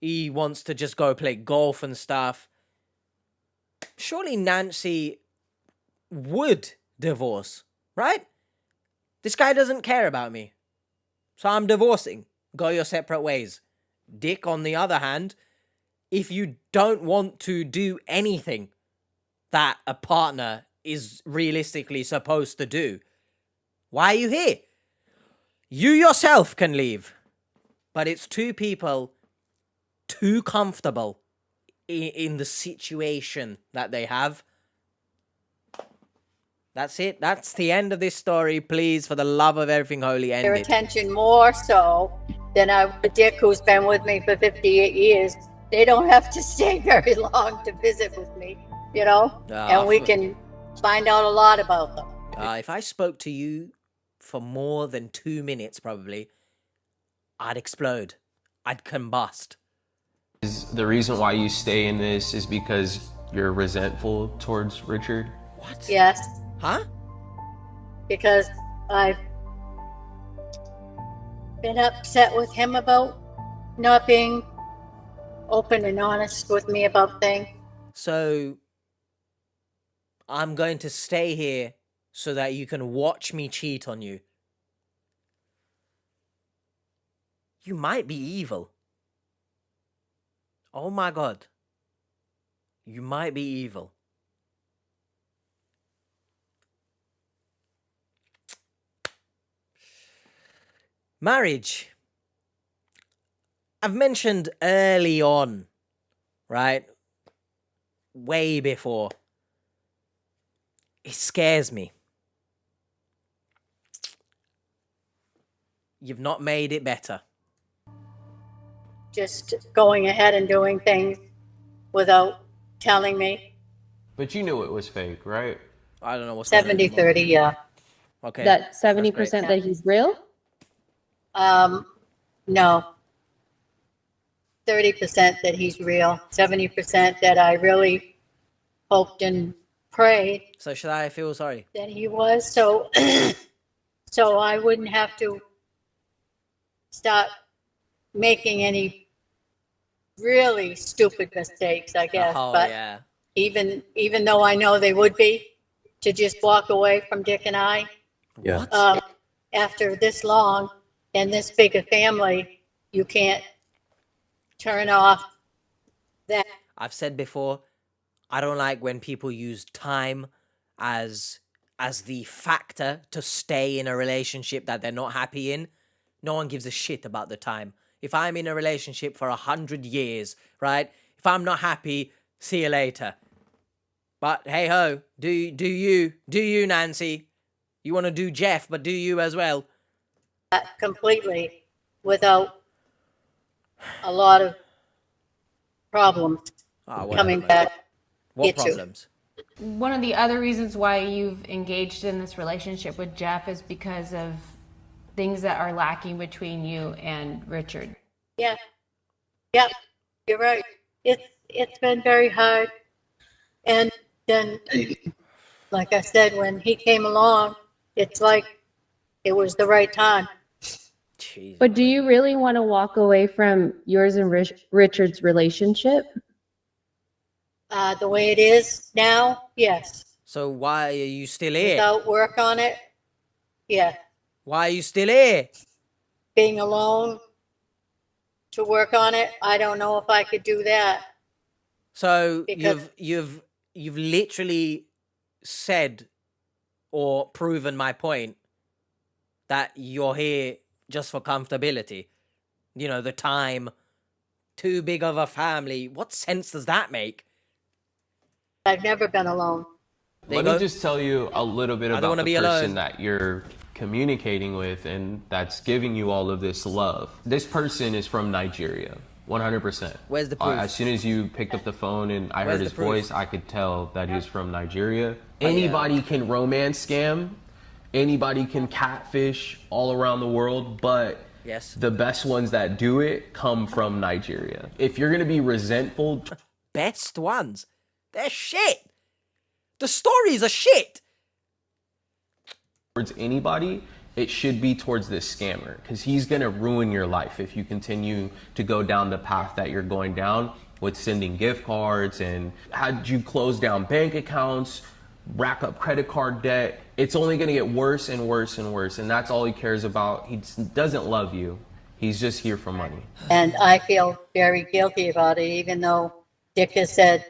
he wants to just go play golf and stuff, surely Nancy would divorce, right? This guy doesn't care about me, so I'm divorcing. Go your separate ways. Dick, on the other hand, if you don't want to do anything that a partner is realistically supposed to do, why are you here? You yourself can leave. But it's two people too comfortable in the situation that they have. That's it. That's the end of this story. Please, for the love of everything holy, end Their it. attention more so than Dick, who's been with me for 58 years. They don't have to stay very long to visit with me, and we can find out a lot about them. If I spoke to you for more than 2 minutes, probably, I'd explode. I'd combust. Is the reason why you stay in this is because you're resentful towards Richard? What? Yes. Huh? Because I've been upset with him about not being open and honest with me about things. So, I'm going to stay here so that you can watch me cheat on you. You might be evil. Oh my God. You might be evil. Marriage. I've mentioned early on, right? Way before. It scares me. You've not made it better. Just going ahead and doing things without telling me. But you knew it was fake, right? I don't know what's 70-30, yeah. Okay. That that's 70% great. that he's real? No. 30% that he's real. 70% that I really hoped and prayed So should I feel sorry? that he was. So, so I wouldn't have to start making any really stupid mistakes, I guess. Oh, but yeah. even though I know they would be, to just walk away from Dick and I, Yeah. after this long and this big a family, you can't turn off that. I've said before, I don't like when people use time as the factor to stay in a relationship that they're not happy in. No one gives a shit about the time. If I'm in a relationship for 100 years, right? If I'm not happy, see you later. But hey ho, do you, Nancy? You want to do Jeff, but do you as well? Completely without a lot of problems coming back. What Get you. problems? One of the other reasons why you've engaged in this relationship with Jeff is because of things that are lacking between you and Richard. Yeah. Yep. You're right. It's been very hard. And then, like I said, when he came along, it's like it was the right time. Jeez. But do you really want to walk away from yours and Richard's relationship? The way it is now, yes. So why are you still here? Without work on it, yeah. Why are you still here? Being alone to work on it, I don't know if I could do that. So Because- you've literally said or proven my point that you're here just for comfortability. You know, the time, too big of a family. What sense does that make? I've never been alone. There you Let me go. just tell you a little bit don't about wanna the be person alone. that you're communicating with and that's giving you all of this love. This person is from Nigeria, 100%. Where's the proof? As soon as you picked up the phone and I Where's heard the his proof? voice, I could tell that he's from Nigeria. yeah. Anybody can romance scam. Anybody can catfish all around the world, but Yes. The best ones that do it come from Nigeria. If you're gonna be resentful Best ones. They're shit. The stories are shit. towards anybody, it should be towards this scammer, because he's gonna ruin your life if you continue to go down the path that you're going down with sending gift cards and had you close down bank accounts, rack up credit card debt. It's only gonna get worse and worse and worse, and that's all he cares about. He doesn't love you. He's just here for money. And I feel very guilty about it, even though Dick has said,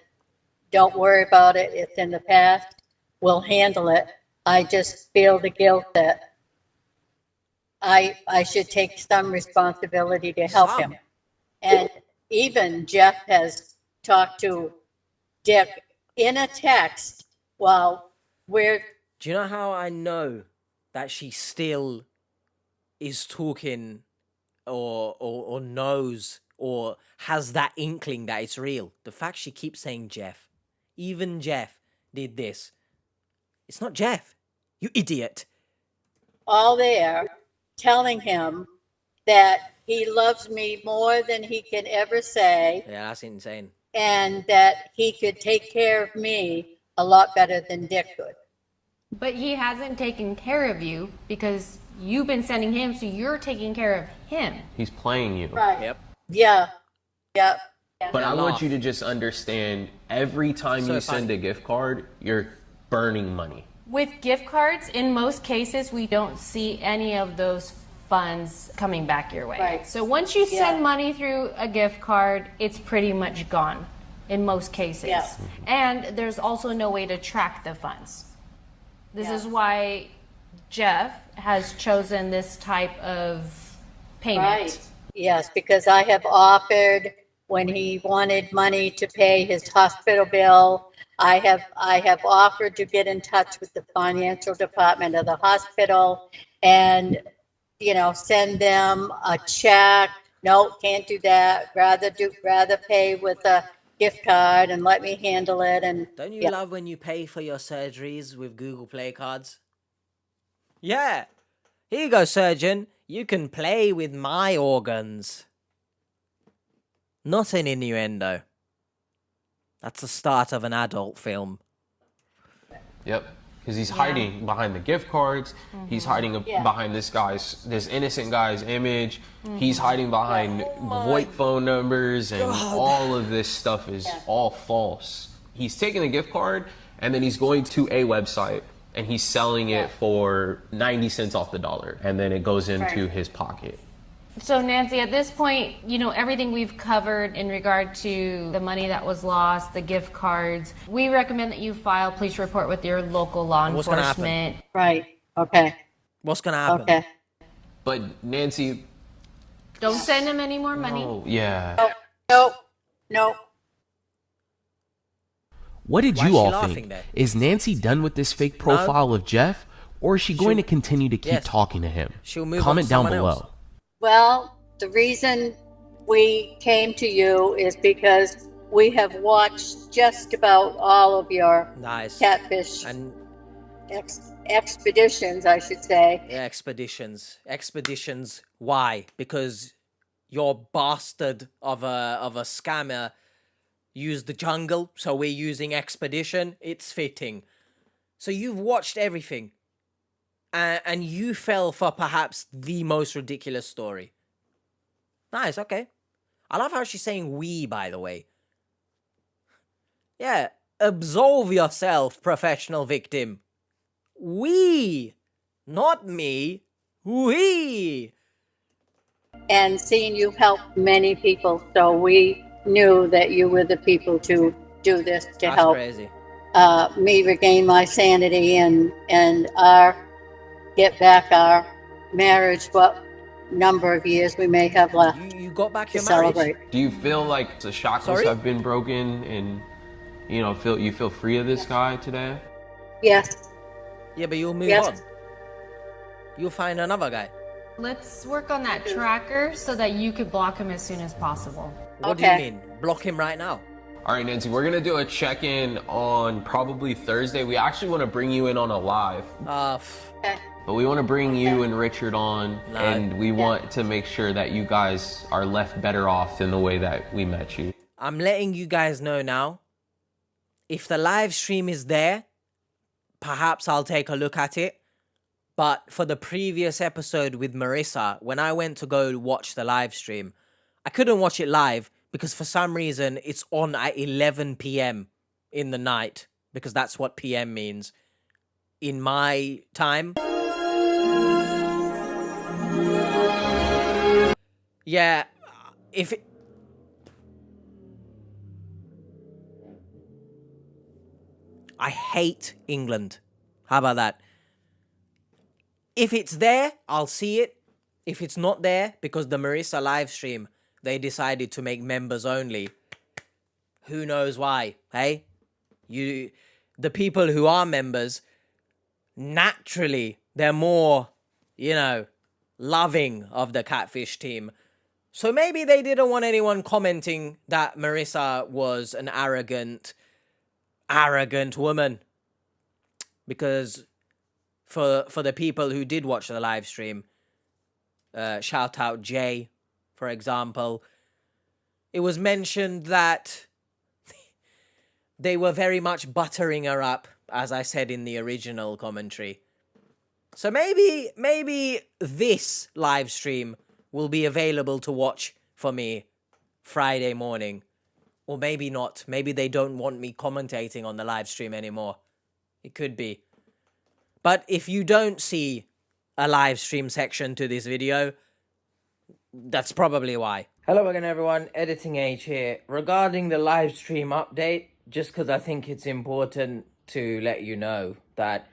don't worry about it. It's in the past. We'll handle it. I just feel the guilt that I should take some responsibility to help him. And even Jeff has talked to Dick in a text while we're... Do you know how I know that she still is talking or knows or has that inkling that it's real? The fact she keeps saying Jeff. Even Jeff did this. It's not Jeff. You idiot. all there telling him that he loves me more than he can ever say. Yeah, that's insane. And that he could take care of me a lot better than Dick could. But he hasn't taken care of you because you've been sending him, so you're taking care of him. He's playing you. Right. Yep. Yeah. Yep. But I want you to just understand, every time you send a gift card, you're burning money. With gift cards, in most cases, we don't see any of those funds coming back your way. Right. So once you send money through a gift card, it's pretty much gone in most cases. Yeah. And there's also no way to track the funds. This is why Jeff has chosen this type of payment. Right. Yes, because I have offered, when he wanted money to pay his hospital bill, I have offered to get in touch with the financial department of the hospital and, you know, send them a check. No, can't do that. Rather pay with a gift card and let me handle it. And don't you love when you pay for your surgeries with Google Play cards? Yeah. Here you go, surgeon. You can play with my organs. Not an innuendo. That's the start of an adult film. Yep. Because he's hiding behind the gift cards. He's hiding behind this innocent guy's image. He's hiding behind VoIP phone numbers, and all of this stuff is all false. He's taking a gift card and then he's going to a website and he's selling it for 90 cents off the dollar, and then it goes into his pocket. So Nancy, at this point, you know, everything we've covered in regard to the money that was lost, the gift cards, we recommend that you file a police report with your local law enforcement. right. Okay. What's going to happen? Okay. But Nancy... Don't send him any more money. Oh, yeah. No. What did Why you is she all laughing think? there? Is Nancy done with this fake profile of Jeff? Or is she going to continue to keep Yes. talking to him? She'll move on Comment to down someone below. else. Well, the reason we came to you is because we have watched just about all of your Nice. catfish And expeditions, I should say. yeah, expeditions. Expeditions. Why? Because your bastard of a scammer used the jungle, so we're using expedition. It's fitting. So you've watched everything. And you fell for perhaps the most ridiculous story. Nice, okay. I love how she's saying we, by the way. Yeah, absolve yourself, professional victim. We, not me. We. And seeing you help many people, so we knew that you were the people to do this to That's help crazy. Me regain my sanity and get back our marriage, what number of years we may have left You got back to your marriage. celebrate. Do you feel like the shackles Sorry? have been broken and you feel free of this guy today? Yes. Yeah, but you'll move Yes. on. You'll find another guy. Let's work on that tracker so that you could block him as soon as possible. What do you Okay. mean? Block him right now? All right, Nancy, we're gonna do a check-in on probably Thursday. We actually want to bring you in on a live. Okay. But we want to bring you and Richard on, No. and we want to make sure that you guys are left better off than the way that we met you. I'm letting you guys know now. If the live stream is there, perhaps I'll take a look at it. But for the previous episode with Marissa, when I went to go watch the live stream, I couldn't watch it live because for some reason it's on at 11 p.m. in the night, because that's what PM means in my time. Yeah, if it... I hate England. How about that? If it's there, I'll see it. If it's not there, because the Marissa live stream, they decided to make members only. Who knows why, hey? The people who are members, naturally, they're more, loving of the Catfish team. So maybe they didn't want anyone commenting that Marissa was an arrogant woman. Because for the people who did watch the live stream, shout out Jay, for example, it was mentioned that they were very much buttering her up, as I said in the original commentary. So maybe this live stream will be available to watch for me Friday morning. Or maybe not. Maybe they don't want me commentating on the live stream anymore. It could be. But if you don't see a live stream section to this video, that's probably why. Hello again, everyone. Editing H here. Regarding the live stream update, just because I think it's important to let you know that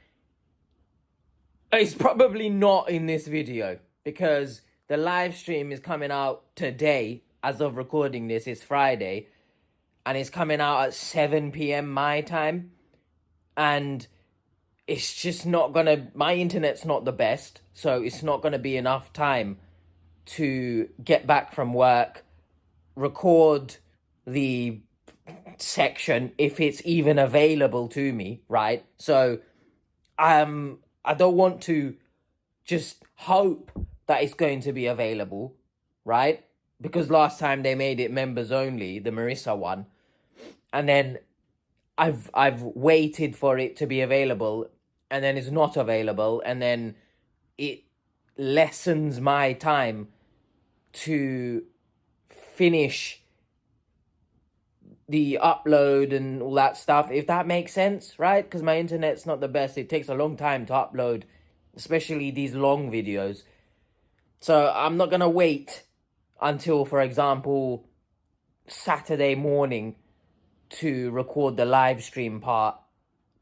it's probably not in this video, because the live stream is coming out today. As of recording this, it's Friday, and it's coming out at 7 p.m. my time, and it's just not gonna, my internet's not the best, so it's not gonna be enough time to get back from work, record the section if it's even available to me, right? So I don't want to just hope that it's going to be available, right? Because last time they made it members only, the Marissa one, and then I've waited for it to be available, and then it's not available, and then it lessens my time to finish the upload and all that stuff, if that makes sense, right? Because my internet's not the best. It takes a long time to upload, especially these long videos. So I'm not gonna wait until, for example, Saturday morning to record the live stream part,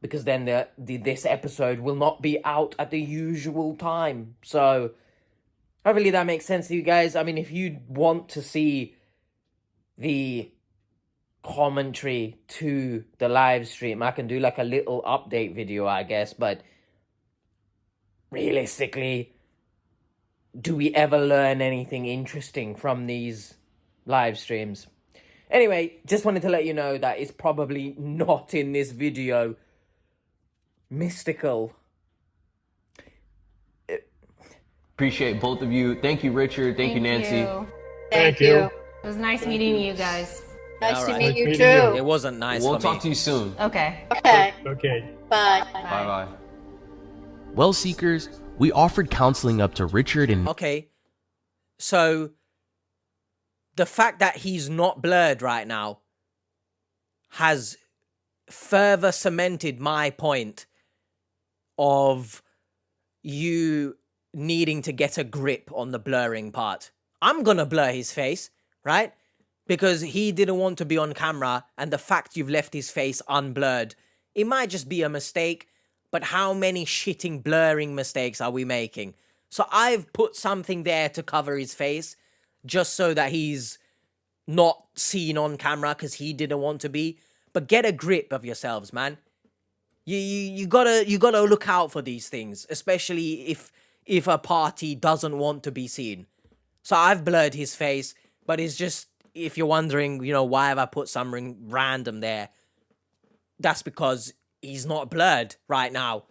because then this episode will not be out at the usual time. So hopefully that makes sense to you guys. I mean, if you want to see the commentary to the live stream, I can do like a little update video, I guess, but realistically, do we ever learn anything interesting from these live streams? Anyway, just wanted to let you know that it's probably not in this video. Mystical. Appreciate both of you. Thank you, Richard. Thank you, Nancy. Thank you. It was nice meeting you guys. Nice All to right. meet you Nice too. meeting you. It wasn't nice We'll for me. talk to you soon. Okay. Okay. Okay. Bye. Bye-bye. Well, Seekers, we offered counseling up to Richard and... Okay, so the fact that he's not blurred right now has further cemented my point of you needing to get a grip on the blurring part. I'm gonna blur his face, right? Because he didn't want to be on camera, and the fact you've left his face unblurred, it might just be a mistake, but how many shitting blurring mistakes are we making? So I've put something there to cover his face, just so that he's not seen on camera, because he didn't want to be. But get a grip of yourselves, man. You gotta look out for these things, especially if a party doesn't want to be seen. So I've blurred his face, but it's just, if you're wondering, why have I put something random there? That's because he's not blurred right now.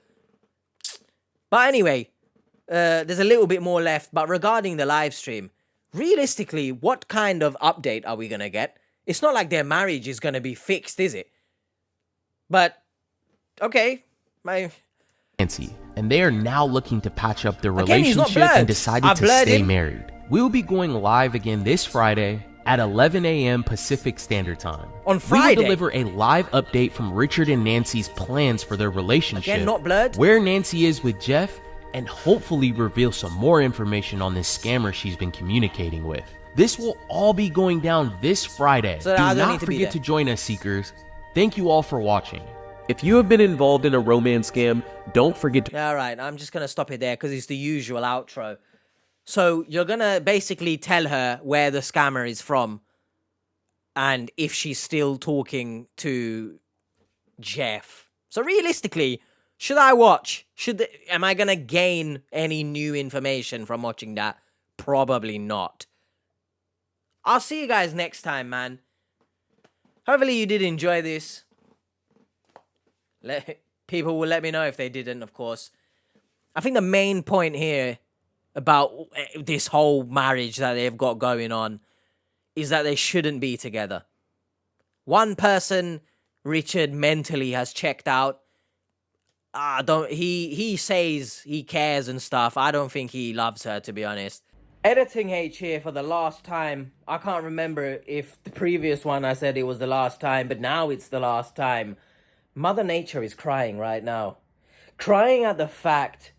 But anyway, there's a little bit more left, but regarding the live stream, realistically, what kind of update are we gonna get? It's not like their marriage is gonna be fixed, is it? But, okay, Nancy, and they are now looking to patch up their Again, he's not relationship and blurred. decided I to blurred stay him. married. We'll be going live again this Friday at 11 a.m. Pacific Standard Time. On Friday? We will deliver a live update from Richard and Nancy's plans for their relationship. Again, not blurred? Where Nancy is with Jeff, and hopefully reveal some more information on this scammer she's been communicating with. This will all be going down this Friday. So Do I don't need not to be forget there. to join us, Seekers. Thank you all for watching. If you have been involved in a romance scam, don't forget to... Alright, I'm just gonna stop it there because it's the usual outro. So, you're gonna basically tell her where the scammer is from and if she's still talking to Jeff. So, realistically, should I watch? Am I gonna gain any new information from watching that? Probably not. I'll see you guys next time, man. Hopefully you did enjoy this. People will let me know if they didn't, of course. I think the main point here about this whole marriage that they've got going on is that they shouldn't be together. One person, Richard, mentally has checked out. He says he cares and stuff. I don't think he loves her, to be honest. Editing H here for the last time. I can't remember if the previous one I said it was the last time, but now it's the last time. Mother Nature is crying right now. Crying at the fact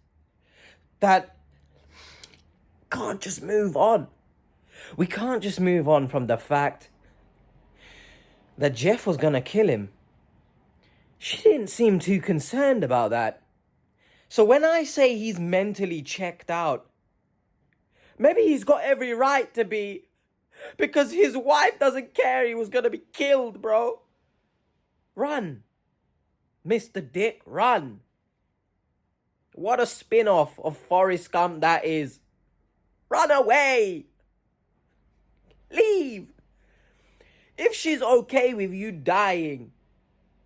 that can't just move on. We can't just move on from the fact that Jeff was gonna kill him. She didn't seem too concerned about that. So when I say he's mentally checked out, maybe he's got every right to be, because his wife doesn't care he was gonna be killed, bro. Run. Mr. Dick, run. What a spin-off of Forrest Gump that is. Run away. Leave. If she's okay with you dying,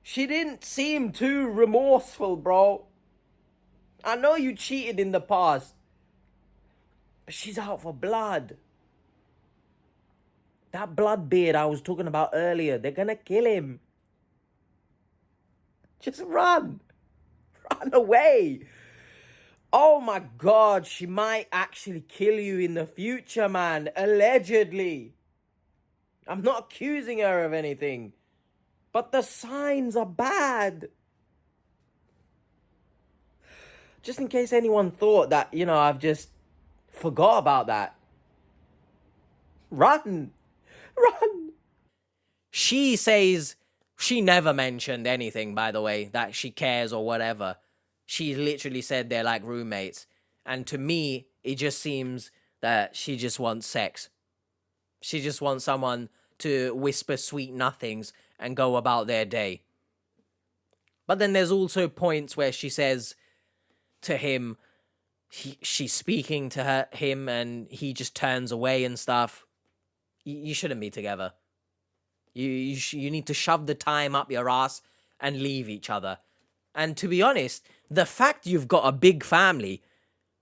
she didn't seem too remorseful, bro. I know you cheated in the past, but she's out for blood. That blood beard I was talking about earlier, they're gonna kill him. Just run. Run away. Oh my God, she might actually kill you in the future, man. Allegedly. I'm not accusing her of anything, but the signs are bad. Just in case anyone thought that, I've just forgot about that. Run. Run. She says she never mentioned anything, by the way, that she cares or whatever. She literally said they're like roommates. And to me, it just seems that she just wants sex. She just wants someone to whisper sweet nothings and go about their day. But then there's also points where she says to him, she's speaking to him and he just turns away and stuff. You shouldn't be together. You need to shove the time up your ass and leave each other. And to be honest, the fact you've got a big family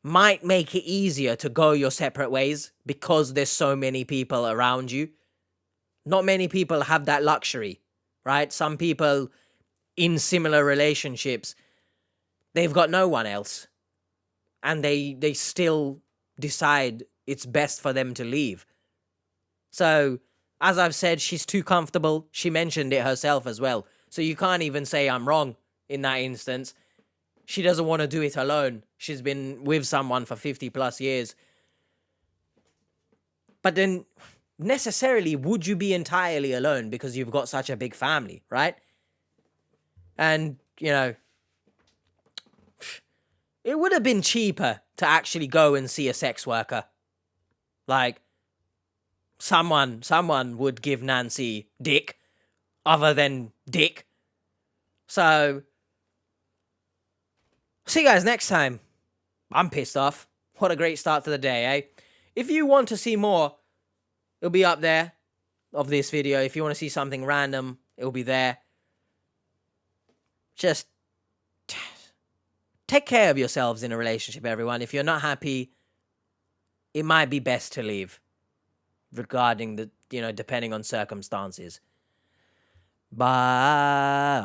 might make it easier to go your separate ways because there's so many people around you. Not many people have that luxury, right? Some people in similar relationships, they've got no one else. And they still decide it's best for them to leave. So, as I've said, she's too comfortable. She mentioned it herself as well. So you can't even say I'm wrong in that instance. She doesn't want to do it alone. She's been with someone for 50 plus years. But then, necessarily, would you be entirely alone because you've got such a big family, right? And, it would have been cheaper to actually go and see a sex worker. Like, someone would give Nancy dick other than dick. So, see you guys next time. I'm pissed off. What a great start to the day, eh? If you want to see more, it'll be up there of this video. If you want to see something random, it'll be there. Just take care of yourselves in a relationship, everyone. If you're not happy, it might be best to leave, regarding the, depending on circumstances. Bye.